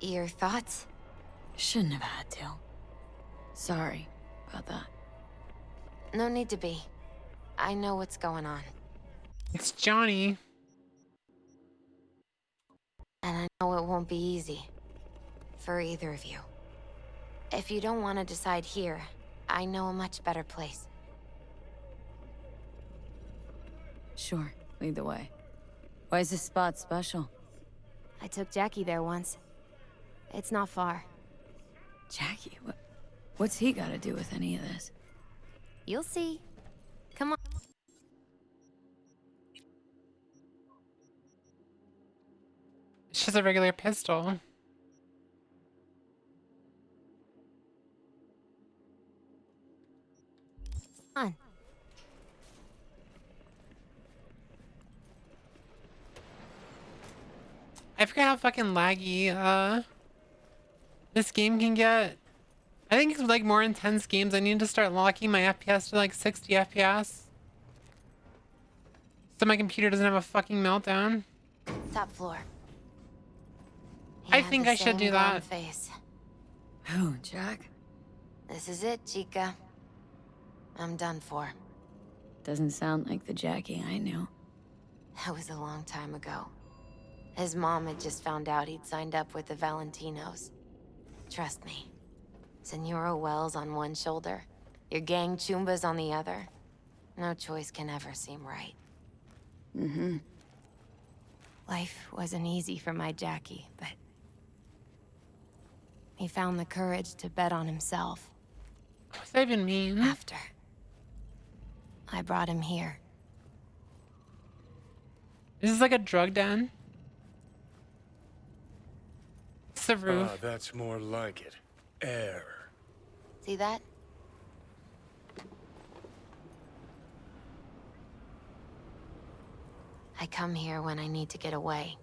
your thoughts? Shouldn't have had to. Sorry about that. No need to be. I know what's going on. It's Johnny. And I know it won't be easy. For either of you. If you don't want to decide here, I know a much better place. Sure, lead the way. Why is this spot special? I took Jackie there once. It's not far. Jackie? What's he got to do with any of this? You'll see. Come on. It's just a regular pistol. Come on. I forget how fucking laggy this game can get. I think it's like more intense games. I need to start locking my FPS to like 60 FPS. So my computer doesn't have a fucking meltdown. Top floor. I think I should do that. Face. Oh, Jack? This is it, Chica. I'm done for. Doesn't sound like the Jackie I knew. That was a long time ago. His mom had just found out he'd signed up with the Valentinos. Trust me. Senora Wells on one shoulder, your gang Chumbas on the other. No choice can ever seem right. Mm-hmm. Life wasn't easy for my Jackie, but he found the courage to bet on himself. What's that even mean? After. I brought him here. Is this like a drug den? It's the roof. That's more like it. Air. See that? I come here when I need to get away.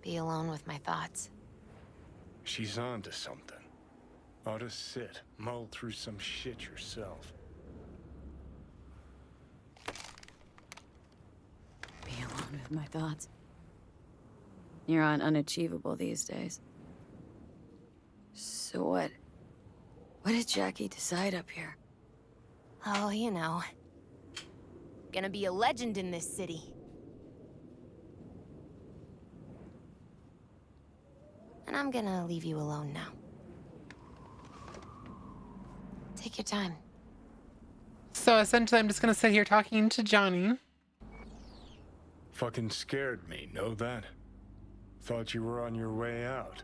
Be alone with my thoughts. She's onto something. Ought to sit, mull through some shit yourself. Be alone with my thoughts. You're on unachievable these days. So what? What did Jackie decide up here? Oh, you know. Gonna be a legend in this city. And I'm gonna leave you alone now. Take your time. So essentially I'm just gonna sit here talking to Johnny. Fucking scared me, know that? Thought you were on your way out.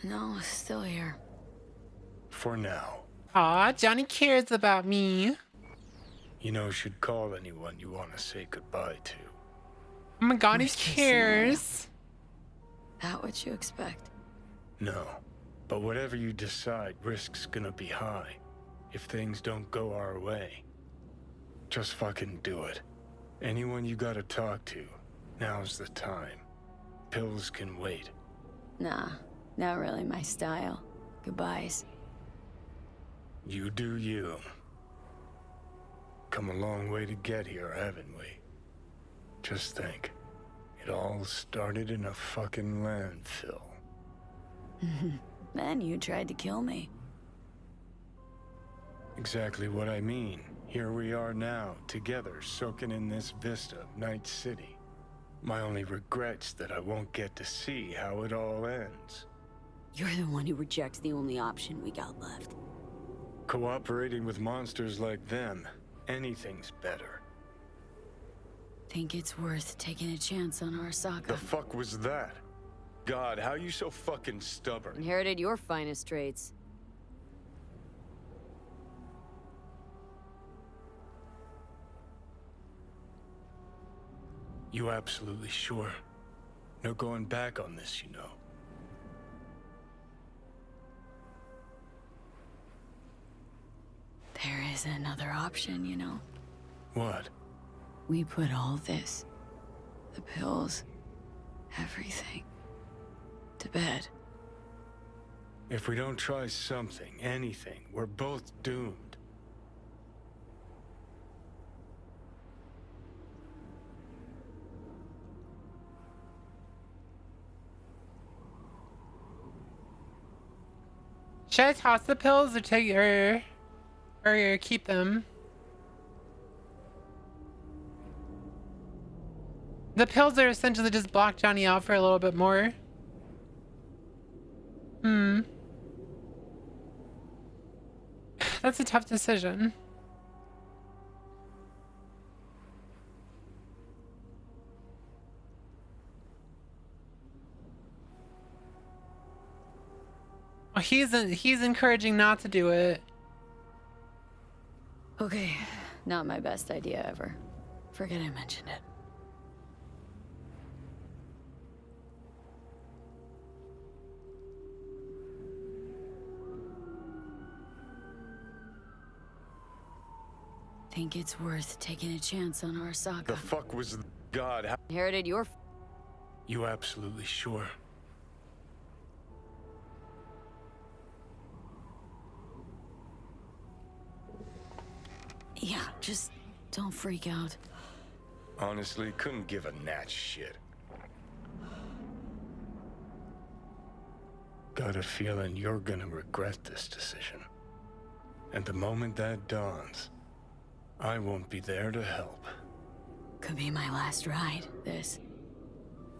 No, still here. For now. Aw, Johnny cares about me. You know, should call anyone you want to say goodbye to. Oh my god, he Worst case cares. That what you expect? No. But whatever you decide, risk's gonna be high. If things don't go our way. Just fucking do it. Anyone you gotta talk to, now's the time. Pills can wait. Nah, not really my style. Goodbyes. You do you. Come a long way to get here, haven't we? Just think. It all started in a fucking landfill. Then you tried to kill me. Exactly what I mean. Here we are now, together, soaking in this vista of Night City. My only regret's that I won't get to see how it all ends. You're the one who rejects the only option we got left. Cooperating with monsters like them, anything's better. Think it's worth taking a chance on Arasaka? The fuck was that? God, how you so fucking stubborn? Inherited your finest traits. You absolutely sure? No going back on this, you know. There is another option, you know. What? We put all this, the pills, everything, to bed. If we don't try something, anything, we're both doomed. Should I toss the pills or take or keep them? The pills are essentially just block Johnny out for a little bit more. That's a tough decision. Well, he's encouraging not to do it. Okay, not my best idea ever. Forget I mentioned it. Think it's worth taking a chance on Arasaka? The fuck was... God, how... Inherited your... You absolutely sure? Yeah, just don't freak out. Honestly, couldn't give a gnat's shit. Got a feeling you're gonna regret this decision. And the moment that dawns, I won't be there to help. Could be my last ride, this.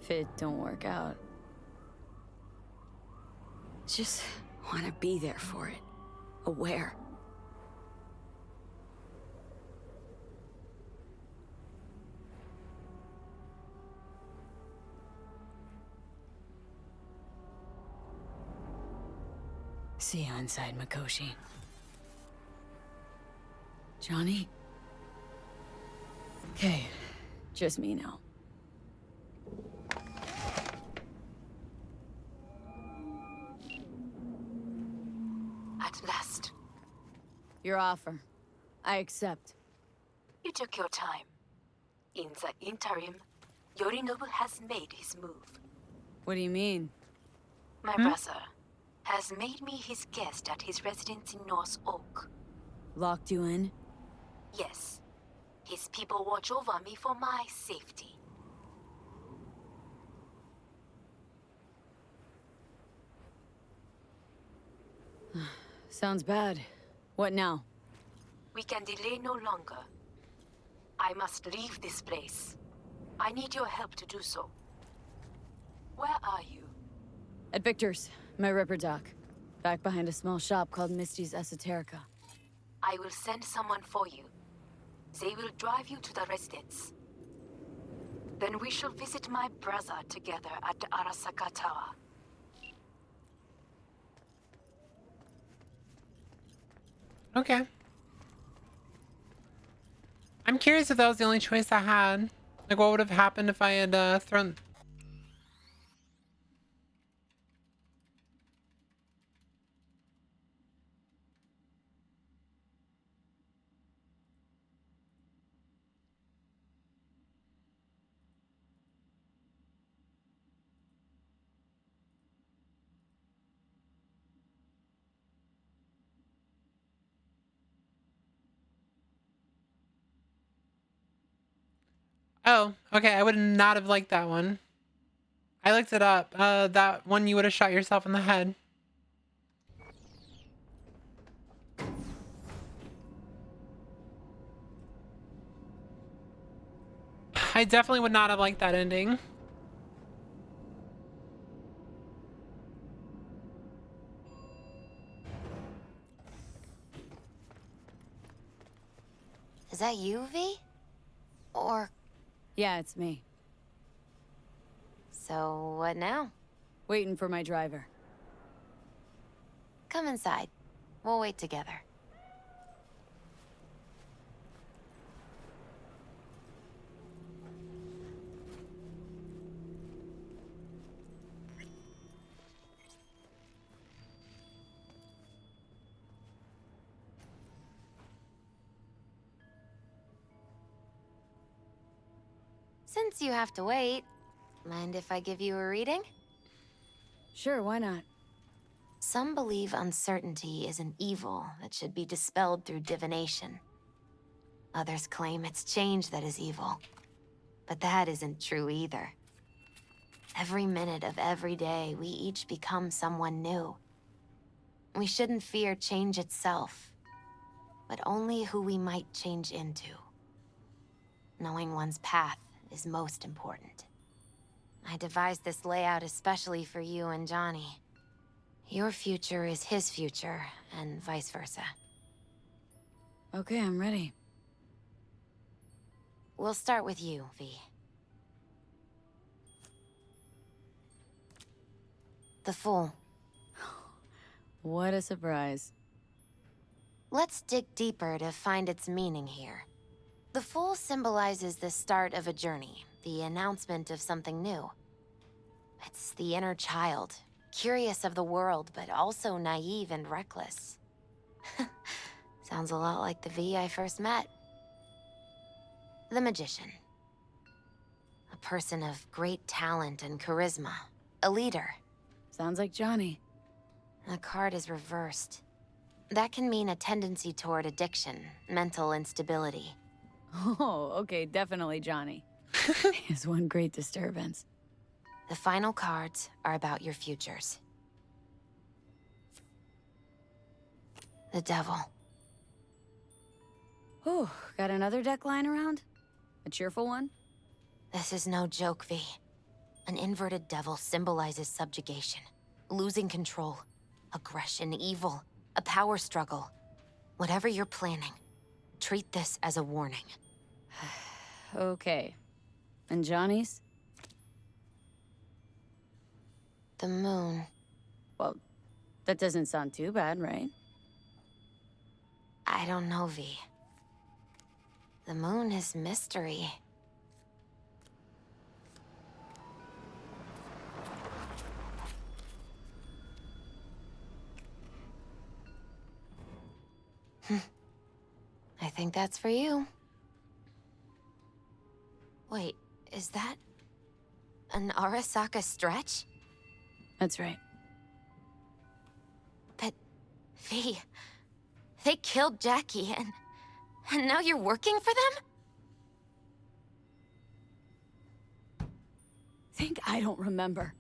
If it don't work out. Just want to be there for it. Aware. See you inside, Mikoshi. Johnny? Okay, just me now. At last. Your offer. I accept. You took your time. In the interim, Yorinobu has made his move. What do you mean? My brother has made me his guest at his residence in North Oak. Locked you in? Yes. His people watch over me for my safety. Sounds bad. What now? We can delay no longer. I must leave this place. I need your help to do so. Where are you? At Victor's, my ripper dock. Back behind a small shop called Misty's Esoterica. I will send someone for you. They will drive you to the residence. Then we shall visit my brother together at the Arasaka Tower. Okay. I'm curious if that was the only choice I had. Like, what would have happened if I had thrown... Oh, okay. I would not have liked that one. I looked it up. That one you would have shot yourself in the head. I definitely would not have liked that ending. Is that you, V? Or... Yeah, it's me. So, what now? Waiting for my driver. Come inside. We'll wait together. Since you have to wait, mind if I give you a reading? Sure, why not? Some believe uncertainty is an evil that should be dispelled through divination. Others claim it's change that is evil. But that isn't true either. Every minute of every day, we each become someone new. We shouldn't fear change itself, but only who we might change into. Knowing one's path is most important. I devised this layout especially for you and Johnny. Your future is his future, and vice versa. Okay, I'm ready. We'll start with you, V. The Fool. What a surprise. Let's dig deeper to find its meaning here. The Fool symbolizes the start of a journey, the announcement of something new. It's the inner child, curious of the world, but also naive and reckless. Sounds a lot like the V I first met. The Magician. A person of great talent and charisma. A leader. Sounds like Johnny. The card is reversed. That can mean a tendency toward addiction, mental instability. Oh, okay, definitely Johnny. Is one great disturbance. The final cards are about your futures. The Devil. Oh, got another deck lying around? A cheerful one? This is no joke, V. An inverted devil symbolizes subjugation, losing control, aggression, evil, a power struggle. Whatever you're planning, treat this as a warning. Okay. And Johnny's? The Moon. Well, that doesn't sound too bad, right? I don't know, V. The Moon is mystery. I think that's for you. Wait, is that an Arasaka stretch? That's right. But, V, they killed Jackie and now you're working for them? Think I don't remember.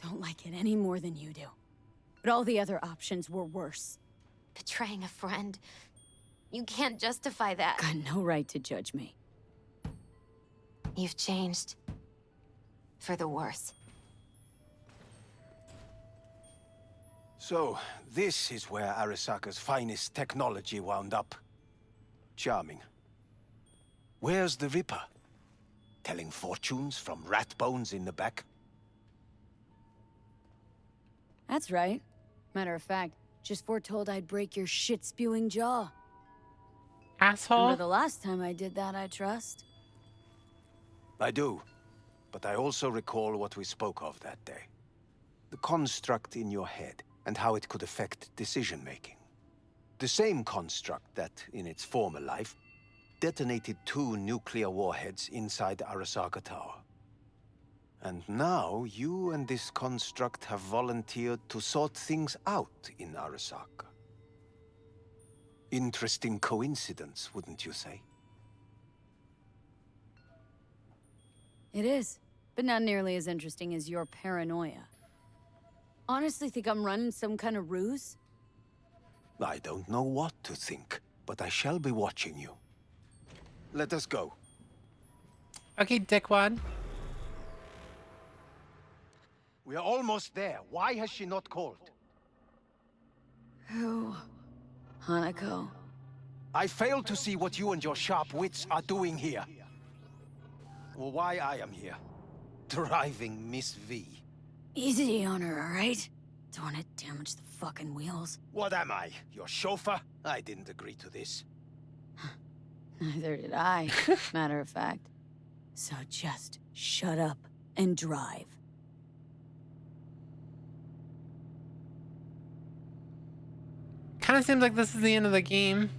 Don't like it any more than you do. But all the other options were worse. Betraying a friend. You can't justify that. Got no right to judge me. You've changed. For the worse. So, this is where Arasaka's finest technology wound up. Charming. Where's the Ripper? Telling fortunes from rat bones in the back? That's right. Matter of fact, just foretold I'd break your shit-spewing jaw. Asshole. Remember the last time I did that, I trust? I do. But I also recall what we spoke of that day. The construct in your head, and how it could affect decision-making. The same construct that, in its former life, detonated 2 nuclear warheads inside Arasaka Tower. And now, you and this construct have volunteered to sort things out in Arasaka. Interesting coincidence, wouldn't you say? It is. but not nearly as interesting as your paranoia. Honestly think I'm running some kind of ruse? I don't know what to think, but I shall be watching you. Let us go. Okay, dickwad. We are almost there. Why has she not called? Who? Hanako. I fail to see what you and your sharp wits are doing here. Or why I am here. Driving Miss V. Easy on her, alright? Don't want to damage the fucking wheels. What am I? Your chauffeur? I didn't agree to this. Neither did I, matter of fact. So just shut up and drive. Kind of seems like this is the end of the game.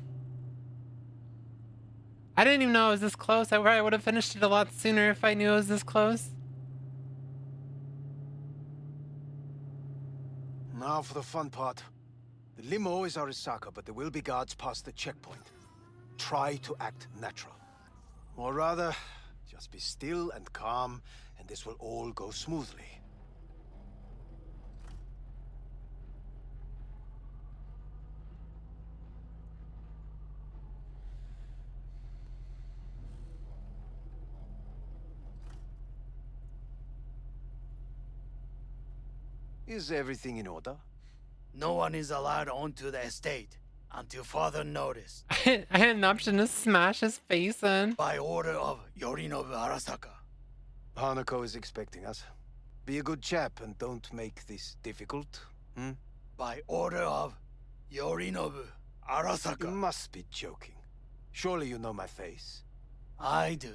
I didn't even know it was this close. I probably would have finished it a lot sooner if I knew it was this close. Now for the fun part. The limo is Arasaka, but there will be guards past the checkpoint. Try to act natural. Or rather, just be still and calm, and this will all go smoothly. Is everything in order? No one is allowed onto the estate until further notice. I had an option to smash his face in. By order of Yorinobu Arasaka. Hanako is expecting us. Be a good chap and don't make this difficult, hmm? By order of Yorinobu Arasaka. You must be joking. Surely you know my face. I do.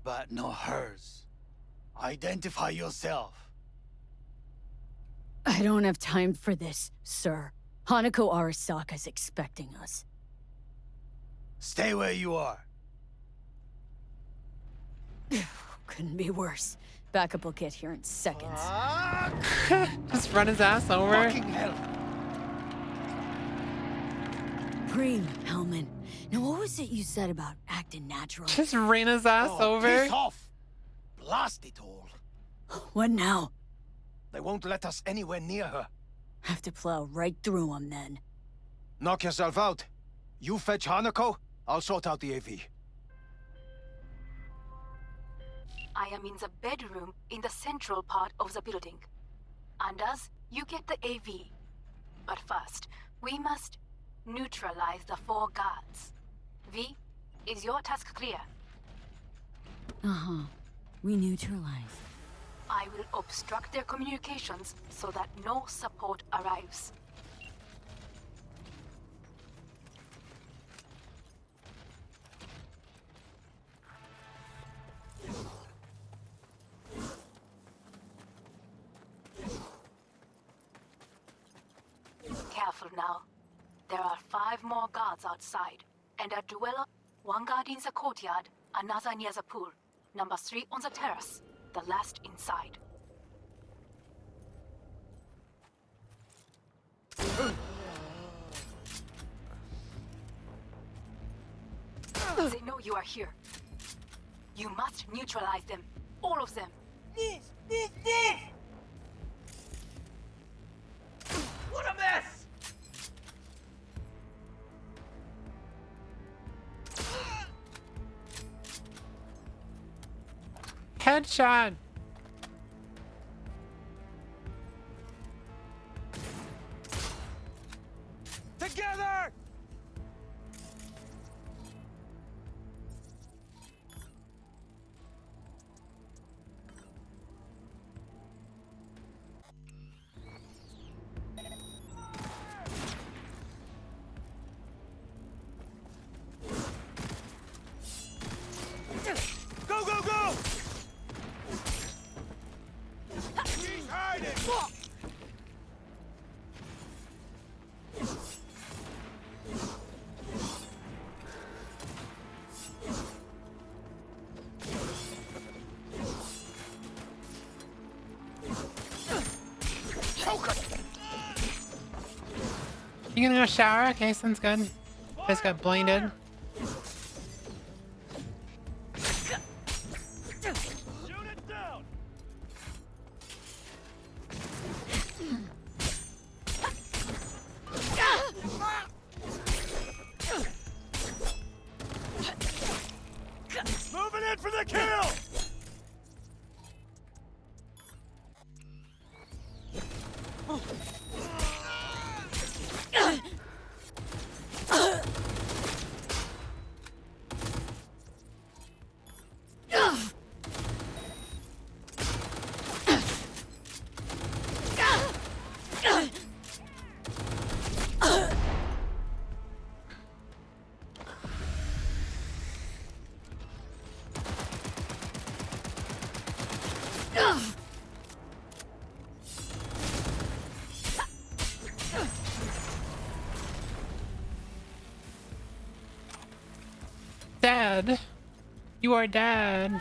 But not hers. Identify yourself. I don't have time for this, sir. Hanako Arasaka's expecting us. Stay where you are. Couldn't be worse. Backup will get here in seconds. Just run his ass over. Fucking hell. Preem, Hellman. Now what was it you said about acting natural? Just ran his ass over. Piss off. Blast it all. What now? They won't let us anywhere near her. Have to plow right through them then. Knock yourself out. You fetch Hanako, I'll sort out the AV. I am in the bedroom in the central part of the building. Anders, you get the AV. But first, we must neutralize the 4 guards. V, is your task clear? Uh-huh. We neutralize. I will obstruct their communications so that no support arrives. Careful now. There are 5 more guards outside, and a dweller, 1 guard in the courtyard, another near the pool, number 3 on the terrace, the last inside. They know you are here. You must neutralize them, all of them. This! What a mess! Headshot. Together! Go, go, go! He's hiding! You gonna go shower? Okay, sounds good. Just got blinded. Unit Dad, you are dad.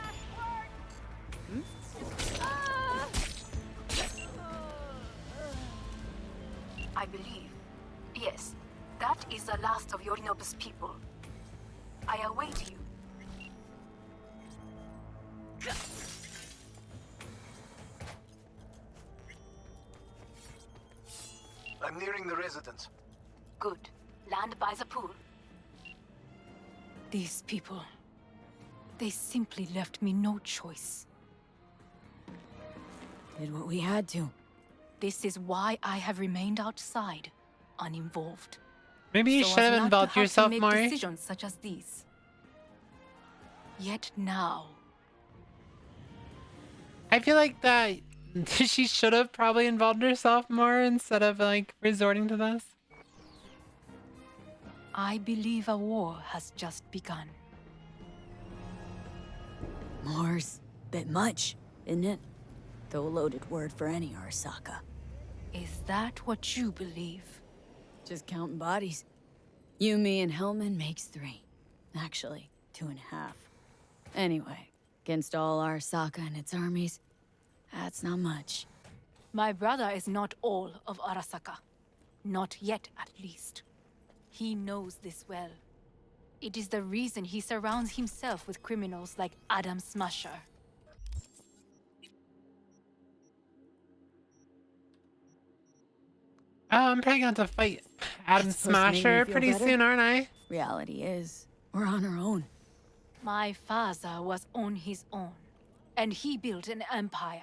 I believe, yes, that is the last of Yorinobu's people. I await you. I'm nearing the residence. Good. Land by the pool. These people, they simply left me no choice. Did what we had to. This is why I have remained outside, uninvolved. Maybe you So should as have not to involved have yourself to make more. decisions such as these. Yet now, I feel like that she should have probably involved herself more instead of like resorting to this. I believe a war has just begun. More's bit much, isn't it? Though a loaded word for any Arasaka. Is that what you believe? Just counting bodies. You, me, and Hellman makes 3. Actually, 2.5. Anyway, against all Arasaka and its armies, that's not much. My brother is not all of Arasaka. Not yet, at least. He knows this well. It is the reason he surrounds himself with criminals like Adam Smasher. Oh, I'm probably gonna have to fight Adam It's supposed to make me Smasher feel pretty better. soon, aren't I? Reality is, we're on our own. My father was on his own, and he built an empire.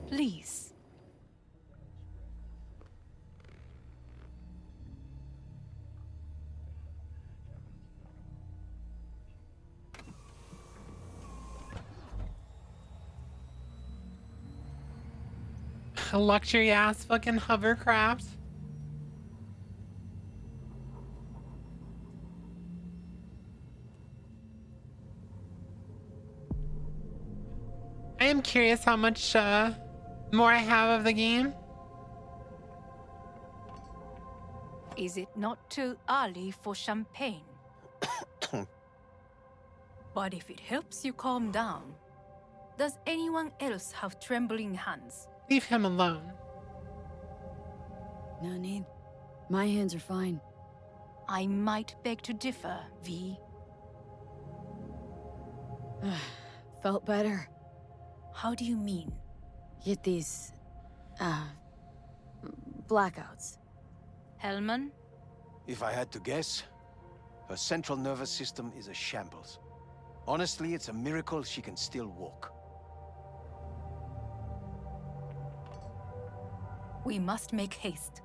Please. A luxury ass fucking hovercraft. I am curious how much more I have of the game. Is it not too early for champagne? But if it helps you calm down, does anyone else have trembling hands? Leave him alone. No need. My hands are fine. I might beg to differ, V. Felt better. How do you mean? Get these, blackouts. Hellman? If I had to guess, her central nervous system is a shambles. Honestly, it's a miracle she can still walk. We must make haste.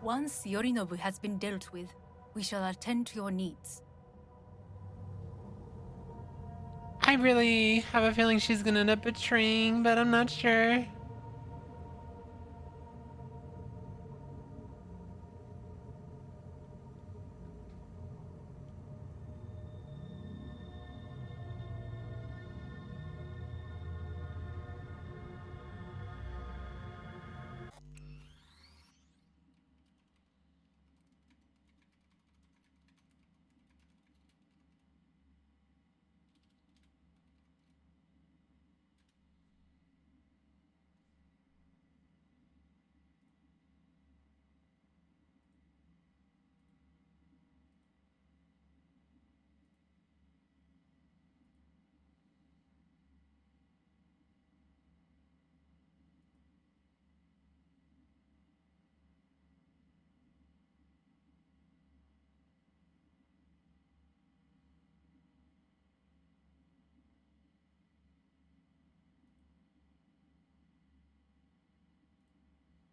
Once Yorinobu has been dealt with, we shall attend to your needs. I really have a feeling she's gonna end up betraying, but I'm not sure.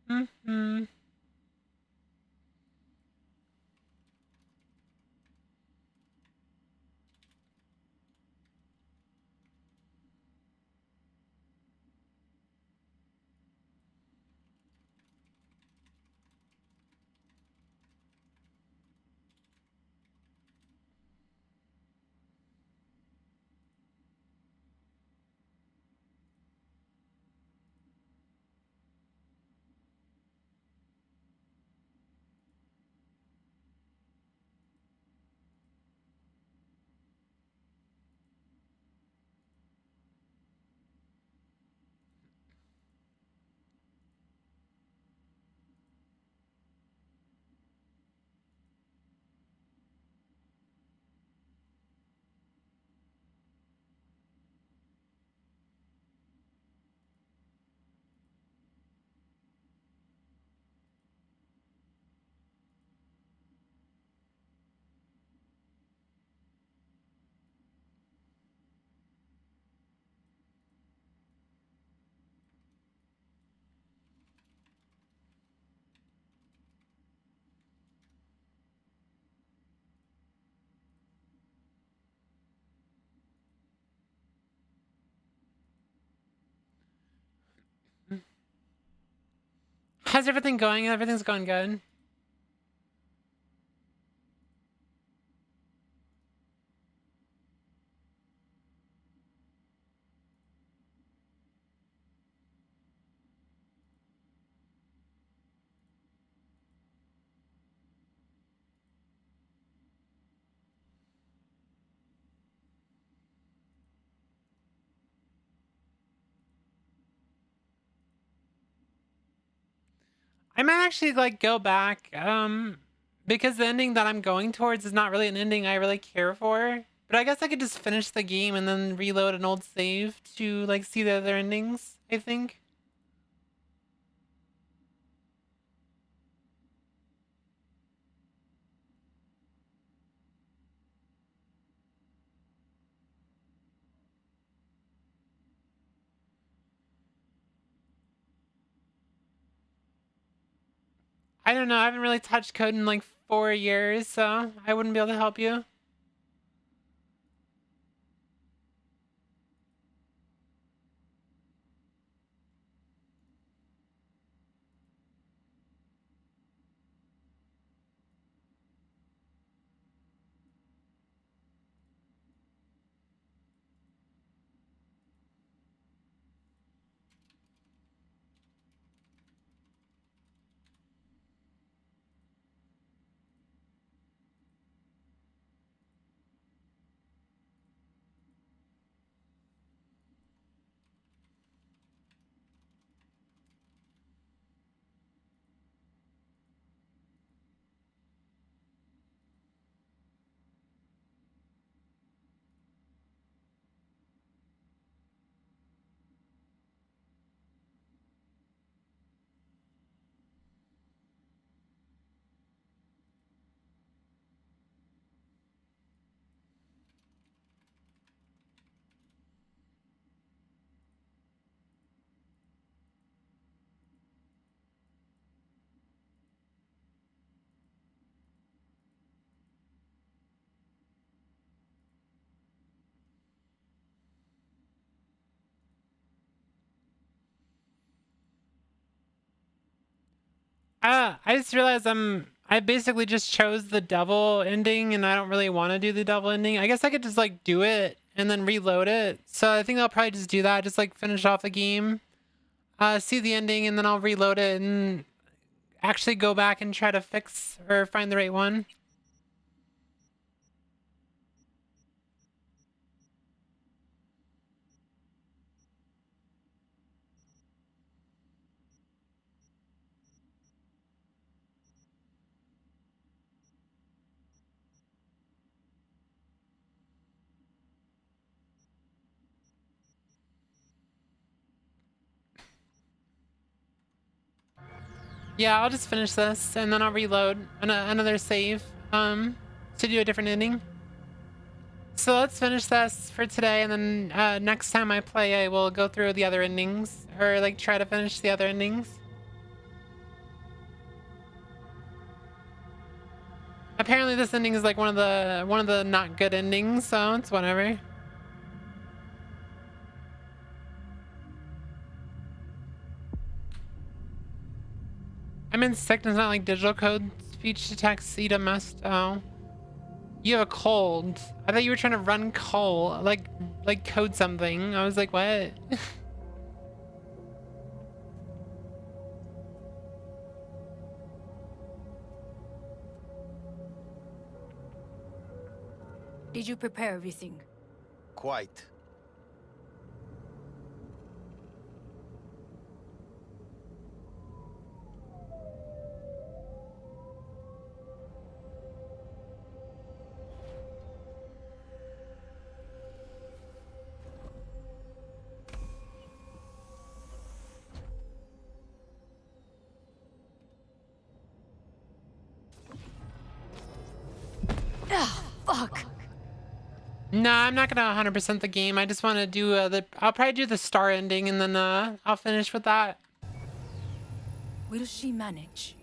Mm-hmm. How's everything going? Everything's going good. I might actually like go back, because the ending that I'm going towards is not really an ending I really care for. But I guess I could just finish the game and then reload an old save to like see the other endings, I think. I don't know, I haven't really touched code in like 4 years, so I wouldn't be able to help you. I just realized I basically just chose the devil ending and I don't really want to do the devil ending. I guess I could just like do it and then reload it. So I think I'll probably just do that, just like finish off the game, see the ending, and then I'll reload it and actually go back and try to fix or find the right one. Yeah, I'll just finish this and then I'll reload another save to do a different ending. So let's finish this for today, and then next time I play, I will go through the other endings, or like try to finish the other endings. this ending is like one of the not good endings, so it's whatever. I mean, sickness, not like digital code. Speech to text, eat a must. Oh. You have a cold. I thought you were trying to run coal, like code something. I was like, what? Did you prepare everything? Quite. Ah, fuck. No, I'm not gonna 100% the game. I just want to do I'll probably do the star ending and then I'll finish with that. Will she manage?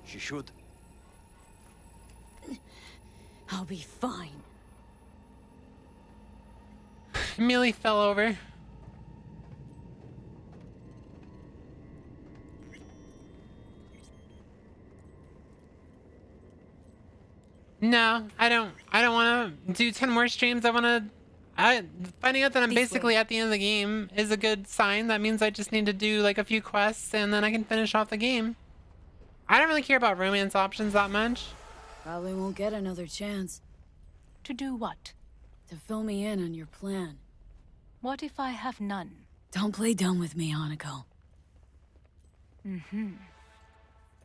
She should. I'll be fine. Millie fell over. No, I don't want to do 10 more streams. Finding out that I'm basically at the end of the game is a good sign. That means I just need to do like a few quests and then I can finish off the game. I don't really care about romance options that much. Probably won't get another chance. To do what? To fill me in on your plan. What if I have none? Don't play dumb with me, Hanako.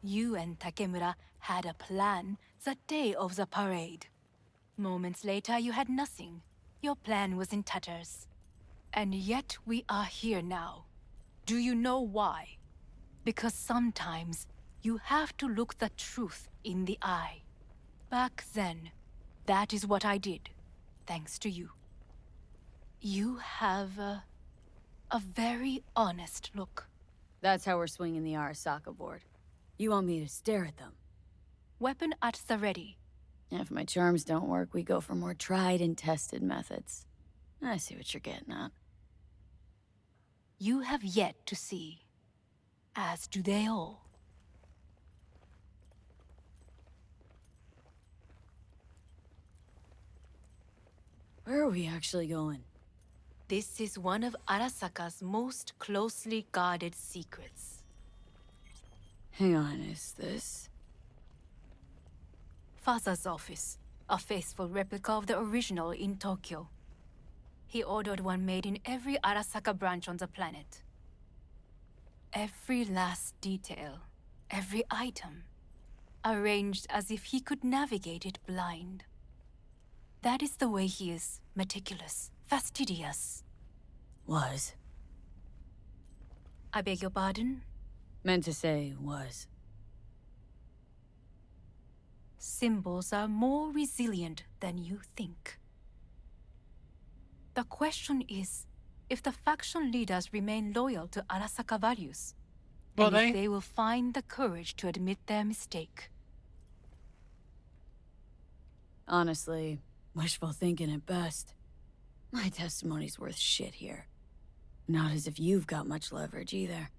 You and Takemura had a plan the day of the parade. Moments later, you had nothing. Your plan was in tatters. And yet we are here now. Do you know why? Because sometimes you have to look the truth in the eye. Back then, that is what I did, thanks to you. You have a very honest look. That's how we're swinging the Arasaka board. You want me to stare at them? Weapon at the ready. If my charms don't work, we go for more tried and tested methods. I see what you're getting at. You have yet to see, as do they all. Where are we actually going? This is one of Arasaka's most closely guarded secrets. Hang on, is this? Father's office, a faithful replica of the original in Tokyo. He ordered one made in every Arasaka branch on the planet. Every last detail, every item, arranged as if he could navigate it blind. That is the way he is, meticulous, fastidious. Was. I beg your pardon? Meant to say was. Symbols are more resilient than you think. The question is, if the faction leaders remain loyal to Arasaka values, and if they will find the courage to admit their mistake. Honestly, wishful thinking at best. My testimony's worth shit here. Not as if you've got much leverage either.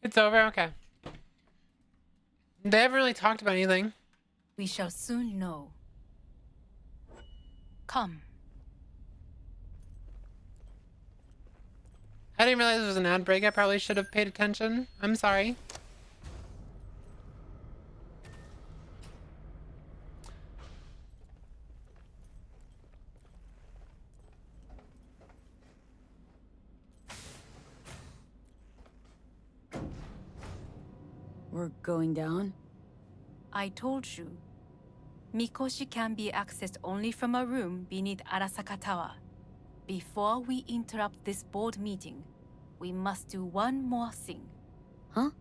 It's over? Okay. They haven't really talked about anything. We shall soon know. Come. I didn't realize it was an ad break. I probably should have paid attention. I'm sorry. We're going down? I told you. Mikoshi can be accessed only from a room beneath Arasaka Tower. Before we interrupt this board meeting, we must do one more thing. Huh?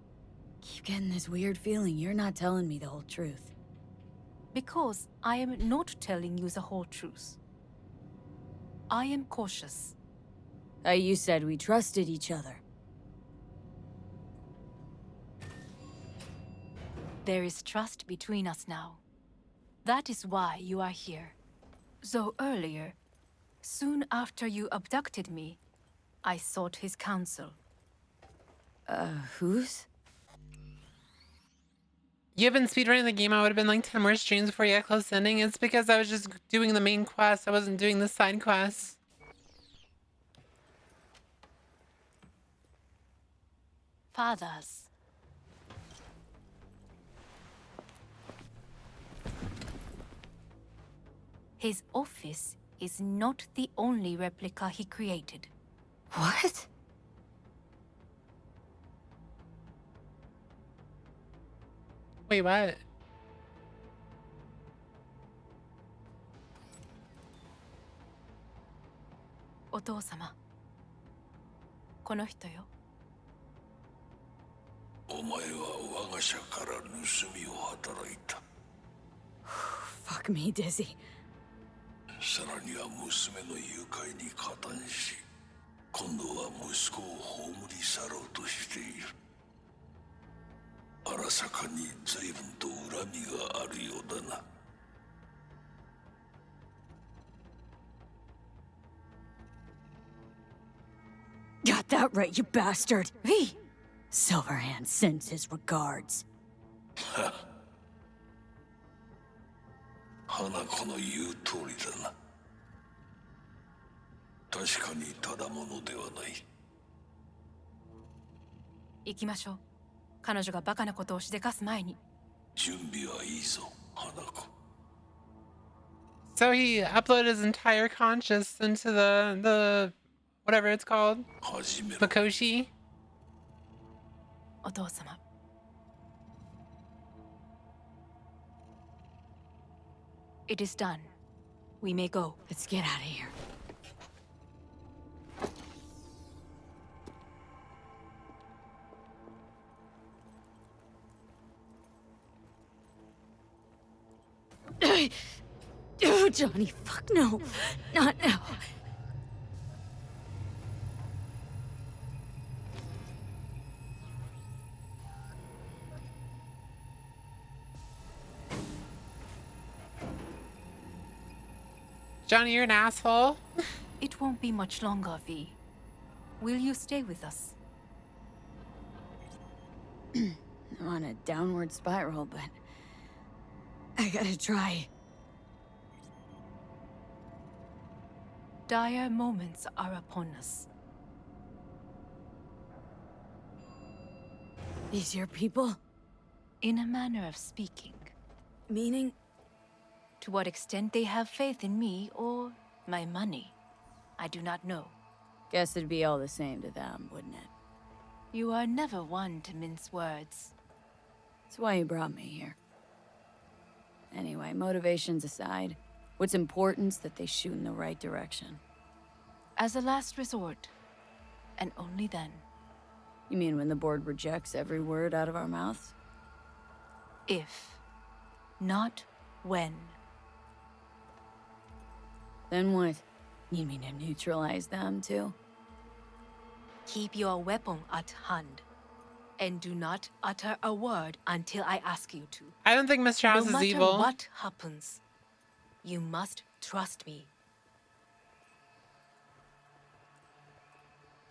Keep getting this weird feeling you're not telling me the whole truth. Because I am not telling you the whole truth. I am cautious. You said we trusted each other. There is trust between us now. That is why you are here. Though earlier, soon after you abducted me, I sought his counsel. Whose? You've been speedrunning the game. I would have been like 10 more streams before you got close to ending. It's because I was just doing the main quest. I wasn't doing the side quests. Fathers. His office is not the only replica he created. What? Wait, what? Otou-sama. この人よ。お前は我が社から盗みを働いた。Fuck me, Dizzy. さらには娘の誘拐に加担し、今度は息子を葬り去ろうとしている。荒坂に随分と恨みがあるようだな。Got that right, you bastard! V! Silverhand sends his regards. 花子の言う通りだな。確かにただものではない。行きましょう。彼女がバカなことをしでかす前に。準備はいいぞ、花子。So he uploaded his entire conscious into the whatever it's called. Mikoshi. お父様。It is done. We may go. Let's get out of here. Oh, Johnny, fuck no. Not now. Johnny, you're an asshole. It won't be much longer, V. Will you stay with us? I'm on a downward spiral, but I gotta try. Dire moments are upon us. These your people? In a manner of speaking. Meaning? To what extent they have faith in me or my money, I do not know. Guess it'd be all the same to them, wouldn't it? You are never one to mince words. That's why you brought me here. Anyway, motivations aside, what's important's that they shoot in the right direction. As a last resort, and only then. You mean when the board rejects every word out of our mouths? If, not when. Then what? You mean to neutralize them, too? Keep your weapon at hand. And do not utter a word until I ask you to. I don't think Mr. House is evil. No matter what happens, you must trust me.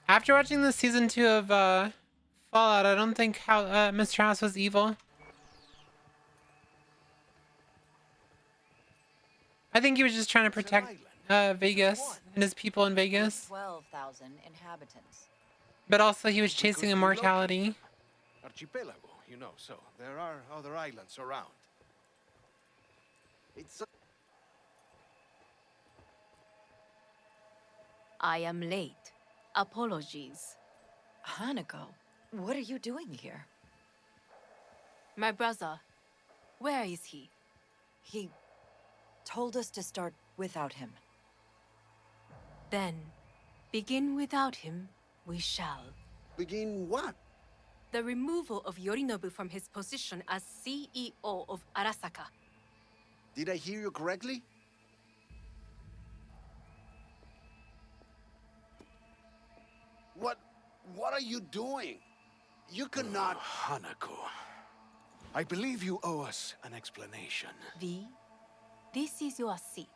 After watching the season 2 of Fallout, I don't think Mr. House was evil. I think he was just trying to protect Vegas and his people in Vegas. 12,000 inhabitants. But also he was chasing immortality. Archipelago, you know, so there are other islands around. It's I am late. Apologies. Hanako, What are you doing here? My brother. Where is he? He told us to start without him. Then, begin without him, we shall. Begin what? The removal of Yorinobu from his position as CEO of Arasaka. Did I hear you correctly? What are you doing? You cannot... Hanako. I believe you owe us an explanation. V, this is your seat.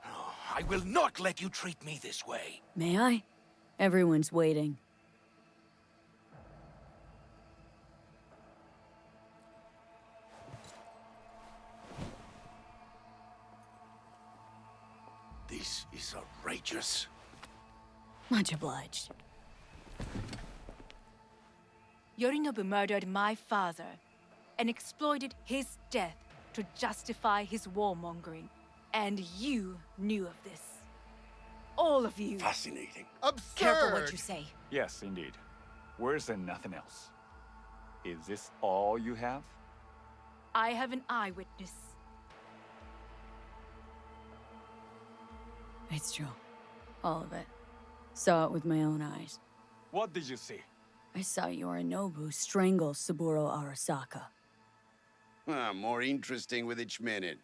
Oh, I will not let you treat me this way. May I? Everyone's waiting. This is outrageous. Much obliged. Yorinobu murdered my father and exploited his death to justify his warmongering. And you knew of this. All of you. Fascinating. Absurd! Careful what you say. Yes, indeed. Worse than nothing else. Is this all you have? I have an eyewitness. It's true. All of it. Saw it with my own eyes. What did you see? I saw Yorinobu strangle Saburo Arasaka. More interesting with each minute.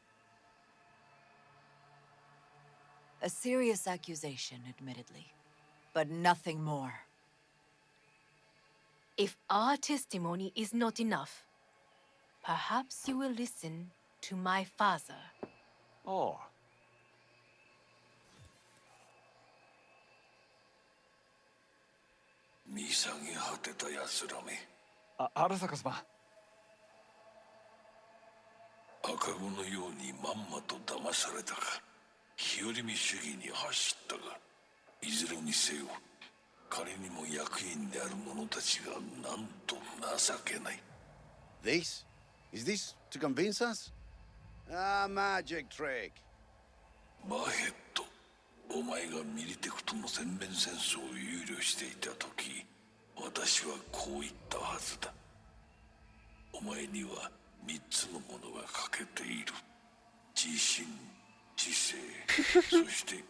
A serious accusation, admittedly. But nothing more. If our testimony is not enough, perhaps you will listen to my father. Oh. Arasaka-sama. 赤子のようにまんまと騙されたか、日和見主義に走ったが、いずれにせよ、彼にも役員である者たちがなんと情けない。This? Is this to convince us? Ah, magic trick. マヘッド、お前がミリテクとの全面戦争を憂慮していた時、私はこう言ったはずだ。お前には3つのものが欠けている。自信、知性、そして根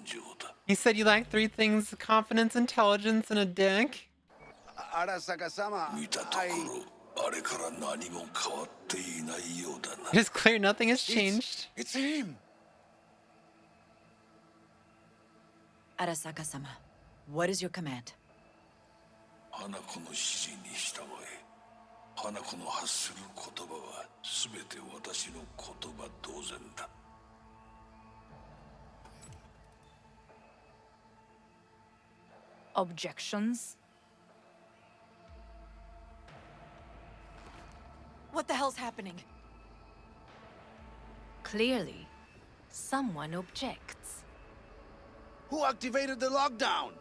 性だ。You said you lack three things: confidence, intelligence, and a dick. Arasaka-sama, 見たところ、あれから何も変わっていないようだな。It is clear nothing has changed. It's him! Arasaka-sama, what is your command? 花子の指示に従え。花子の発する言葉は全て私の言葉同然だ。Objections? What the hell's happening? Clearly, someone objects. Who activated the lockdown?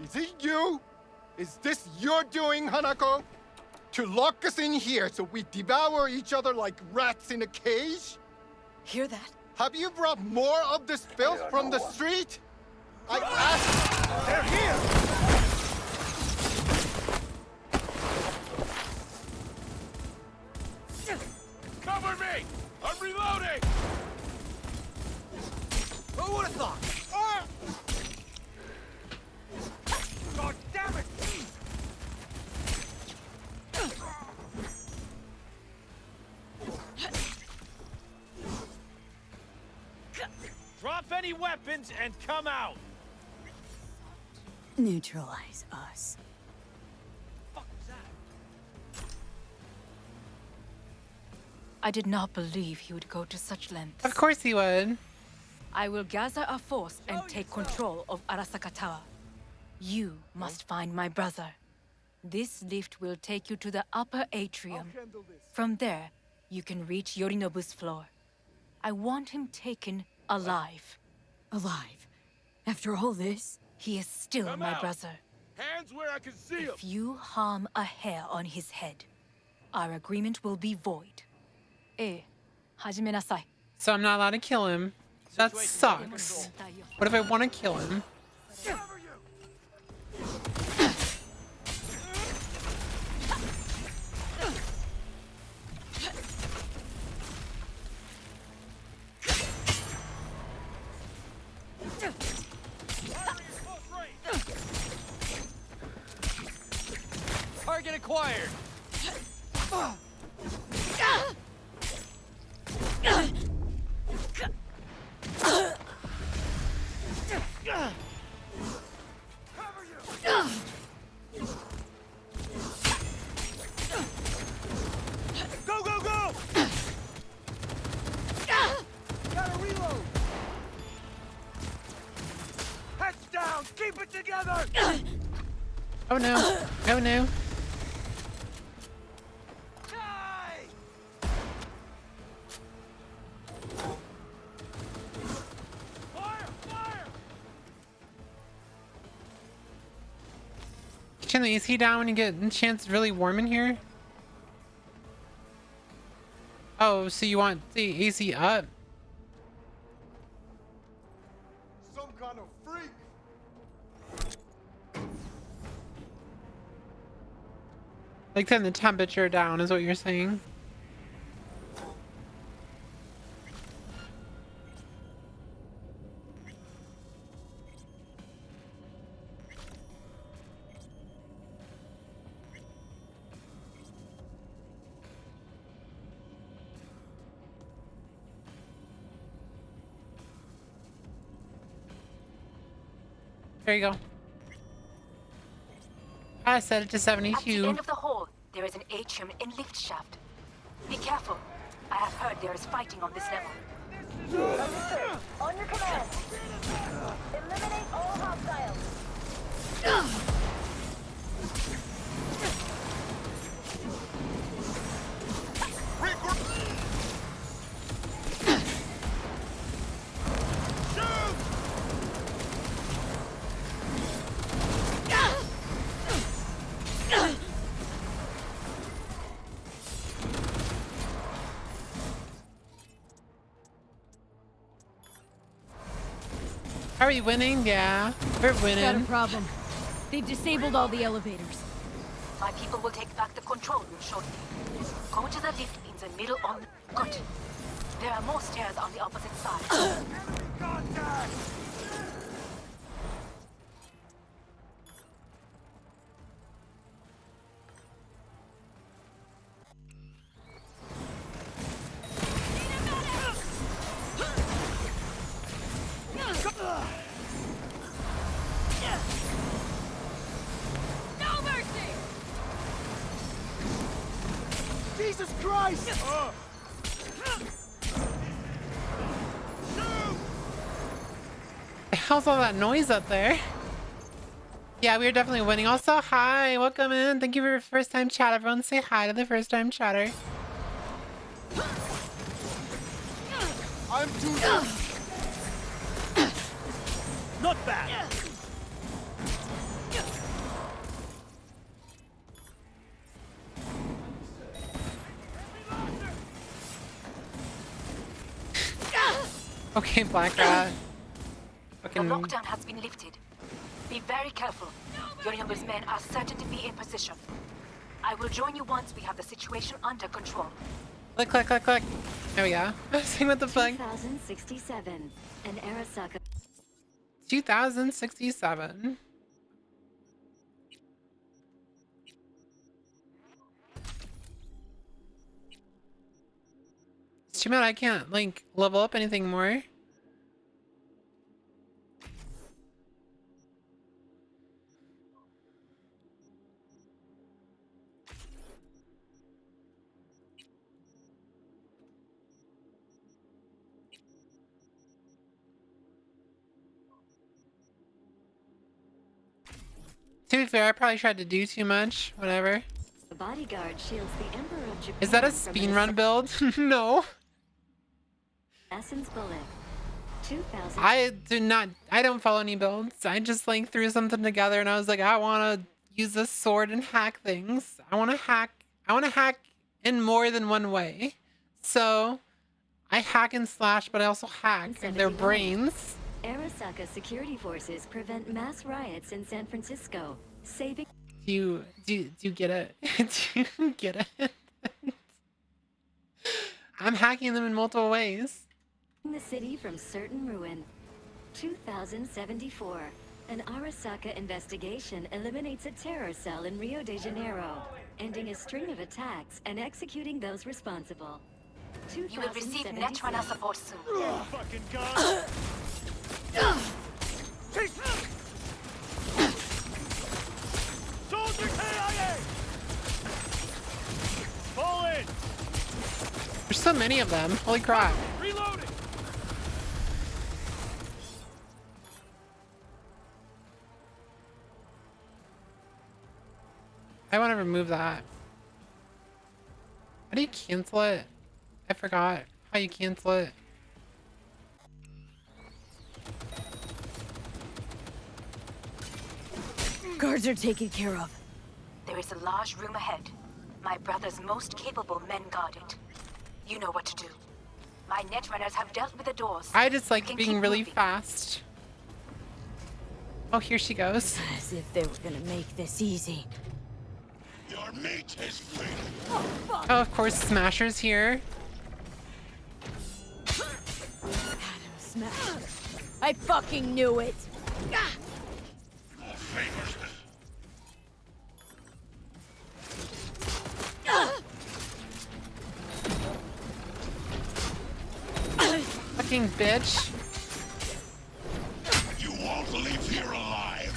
Is it you? Is this your doing, Hanako? To lock us in here so we devour each other like rats in a cage? Hear that? Have you brought more of this filth from the street? I asked... They're here! Cover me! I'm reloading! Who would have thought? God damn it! Drop any weapons and come out! Neutralize us. I did not believe he would go to such lengths. Of course he would. I will gather a force and take control of Arasaka Tower. You must find my brother. This lift will take you to the upper atrium. From there, you can reach Yorinobu's floor. I want him taken alive. Alive? After all this? He is still Come my out. brother. Hands where I can see them! If you harm a hair on his head, our agreement will be void. Hajime nasai. So I'm not allowed to kill him. That sucks. What if I want to kill him? Target acquired. Go, go, go! Gotta reload! Heads down! Keep it together! Oh no. Oh no. Turn the AC down when you get a chance really warm in here? Oh, so you want the AC up? Some kind of freak. Like turn the temperature down is what you're saying? There you go. I set it to 72. At the end of the hall, there is an atrium and lift shaft. Be careful. I have heard there is fighting on this level. Understood. On your command. Eliminate all hostiles. Are we winning? Yeah, we're winning. Got a problem. They've disabled all the elevators. My people will take back the control room shortly. Go to the lift in the middle on... Good. There are more stairs on the opposite side. No mercy! Jesus Christ! The hell's all that noise up there? Yeah, we are definitely winning. Also, hi, welcome in. Thank you for your first time chat. Everyone say hi to the first time chatter. I'm too Not bad. Okay, Black Rat. The Fucking... lockdown has been lifted. Be very careful. Your youngest men are certain to be in position. I will join you once we have the situation under control. Click, click, click, click. There we go. Sing what the fuck. 2067. An Arasaka. 2067. It's too bad I can't, like, level up anything more. To be fair, I probably tried to do too much. Whatever. The bodyguard shields the Emperor of Japan. Is that a from speed an run build? No. Assassin's bullet. 2000. I don't follow any builds. I just like threw something together and I was like, I want to use this sword and hack things. I want to hack in more than one way. So I hack and slash, but I also hack their brains. Arasaka security forces prevent mass riots in San Francisco, saving. Do you get it? Do you get it? I'm hacking them in multiple ways. The city from certain ruin. 2074. An Arasaka investigation eliminates a terror cell in Rio de Janeiro, ending a string of attacks and executing those responsible. You will receive Netrunner support soon. Fucking gun! Soldier KIA! Fall in! There's so many of them. Holy crap. Reloading! I want to remove that. How do you cancel it? I forgot how you cancel it. Guards are taken care of. There is a large room ahead. My brother's most capable men guard it. You know what to do. My netrunners have dealt with the doors. I just like You can being keep really moving. fast. Oh, here she goes. As if they were gonna make this easy. Your mate has failed. Oh, of course, Smasher's here. Smash. I fucking knew it. More favors than Fucking bitch. you won't leave here alive.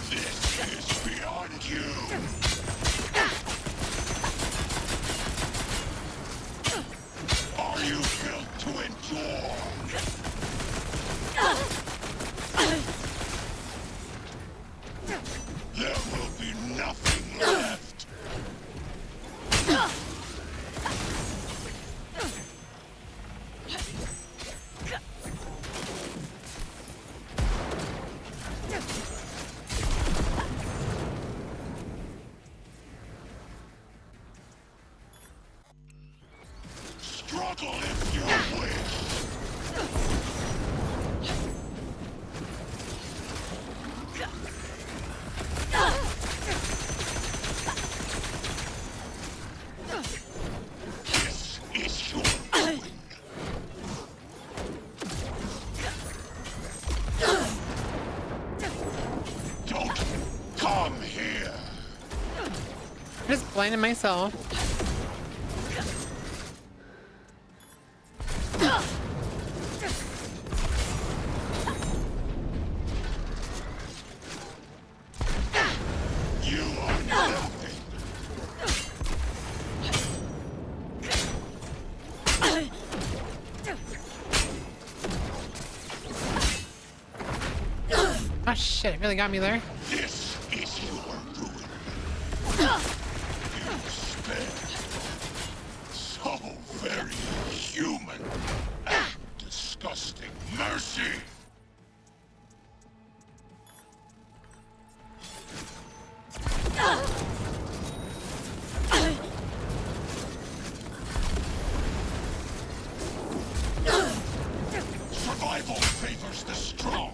This is beyond you. Are you built to endure? There will be nothing left. Struggle if you wish. This is your doing. Don't come here. I'm just blinding myself. You are nothing. Oh shit, it really got me there. This is your ruin. You despair. So very human and disgusting. Mercy. Survival favors the strong.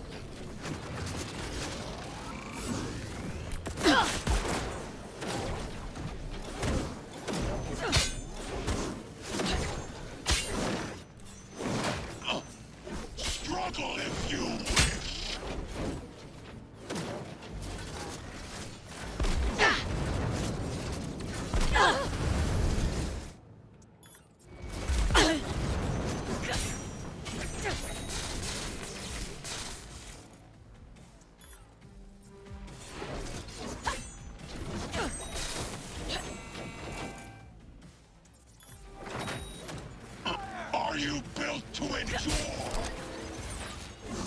Struggle if you wish. Are you built to endure?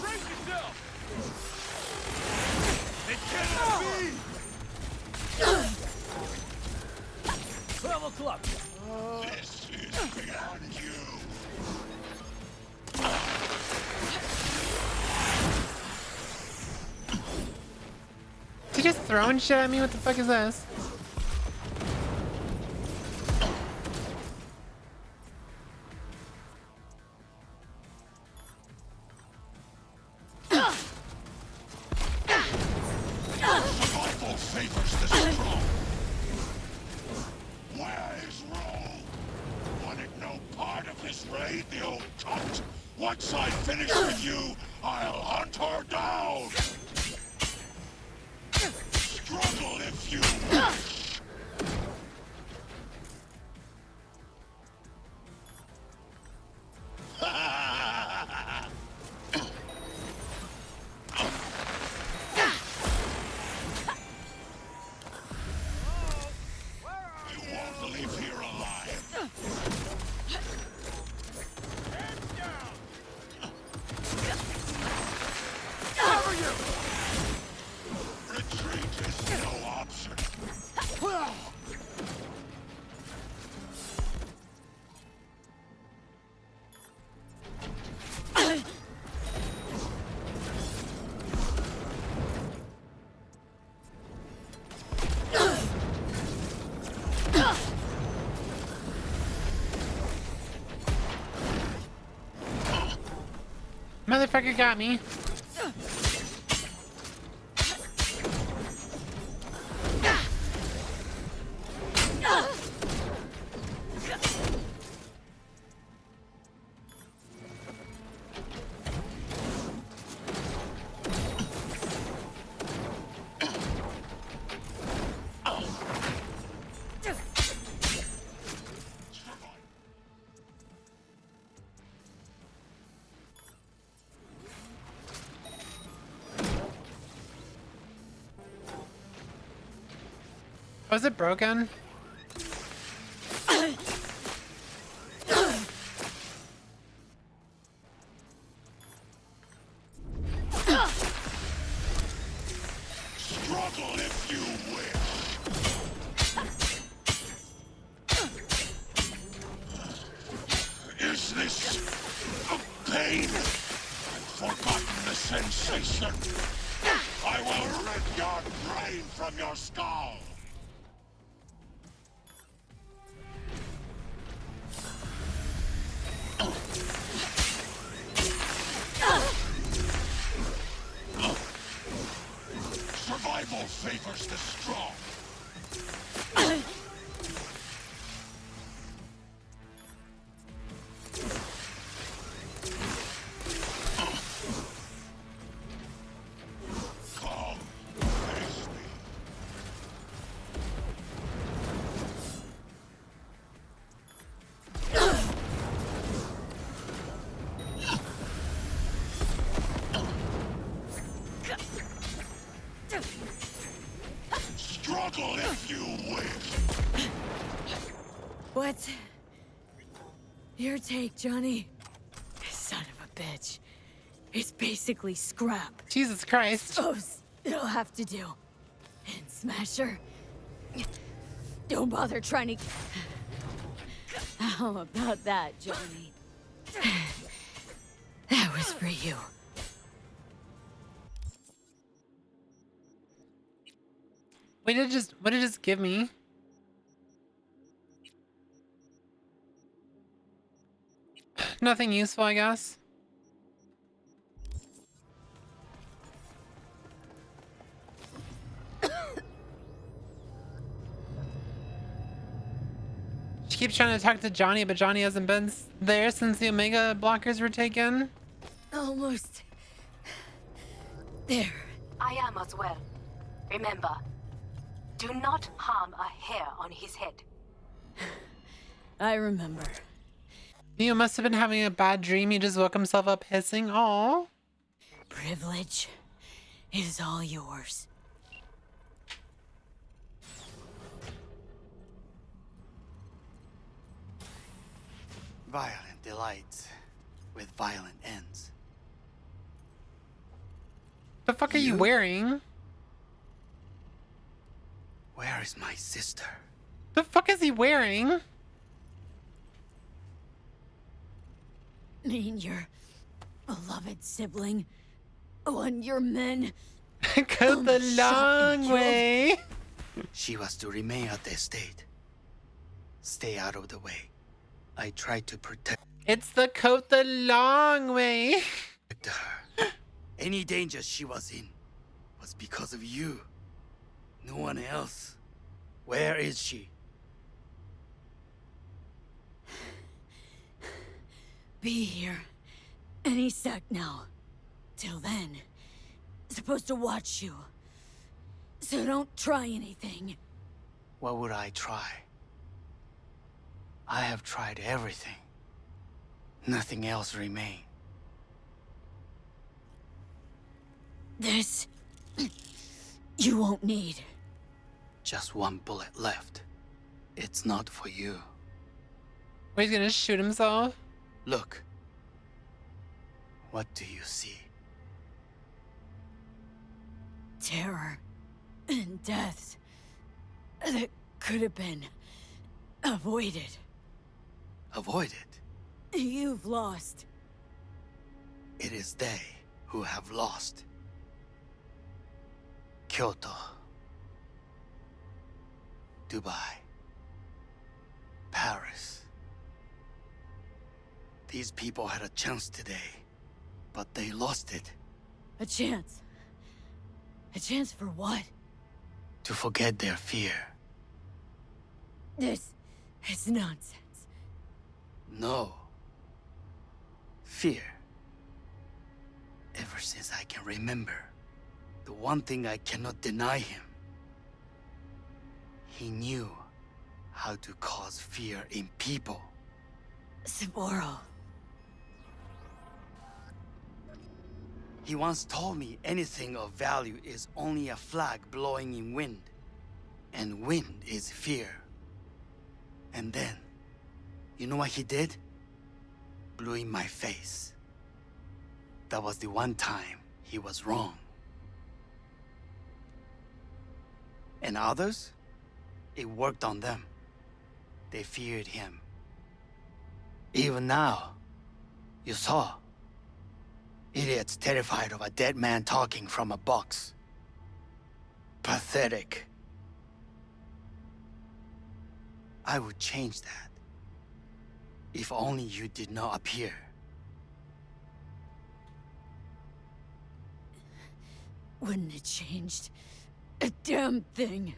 Brace yourself! It cannot be! 12 o'clock. This is beyond you. Is he just throwing shit at me? What the fuck is this? Survival favors the strong. Wanted no part of this raid, the old cunt. Once I finish with you, I'll hunt her down. Struggle if you wish. You won't leave here alive. Cover you! Retreat is no option. Motherfucker got me. Was it broken? Struggle if you wish. Is this a pain? I've forgotten the sensation. I will rip your brain from your skull. Survival favors the strong. Come, face me. Struggle if you wish. What's your take, Johnny? Son of a bitch. It's basically scrap. Jesus Christ. Suppose it'll have to do. And Smasher, don't bother trying to... How about that, Johnny? That was for you. What did it just give me? Nothing useful, I guess. She keeps trying to talk to Johnny, but Johnny hasn't been there since the Omega blockers were taken. Almost there. I am as well. Remember, do not harm a hair on his head. I remember. Neo must have been having a bad dream. He just woke himself up hissing. Aww. Privilege is all yours. Violent delights with violent ends. The fuck are you wearing? Where is my sister? The fuck is he wearing? Mean your beloved sibling. One your men. Go the long way. She was to remain at the estate. Stay out of the way. I tried to protect It's the coat the long way. her. Any danger she was in was because of you. No one else. Where is she? be here any sec now. Till then, supposed to watch you. So don't try anything. What would I try? I have tried everything. Nothing else remains. This... you won't need. Just one bullet left. It's not for you. Or he's gonna shoot himself? Look. What do you see? Terror and death that could have been avoided. Avoided? You've lost. It is they who have lost. Kyoto. Dubai. Paris. These people had a chance today, but they lost it. A chance? A chance for what? To forget their fear. This is nonsense. No. Fear. Ever since I can remember, the one thing I cannot deny him. He knew how to cause fear in people. Saburo. He once told me anything of value is only a flag blowing in wind. And wind is fear. And then, you know what he did? Blew in my face. That was the one time he was wrong. And others? It worked on them. They feared him. Even now, you saw. Idiots terrified of a dead man talking from a box. Pathetic. I would change that. If only you did not appear. Wouldn't have changed a damn thing.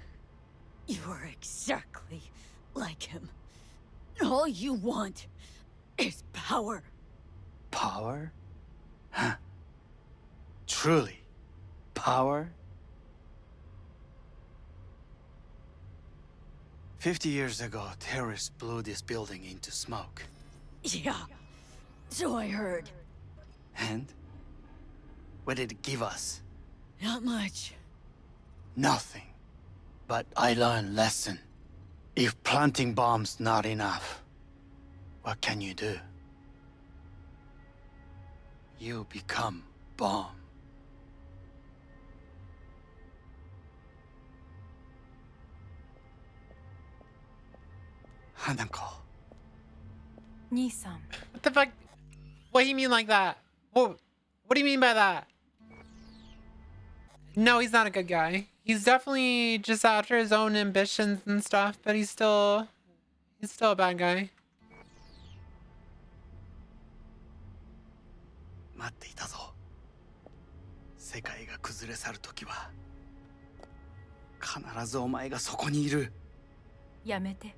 You are exactly like him. All you want is power. Power? Huh. Truly, power? 50 years ago, terrorists blew this building into smoke. Yeah, so I heard. And? What did it give us? Not much. Nothing. But I learned lesson. If planting bombs not enough, what can you do? You become bomb. Hanako. Nisan. What the fuck? What do you mean like that? What do you mean by that? No, he's not a good guy. He's definitely just after his own ambitions and stuff, but he's still a bad guy. 待っていたぞ。世界が崩れ去るときは、必ずお前がそこにいる。やめて。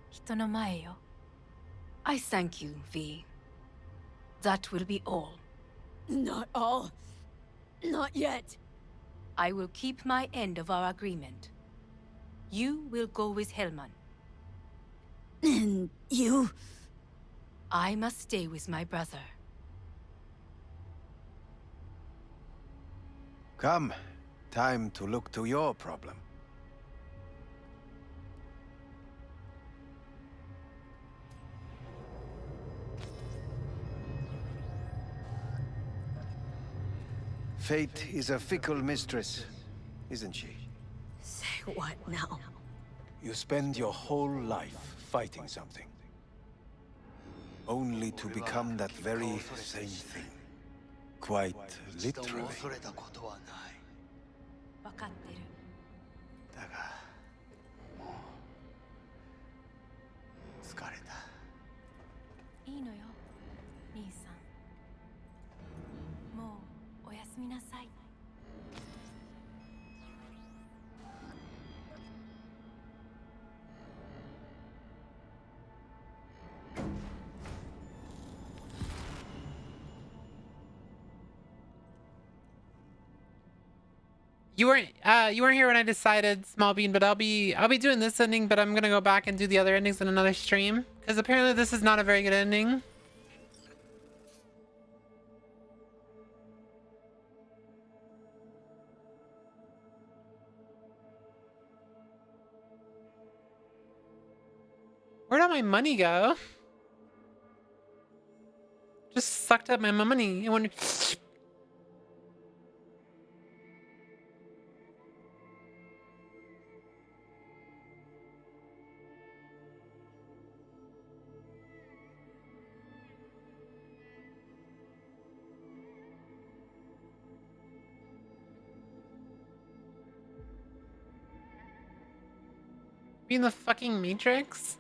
人の前よ。I thank you, V. That will be all. Not all. Not yet. I will keep my end of our agreement. You will go with Hellman. And you? I must stay with my brother. Come. Time to look to your problem. Fate is a fickle mistress, isn't she? Say what now? You spend your whole life fighting something. Only to become that very same thing. Quite literally. わかってる。だが、もう疲れた。いいのよ、兄さん。もうおやすみなさい。You weren't here when I decided, Small Bean, but I'll be doing this ending, but I'm gonna go back and do the other endings in another stream because apparently this is not a very good ending. Where'd all my money go? Just sucked up my money. I wonder. Be in the fucking Matrix?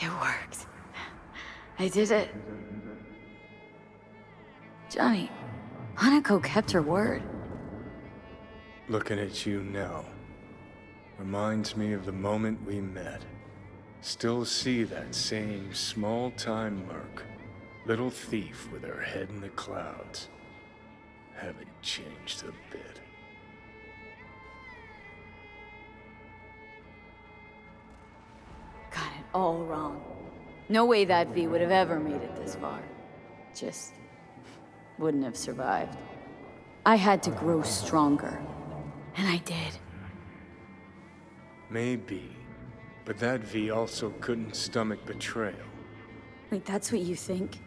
It worked. I did it. Johnny, Hanako kept her word. Looking at you now reminds me of the moment we met. Still see that same small-time merc. Little thief with her head in the clouds. Haven't changed a bit. Got it all wrong. No way that V would have ever made it this far. Just wouldn't have survived. I had to grow stronger. And I did. Maybe. But that V also couldn't stomach betrayal. Wait, that's what you think?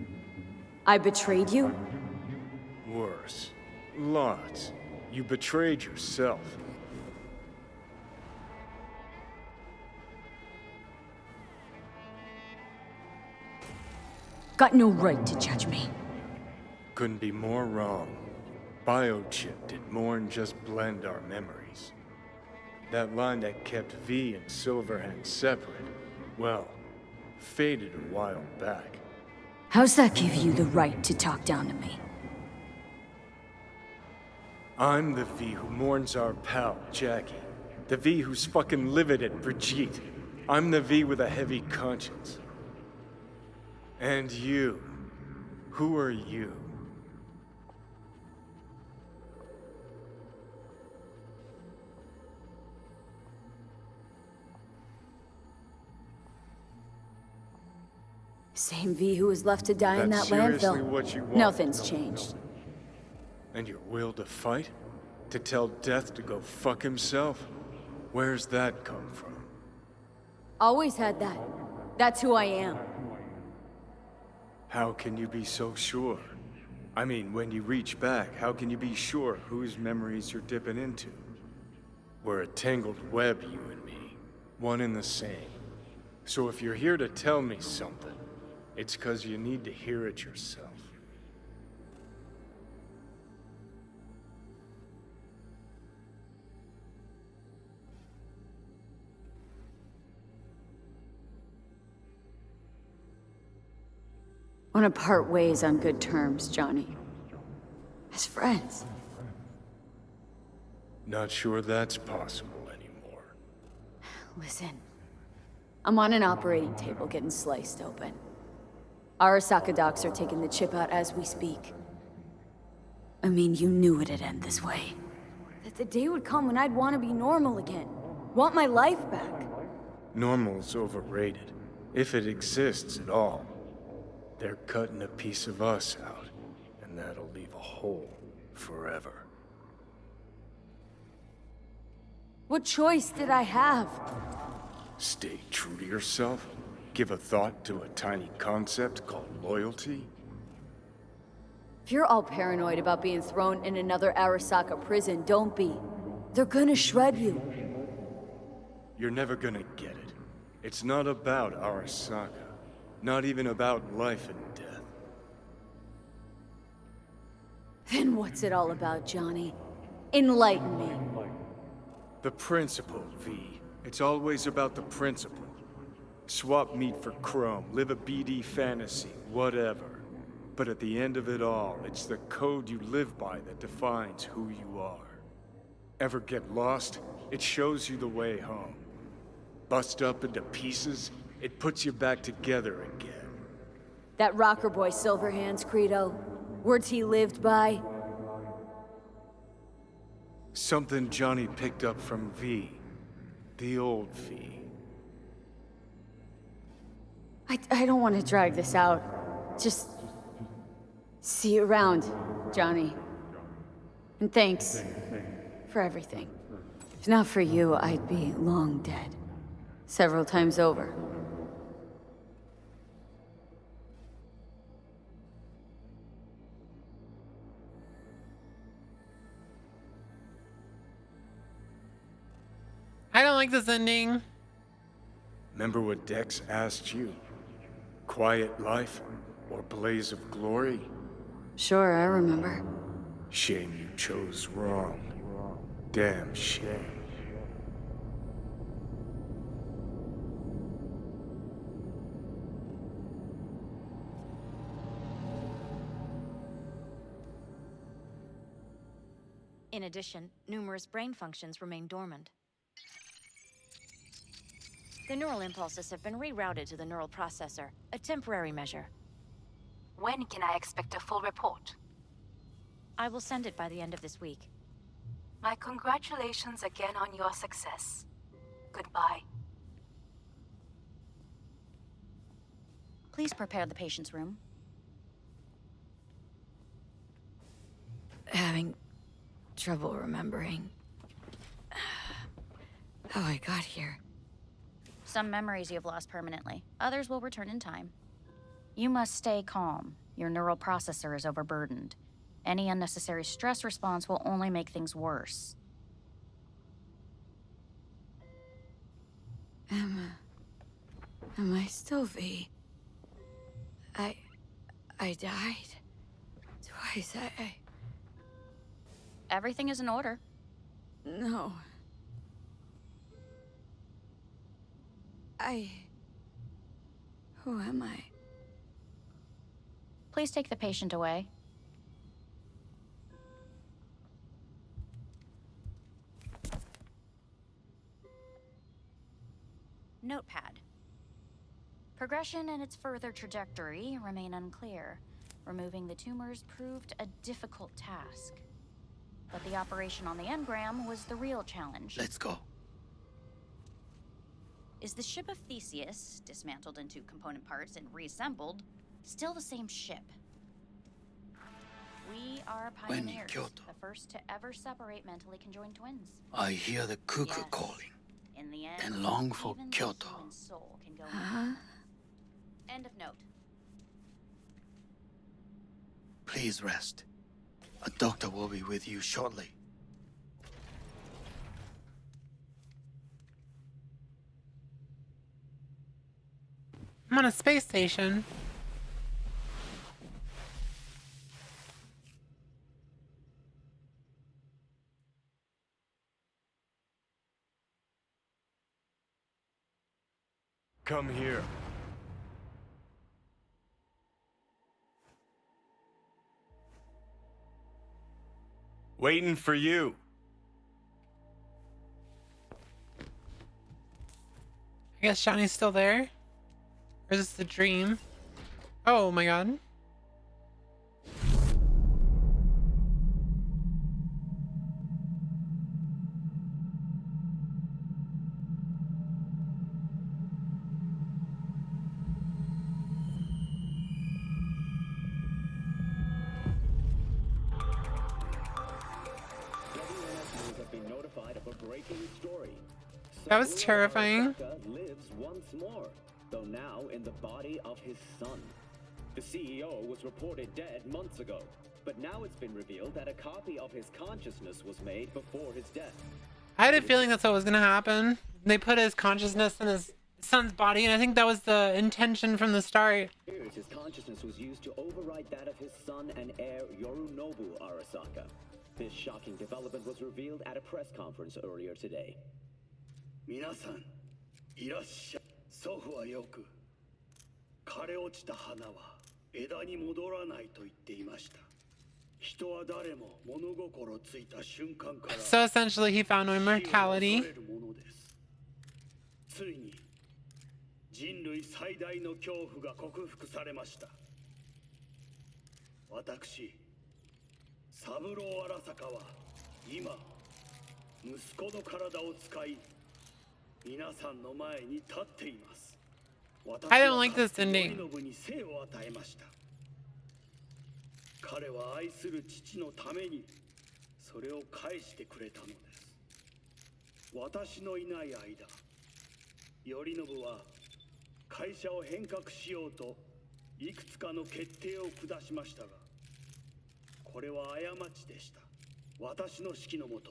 I betrayed you? Worse. Lots. You betrayed yourself. Got no right to judge me. Couldn't be more wrong. Biochip did more than just blend our memories. That line that kept V and Silverhand separate, well, faded a while back. How's that give you the right to talk down to me? I'm the V who mourns our pal, Jackie. The V who's fucking livid at Brigitte. I'm the V with a heavy conscience. And you. Who are you? Same V who was left to die in that seriously landfill. what you want? Nothing's changed. And your will to fight? To tell Death to go fuck himself? Where's that come from? Always had that. That's who I am. How can you be so sure? I mean, when you reach back, how can you be sure whose memories you're dipping into? We're a tangled web, you and me. One and the same. So if you're here to tell me something, it's 'cause you need to hear it yourself. Wanna part ways on good terms, Johnny. As friends. Not sure that's possible anymore. Listen. I'm on an operating table getting sliced open. Arasaka docs are taking the chip out as we speak. I mean, you knew it'd end this way. That the day would come when I'd want to be normal again. Want my life back. Normal's overrated. If it exists at all. They're cutting a piece of us out, and that'll leave a hole forever. What choice did I have? Stay true to yourself? Give a thought to a tiny concept called loyalty? If you're all paranoid about being thrown in another Arasaka prison, don't be. They're gonna shred you. You're never gonna get it. It's not about Arasaka. Not even about life and death. Then what's it all about, Johnny? Enlighten me. The principle, V. It's always about the principle. Swap meat for chrome, live a BD fantasy, whatever. But at the end of it all, it's the code you live by that defines who you are. Ever get lost? It shows you the way home. Bust up into pieces? It puts you back together again. That rocker boy Silverhand's credo? Words he lived by? Something Johnny picked up from V. The old V. I don't want to drag this out. Just... see you around, Johnny. And thanks for everything. If not for you, I'd be long dead. Several times over. I don't like this ending. Remember what Dex asked you? Quiet life or blaze of glory? Sure, I remember. Shame you chose wrong. Damn shame. In addition, numerous brain functions remain dormant. The neural impulses have been rerouted to the neural processor, a temporary measure. When can I expect a full report? I will send it by the end of this week. My congratulations again on your success. Goodbye. Please prepare the patient's room. Having trouble remembering how I got here. Some memories you have lost permanently. Others will return in time. You must stay calm. Your neural processor is overburdened. Any unnecessary stress response will only make things worse. Am I still V? I died twice. Everything is in order. No. Who am I? Please take the patient away. Notepad. Progression and its further trajectory remain unclear. Removing the tumors proved a difficult task. But the operation on the engram was the real challenge. Let's go. Is the ship of Theseus, dismantled into component parts and reassembled, still the same ship? We are pioneers, the first to ever separate mentally conjoined twins. I hear the cuckoo Yes. calling In the end, and long for even the Kyoto. human soul can go Huh? End of note. Please rest. A doctor will be with you shortly. I'm on a space station. Come here. Waiting for you. I guess Johnny's still there? Or is this the dream? Oh my god. That was terrifying. Lives once more, though now in the body of his son. The CEO was reported dead months ago, but now it's been revealed that a copy of his consciousness was made before his death. I had a feeling that's what was gonna happen. They put his consciousness in his son's body, and I think that was the intention from the start. His consciousness was used to override that of his son and heir Yorinobu Arasaka. This shocking development was revealed at a press conference earlier today. 皆さん、いらっしゃい。祖父はよく、枯れ落ちた花は枝に戻らないと言っていました。人は誰も物心ついた瞬間から So essentially he found immortality. ついに人類最大の恐怖が克服されました。私三郎荒坂は今息子の体を使い皆さんの前に立っています。 I don't like this ending. 頼信に生を与えました。彼は愛する父のためにそれを返してくれたのです。私のいない間、頼信は会社を変革しようといくつかの決定を下しましたが、これは過ちでした。私の指揮のもと、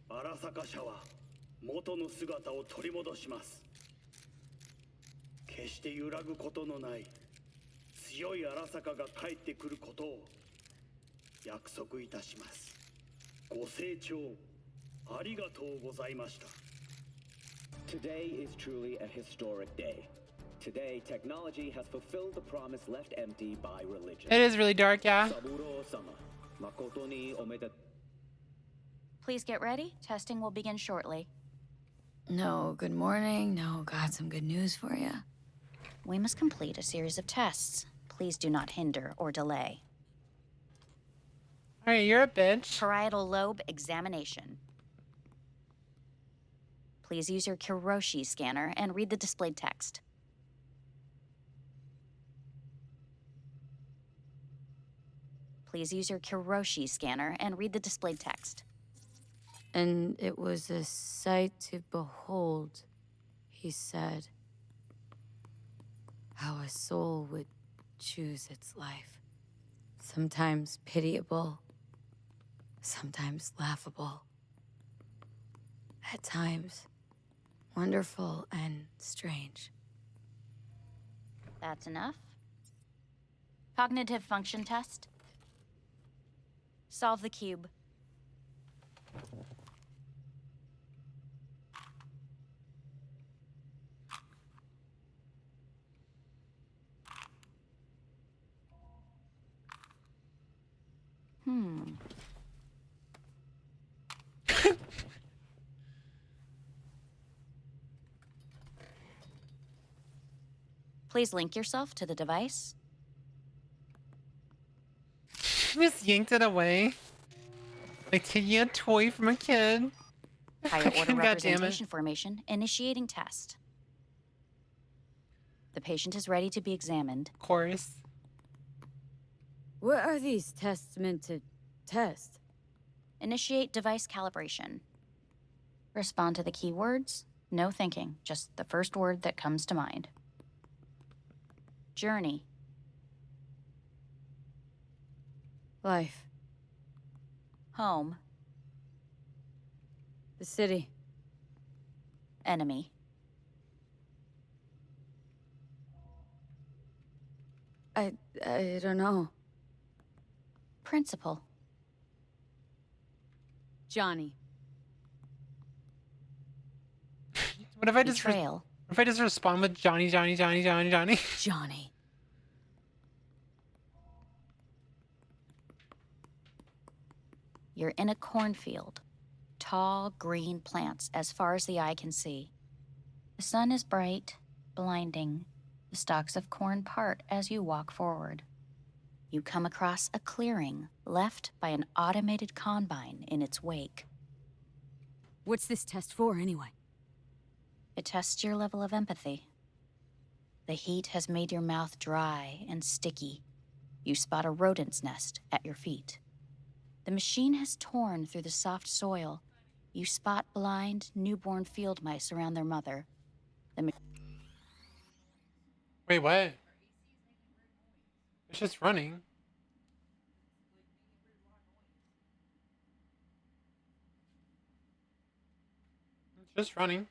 荒坂社は元の姿を取り戻します。決して揺らぐことのない強い荒坂が帰ってくることを約束いたします。ご清聴ありがとうございました。 Today is truly a historic day. Today, technology has fulfilled the promise left empty by religion. It is really dark, yeah. Please get ready. Testing will begin shortly. No, good morning. No, got some good news for you. We must complete a series of tests. Please do not hinder or delay. All right, you're a bitch. Parietal lobe examination. Please use your Kiroshi scanner and read the displayed text. Please use your Kiroshi scanner and read the displayed text. And it was a sight to behold, he said, how a soul would choose its life. Sometimes pitiable, sometimes laughable. At times, wonderful and strange. That's enough. Cognitive function test. Solve the cube. Please link yourself to the device. Just yanked it away. Like taking a toy from a kid. Higher order God damn it. representation formation. Initiating test. The patient is ready to be examined. Of course. What are these tests meant to test? Initiate device calibration. Respond to the keywords. No thinking, just the first word that comes to mind. Journey. Life. Home. The city. Enemy. I don't know. Principal. Johnny. What if I just Betrayal. what if I just respond with Johnny, Johnny, Johnny, Johnny, Johnny? Johnny. You're in a cornfield. Tall, green plants as far as the eye can see. The sun is bright, blinding. The stalks of corn part as you walk forward. You come across a clearing left by an automated combine in its wake. What's this test for, anyway? It tests your level of empathy. The heat has made your mouth dry and sticky. You spot a rodent's nest at your feet. The machine has torn through the soft soil. You spot blind, newborn field mice around their mother. Wait, what? It's just running. It's just running.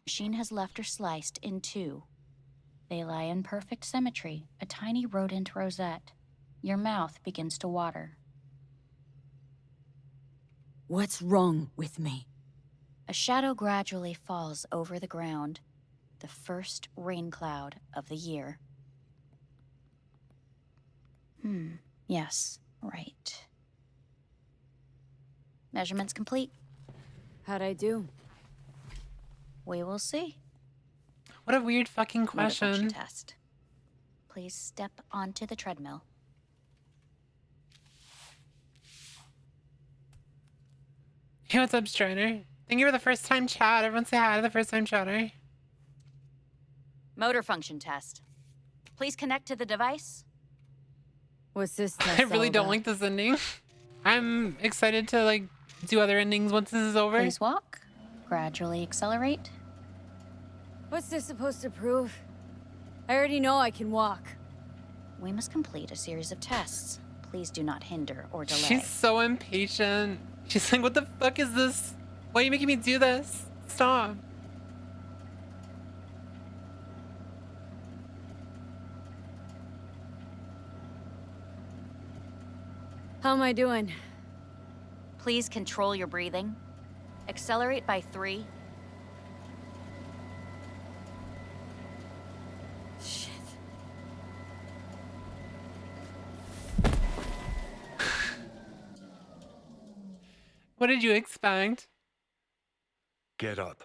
Machine has left her sliced in two. They lie in perfect symmetry, a tiny rodent rosette. Your mouth begins to water. What's wrong with me? A shadow gradually falls over the ground, the first rain cloud of the year. Yes, right. Measurements complete. How'd I do? We will see. What a weird fucking Motor function question. test. please step onto the treadmill. Hey, what's up, Strider? Thank you for the first time chat. Everyone say hi to the first time chatter. Motor function test. Please connect to the device. What's this I test really all don't about? like this ending. I'm excited to like do other endings once this is over. Please walk. Gradually accelerate. What's this supposed to prove? I already know I can walk. We must complete a series of tests. Please do not hinder or delay. She's so impatient. She's like, what the fuck is this? Why are you making me do this? Stop. How am I doing? Please control your breathing. Accelerate by 3. Shit. What did you expect? Get up.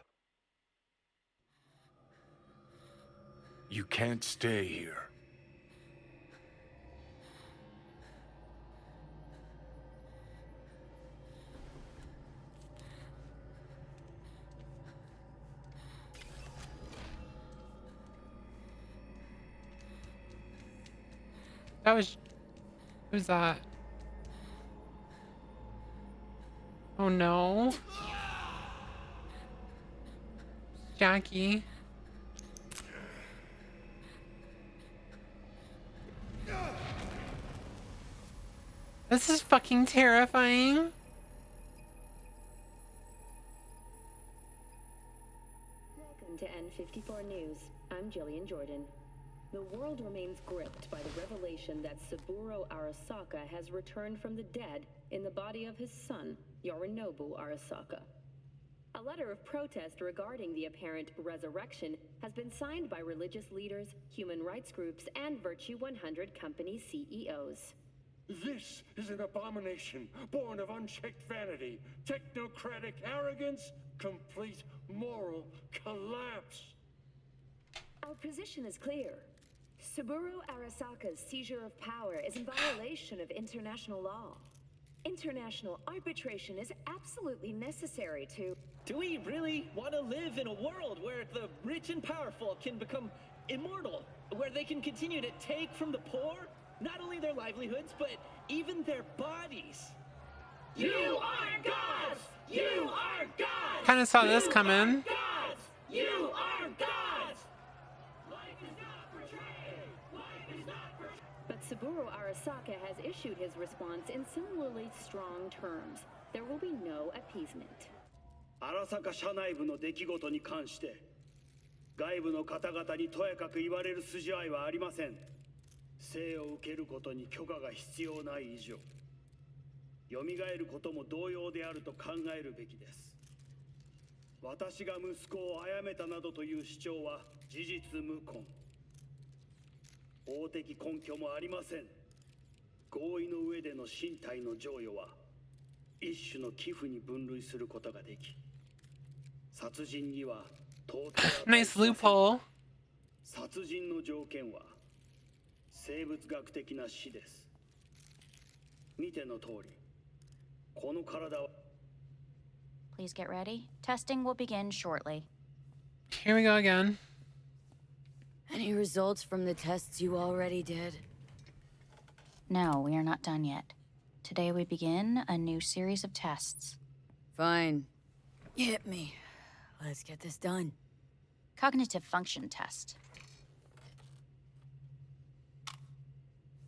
You can't stay here. That was... Who's that? Oh no. Jackie. This is fucking terrifying. Welcome to N54 News. I'm Jillian Jordan. The world remains gripped by the revelation that Saburo Arasaka has returned from the dead in the body of his son, Yorinobu Arasaka. A letter of protest regarding the apparent resurrection has been signed by religious leaders, human rights groups, and Virtue 100 company CEOs. This is an abomination born of unchecked vanity, technocratic arrogance, complete moral collapse. Our position is clear. Saburo Arasaka's seizure of power is in violation of international law. International arbitration is absolutely necessary to... Do we really want to live in a world where the rich and powerful can become immortal? Where they can continue to take from the poor? Not only their livelihoods, but even their bodies. You are gods! You are gods! Kind of saw this coming. Gods! You are gods! Life is not portrayed! Life is not portrayed! But Saburo Arasaka has issued his response in similarly strong terms. There will be no appeasement. 荒坂社内部の出来事に関して外部の方々にとやかく言われる筋合いはありません。生を受けることに許可が必要ない以上、蘇ることも同様であると考えるべきです。私が息子を殺めたなどという主張は事実無根。法的根拠もありません。合意の上での身体の贈与は一種の寄付に分類することができ、殺人には到底 Nice loophole. 殺人の条件は生物学的な死です。見ての通り、この体は Please get ready. Testing will begin shortly. Here we go again. Any results from the tests you already did? No, we are not done yet. Today we begin a new series of tests. Fine. Hit me. Let's get this done. Cognitive function test.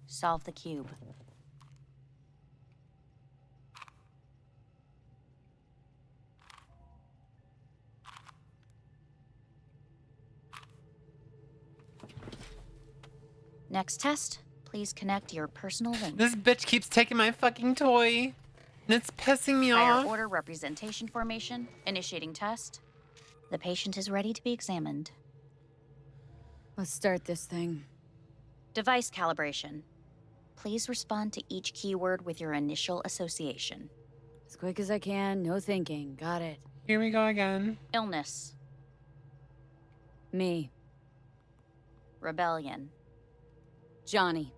Solve the cube. Next test, please connect your personal link. This bitch keeps taking my fucking toy. And it's pissing me Higher off. order representation formation. Initiating test. The patient is ready to be examined. Let's start this thing. Device calibration. Please respond to each keyword with your initial association. As quick as I can, no thinking. Got it. Here we go again. Illness. Me. Rebellion. Johnny.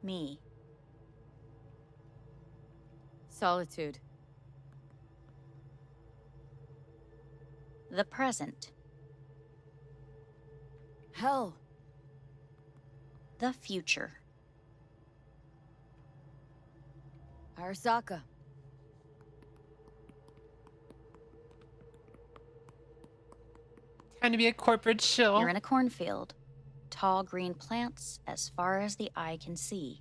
Me. Solitude. The present. Hell. The future. Arasaka. Time to be a corporate shill. You're in a cornfield. Tall green plants as far as the eye can see.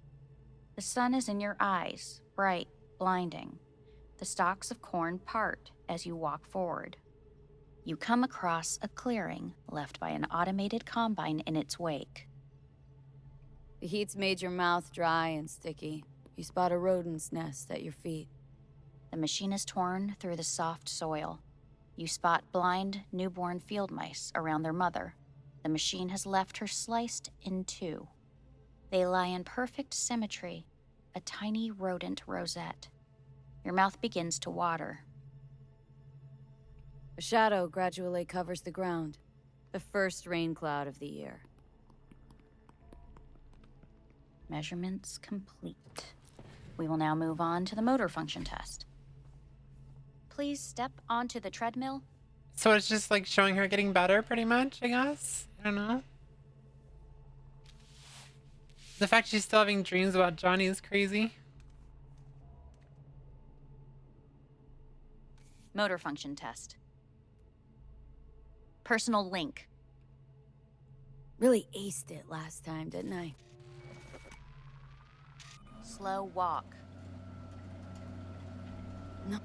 The sun is in your eyes, bright, blinding. The stalks of corn part as you walk forward. You come across a clearing left by an automated combine in its wake. The heat's made your mouth dry and sticky. You spot a rodent's nest at your feet. The machine is torn through the soft soil. You spot blind, newborn field mice around their mother. The machine has left her sliced in two. They lie in perfect symmetry, a tiny rodent rosette. Your mouth begins to water. A shadow gradually covers the ground. The first rain cloud of the year. Measurements complete. We will now move on to the motor function test. Please step onto the treadmill. So it's just like showing her getting better, pretty much, I guess? I don't know. The fact she's still having dreams about Johnny is crazy. Motor function test. Personal link. Really aced it last time, didn't I? Slow walk. No.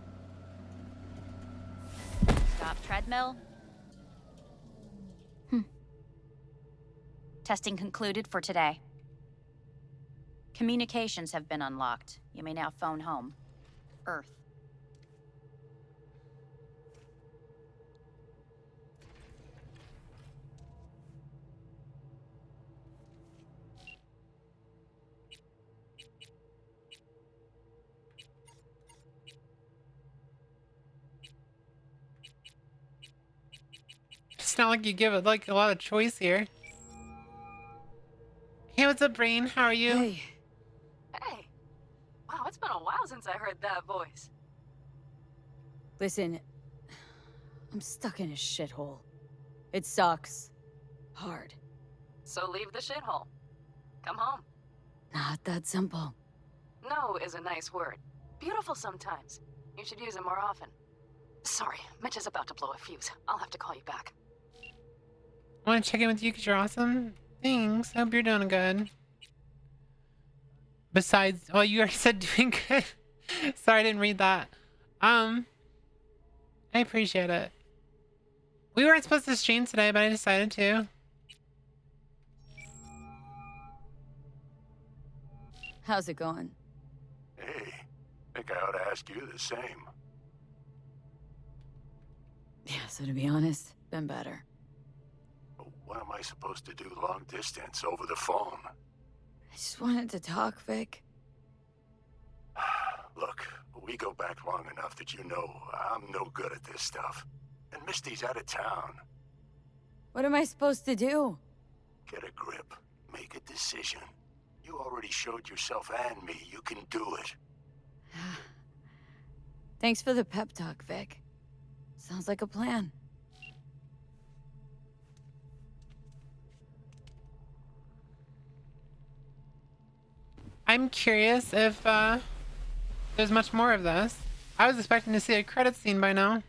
Stop treadmill. Testing concluded for today. Communications have been unlocked. You may now phone home. Earth. It's not like you give it like a lot of choice here. Hey, what's up, Brain? How are you? Hey. Hey. Wow, it's been a while since I heard that voice. Listen, I'm stuck in a shithole. It sucks. Hard. So leave the shithole. Come home. Not that simple. No is a nice word. Beautiful sometimes. You should use it more often. Sorry, Mitch is about to blow a fuse. I'll have to call you back. I want to check in with you because you're awesome. Thanks. Hope you're doing good. Besides, oh, you already said doing good. Sorry, I didn't read that. I appreciate it. We weren't supposed to stream today, but I decided to. How's it going? Hey, think I ought to ask you the same. Yeah, so to be honest, been better. What am I supposed to do long distance over the phone? I just wanted to talk, Vic. Look, we go back long enough that you know I'm no good at this stuff. And Misty's out of town. What am I supposed to do? Get a grip. Make a decision. You already showed yourself and me you can do it. Thanks for the pep talk, Vic. Sounds like a plan. I'm curious if there's much more of this. I was expecting to see a credit scene by now.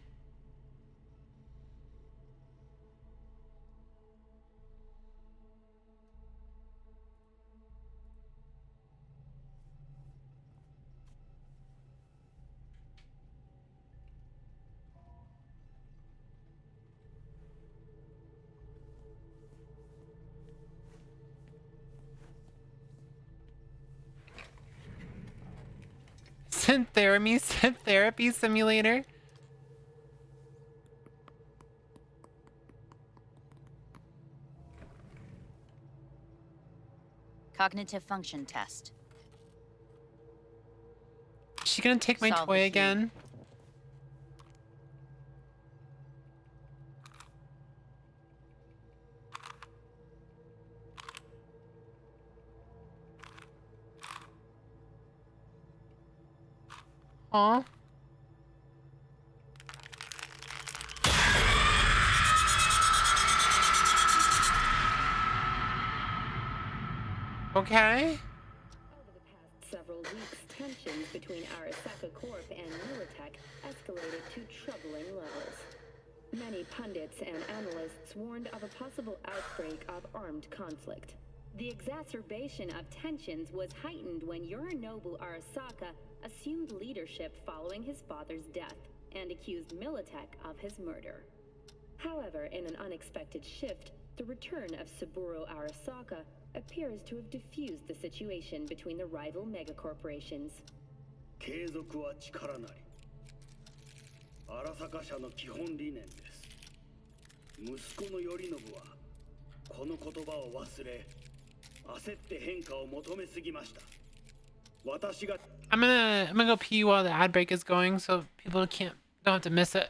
Synth therapy simulator. Cognitive function test. Is she gonna take my Solve the toy key. again? Aw. Okay. Several weeks, tensions between Arasaka Corp and Militech escalated to troubling levels. Many pundits and analysts warned of a possible outbreak of armed conflict. The exacerbation of tensions was heightened when Yorinobu Arasaka assumed leadership following his father's death and accused Militech of his murder. However, in an unexpected shift, the return of Saburo Arasaka appears to have diffused the situation between the rival megacorporations. 継続は力なり。荒坂社の基本理念です。息子の頼信はこの言葉を忘れ、焦って変化を求めすぎました。私が I'm gonna go pee while the ad break is going so people don't have to miss it.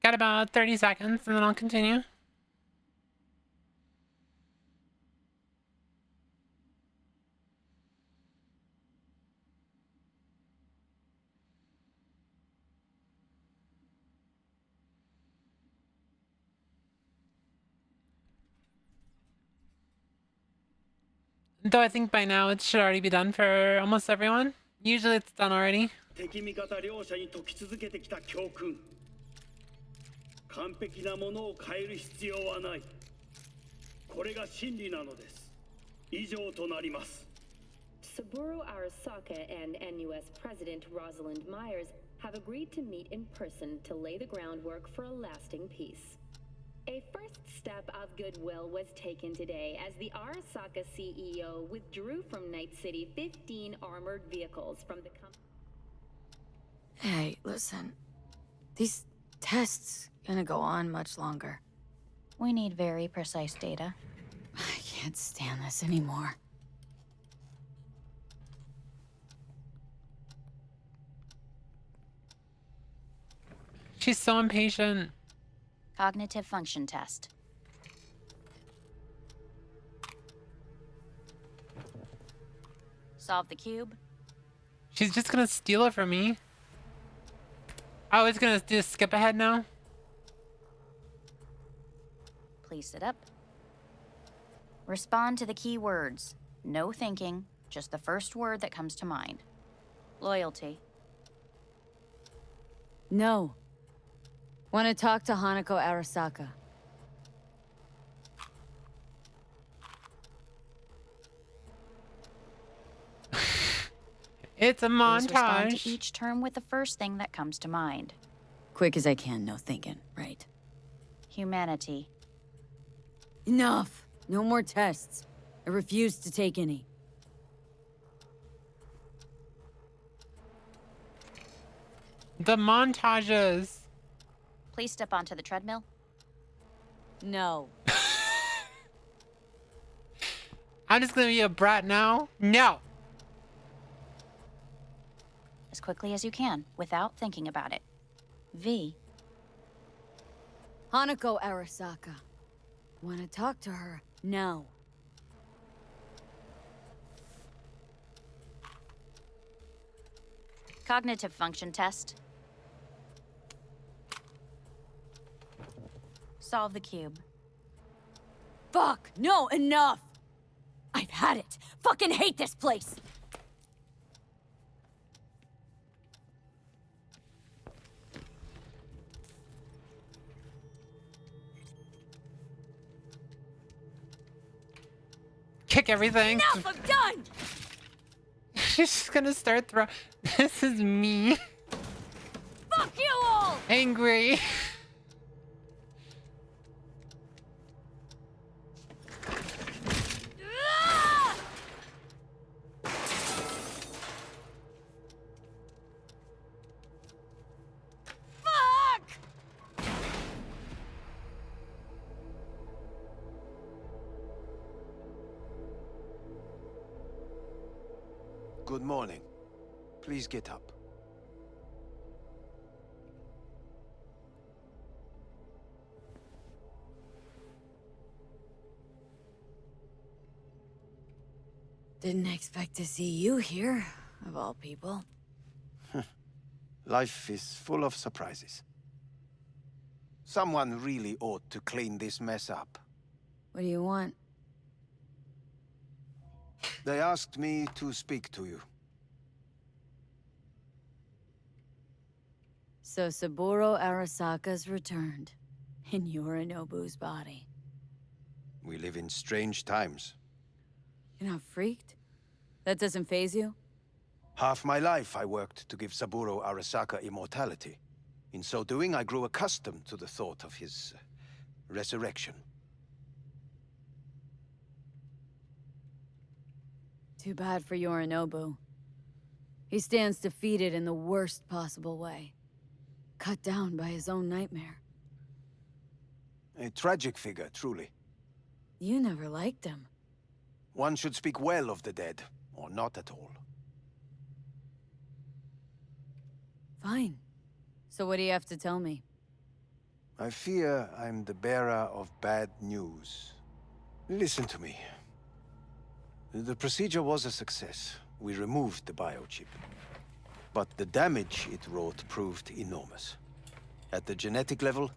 Got about 30 seconds and then I'll continue. Though I think by now it should already be done for almost everyone. Usually it's done already. 敵味方両者に解き続けてきた教訓。完璧なものを変える必要はない。これが真理なのです。以上となります。Saburo Arasaka and NUS President Rosalind Myers have agreed to meet in person to lay the groundwork for a lasting peace. A first step of goodwill was taken today as the Arasaka CEO withdrew from Night City 15 armored vehicles from the company. Hey, listen. These tests gonna go on much longer. We need very precise data. I can't stand this anymore. She's so impatient. Cognitive function test. Solve the cube. She's just gonna steal it from me. Oh, it's gonna just skip ahead now? Please sit up. Respond to the key words. No thinking, just the first word that comes to mind. Loyalty. No. Want to talk to Hanako Arasaka. It's a Please respond montage. to each term with the first thing that comes to mind. Quick as I can, no thinking, right? Humanity. Enough! No more tests. I refuse to take any. The montages. Please step onto the treadmill. No. I'm just gonna be a brat now? No. As quickly as you can, without thinking about it. V. Hanako Arasaka. Want to talk to her now. Cognitive function test. Solve the cube. Fuck! No, enough! I've had it! Fucking hate this place! Kick everything. Enough! I'm done! She's just gonna start throwing. This is me. Fuck you all! Angry. Good morning. Please get up. Didn't expect to see you here, of all people. Life is full of surprises. Someone really ought to clean this mess up. What do you want? They asked me to speak to you. So Saburo Arasaka's returned, in Yorinobu's body. We live in strange times. You're not freaked? That doesn't faze you? Half my life I worked to give Saburo Arasaka immortality. In so doing, I grew accustomed to the thought of his resurrection. Too bad for Yorinobu. He stands defeated in the worst possible way. Cut down by his own nightmare. A tragic figure, truly. You never liked him. One should speak well of the dead, or not at all. Fine. So what do you have to tell me? I fear I'm the bearer of bad news. Listen to me. The procedure was a success. We removed the biochip. But the damage it wrought proved enormous. At the genetic level,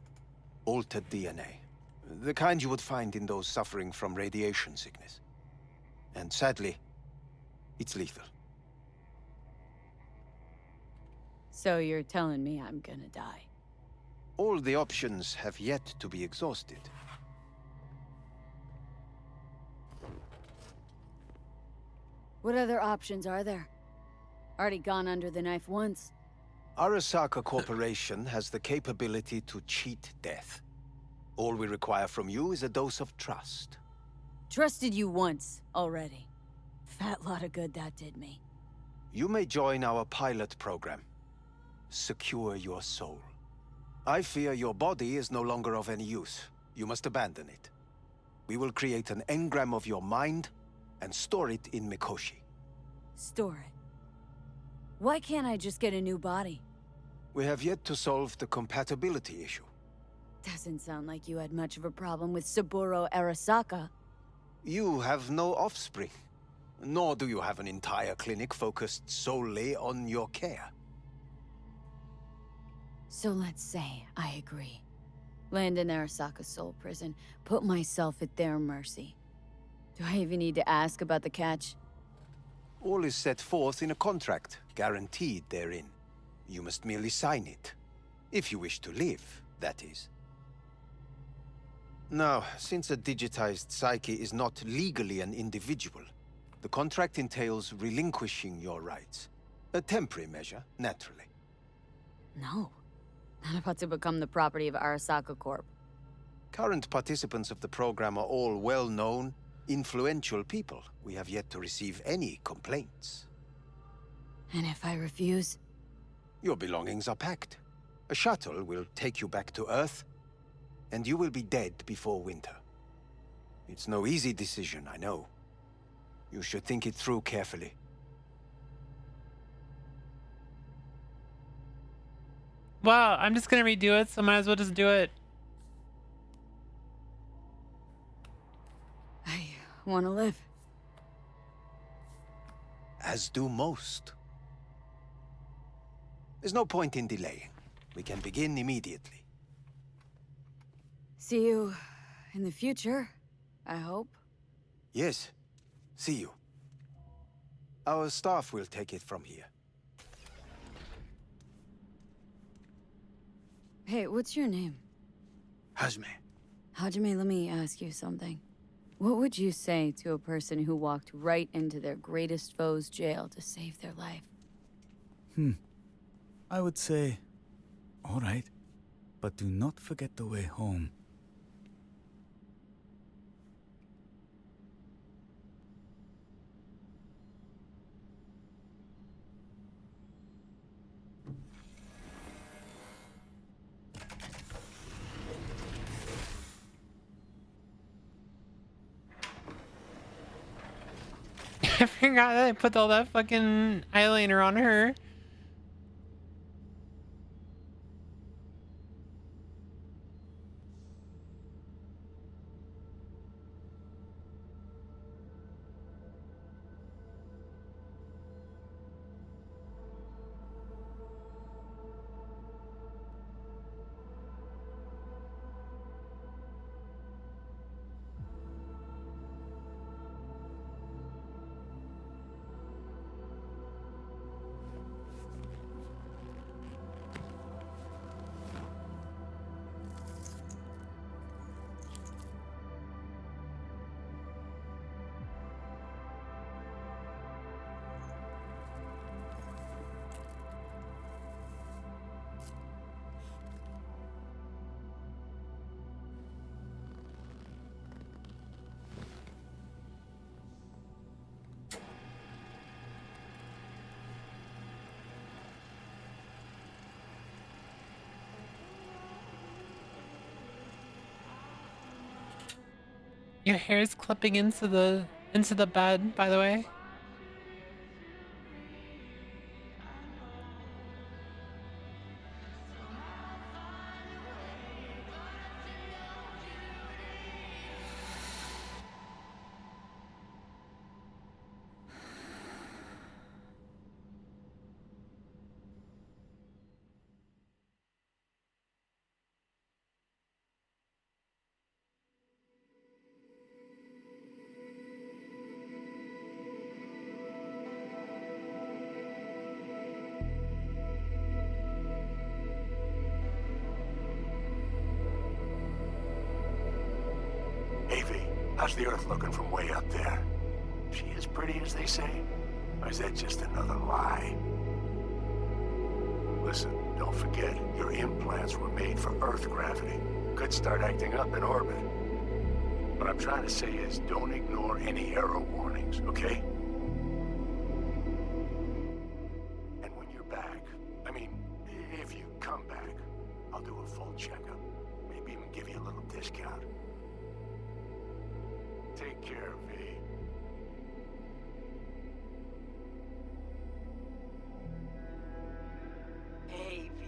altered DNA. The kind you would find in those suffering from radiation sickness. And sadly, it's lethal. So you're telling me I'm gonna die? All the options have yet to be exhausted. What other options are there? Already gone under the knife once. Arasaka Corporation has the capability to cheat death. All we require from you is a dose of trust. Trusted you once, already. Fat lot of good that did me. You may join our pilot program. Secure your soul. I fear your body is no longer of any use. You must abandon it. We will create an engram of your mind and store it in Mikoshi. Store it? Why can't I just get a new body? We have yet to solve the compatibility issue. Doesn't sound like you had much of a problem with Saburo Arasaka. You have no offspring. Nor do you have an entire clinic focused solely on your care. So let's say I agree. Land in Arasaka's soul prison, put myself at their mercy. Do I even need to ask about the catch? All is set forth in a contract, guaranteed therein. You must merely sign it. If you wish to live, that is. Now, since a digitized psyche is not legally an individual, the contract entails relinquishing your rights. A temporary measure, naturally. No. Not about to become the property of Arasaka Corp. Current participants of the program are all well-known, influential people. We have yet to receive any complaints. And if I refuse? Your belongings are packed. A shuttle will take you back to Earth, and you will be dead before winter. It's no easy decision, I know. You should think it through carefully. Well, I'm just gonna redo it, so might as well just do it. I want to live. As do most. There's no point in delaying. We can begin immediately. See you in the future, I hope. Yes. See you. Our staff will take it from here. Hey, what's your name? Hajime. Hajime, let me ask you something. What would you say to a person who walked right into their greatest foe's jail to save their life? I would say, all right, but do not forget the way home. I forgot that I put all that fucking eyeliner on her. Your hair is clipping into the bed, by the way. How's the Earth looking from way up there? She as pretty as they say? Or is that just another lie? Listen, don't forget, your implants were made for Earth gravity. Could start acting up in orbit. What I'm trying to say is, don't ignore any error warnings, okay? And when you're back, I mean, if you come back, I'll do a full checkup. Maybe even give you a little discount. Take care, V. Hey, V.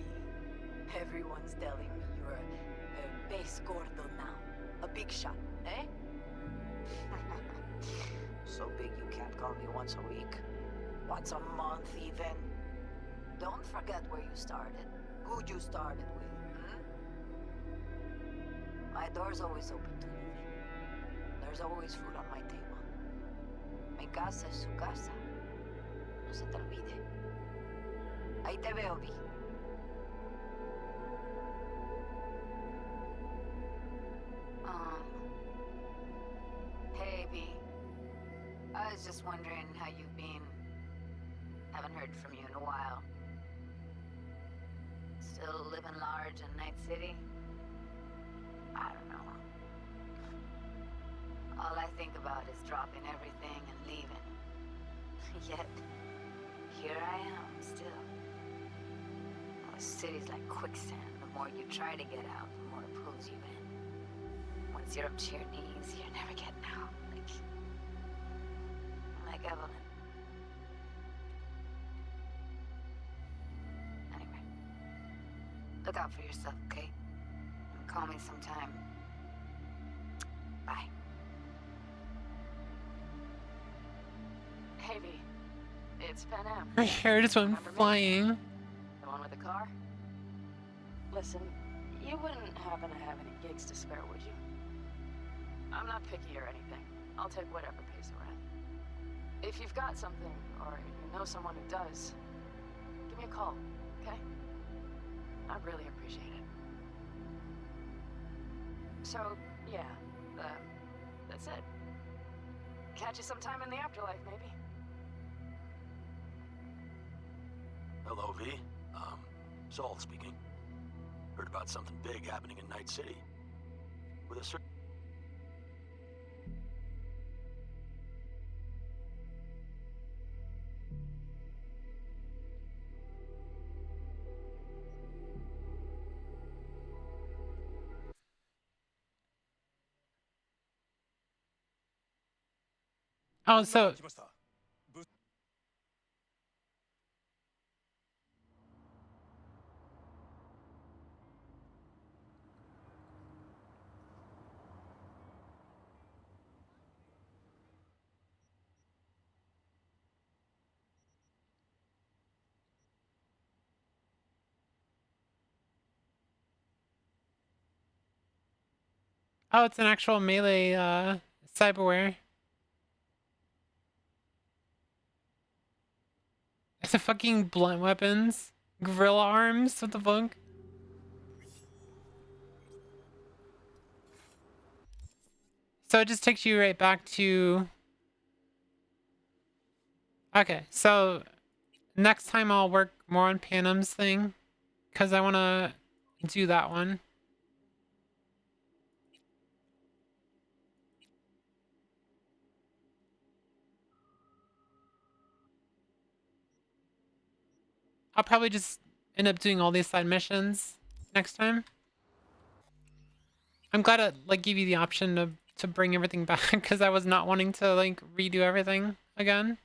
Everyone's telling me you're a base gordo now. A big shot, eh? So big you can't call me once a week. Once a month, even. Don't forget where you started. Who'd you started with, My door's always open to you, V. There's always food on my table. Mi casa es su casa. No se te olvide. Ahí te veo, Vi. Hey, V. I was just wondering how you've been. Haven't heard from you in a while. Still living large in Night City? I don't know. All I think about is dropping everything and leaving. Yet, here I am, still. Oh, the city's like quicksand. The more you try to get out, the more it pulls you in. Once you're up to your knees, you're never getting out. Like Evelyn. Anyway, look out for yourself, okay? And call me sometime. Bye. Hey, V. It's Pan Am. Her hair just went flying. The one with the car? Listen, you wouldn't happen to have any gigs to spare, would you? I'm not picky or anything. I'll take whatever pays the rent. If you've got something, or you know someone who does, give me a call, okay? I'd really appreciate it. So, yeah, that's it. Catch you sometime in the afterlife, maybe. Hello, V. Saul speaking. Heard about something big happening in Night City. With a certain... Oh, so oh, it's an actual melee cyberware. It's a fucking blunt weapons, gorilla arms. What the fuck? So it just takes you right back to. Okay, so next time I'll work more on Panem's thing, because I want to do that one. I'll probably just end up doing all these side missions next time. I'm glad it like give you the option to bring everything back, because I was not wanting to like redo everything again.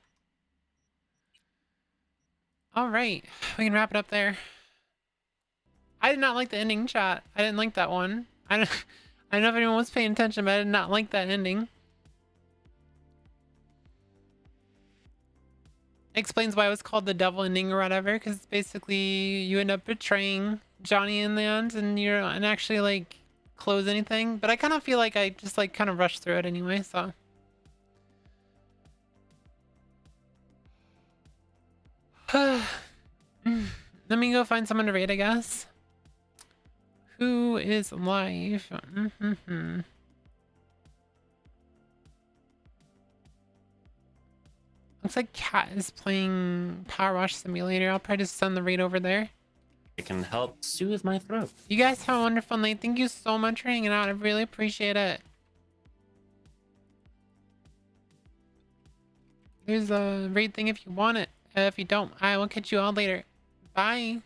All right, we can wrap it up there. I did not like the ending, chat. I didn't like that one. I don't know if anyone was paying attention, but I did not like that ending. Explains why it was called the devil ending or whatever, because basically you end up betraying Johnny in the end, and you don't actually like close anything. But I kind of feel like I just like kind of rushed through it anyway, so. Let me go find someone to raid, I guess. Who is live? Looks like Kat is playing Power Wash Simulator. I'll probably just send the raid over there. It can help soothe my throat. You guys have a wonderful night. Thank you so much for hanging out. I really appreciate it. There's a raid thing if you want it. If you don't, I will catch you all later. Bye.